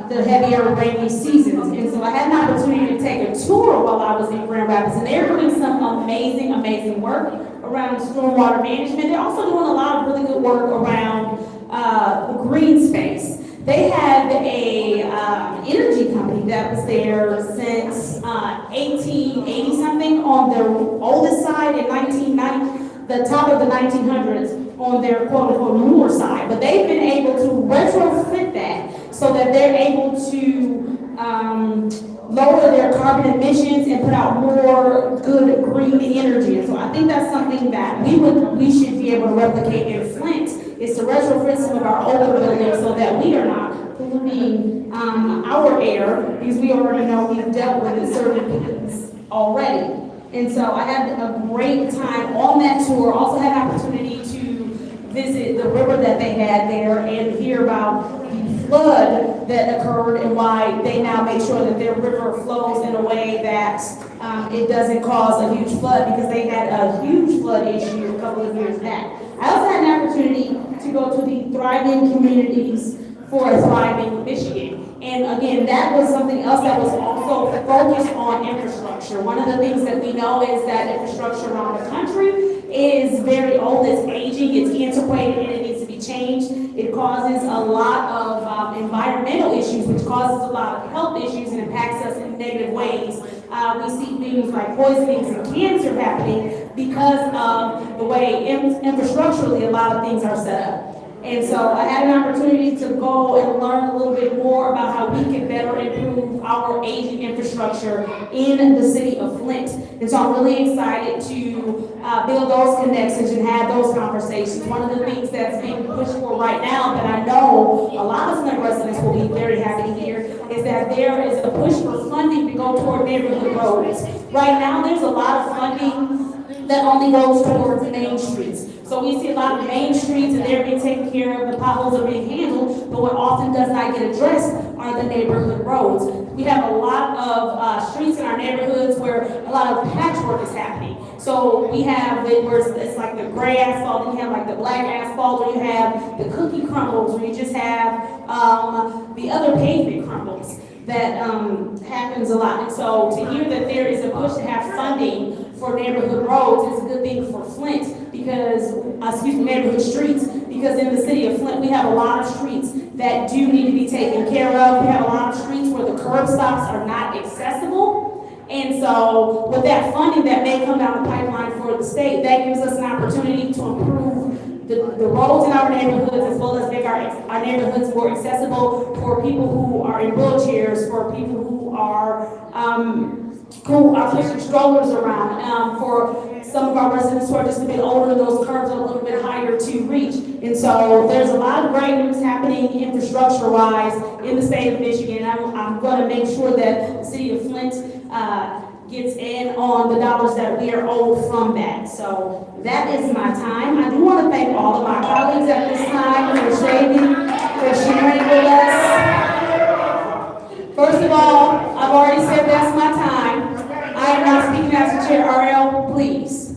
the heavier rainy seasons. And so I had an opportunity to take a tour while I was in Grand Rapids, and they're doing some amazing, amazing work around stormwater management. They're also doing a lot of really good work around the green space. They have a energy company that was there since 1880 something on their oldest side, in 1990, the top of the 1900s on their quote unquote newer side. But they've been able to retrofit that so that they're able to lower their carbon emissions and put out more good green energy. And so I think that's something that we should be able to replicate in Flint, is to retrofit some of our older buildings so that we are not polluting our air, because we already know we've dealt with it certain already. And so I had a great time on that tour. Also had an opportunity to visit the river that they had there and hear about the flood that occurred and why they now make sure that their river flows in a way that it doesn't cause a huge flood, because they had a huge flood issue a couple of years back. I also had an opportunity to go to the Thriving Communities for a Thriving Michigan. And again, that was something else that was also focused on infrastructure. One of the things that we know is that infrastructure around the country is very old, it's aging, it's antiquated, and it needs to be changed. It causes a lot of environmental issues, which causes a lot of health issues and impacts us in negative ways. We see things like poisonings and cancer happening because of the way infrastructurally a lot of things are set up. And so I had an opportunity to go and learn a little bit more about how we can better improve our aging infrastructure in the city of Flint. And so I'm really excited to build those connections and have those conversations. One of the things that's being pushed for right now that I know a lot of Flint residents will be very happy to hear is that there is a push for funding to go toward neighborhood roads. Right now, there's a lot of funding that only goes towards the main streets. So we see a lot of main streets and they're being taken care of, the potholes are being handled, but what often does not get addressed are the neighborhood roads. We have a lot of streets in our neighborhoods where a lot of patchwork is happening. So we have it where it's like the gray asphalt, and you have like the black asphalt, or you have the cookie crumbles, or you just have the other pavement crumbles that happens a lot. And so to hear that there is a push to have funding for neighborhood roads is a good thing for Flint because, neighborhood streets, because in the city of Flint, we have a lot of streets that do need to be taken care of. We have a lot of streets where the curb stops are not accessible. And so with that funding that may come down the pipeline for the state, that gives us an opportunity to improve the roads in our neighborhoods as well as make our neighborhoods more accessible for people who are in wheelchairs, for people who are pushing strollers around, for some of our residents who are just a bit older, those curves are a little bit higher to reach. And so there's a lot of great news happening infrastructure-wise in the state of Michigan. I'm going to make sure that the city of Flint gets in on the dollars that we are owed from that. So that is my time. I do want to thank all of my colleagues at this time for sharing with us. First of all, I've already said that's my time. I am not speaking as the chair. Ariel, please.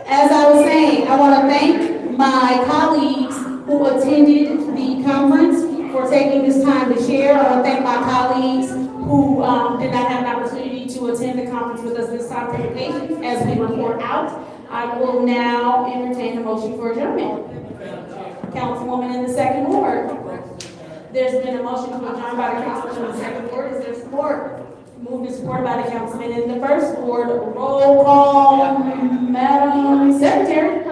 As I was saying, I want to thank my colleagues who attended the conference for taking this time to share. I want to thank my colleagues who did not have an opportunity to attend the conference with us this time for your patience as we report out. I will now entertain a motion for adjournment. Councilwoman in the second ward. There's been a motion to adjourn by the councilman in the second ward. Is there support? Moved and supported by the councilman in the first ward. Roll call, Madam Secretary.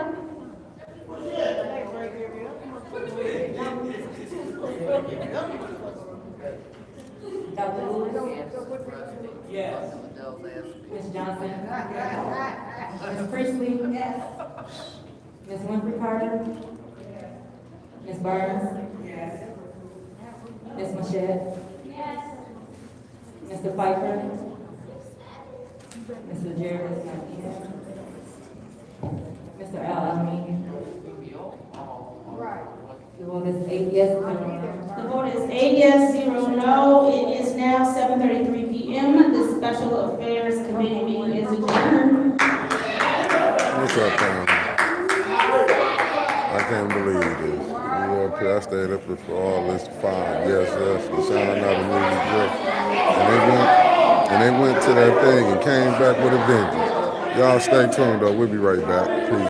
Dr. Lewis? Yes. Ms. Johnson? Ms. Priestley? Yes. Ms. Winfrey Carter? Ms. Burns? Yes. Ms. Machette? Yes. Mr. Pfeiffer? Mr. Jarrett is not here. Mr. Al-Amin? Right. The vote is 8 yes, 0 no. The vote is 8 yes, 0 no. It is now 7:33 p.m. The Special Affairs Committee meeting is adjourned. What's up, fam? I can't believe this. You know, up here, I stayed up here for all this fine. Yes, the sound out of music, yes. And they went to that thing and came back with a vengeance. Y'all stay tuned though. We'll be right back. Peace.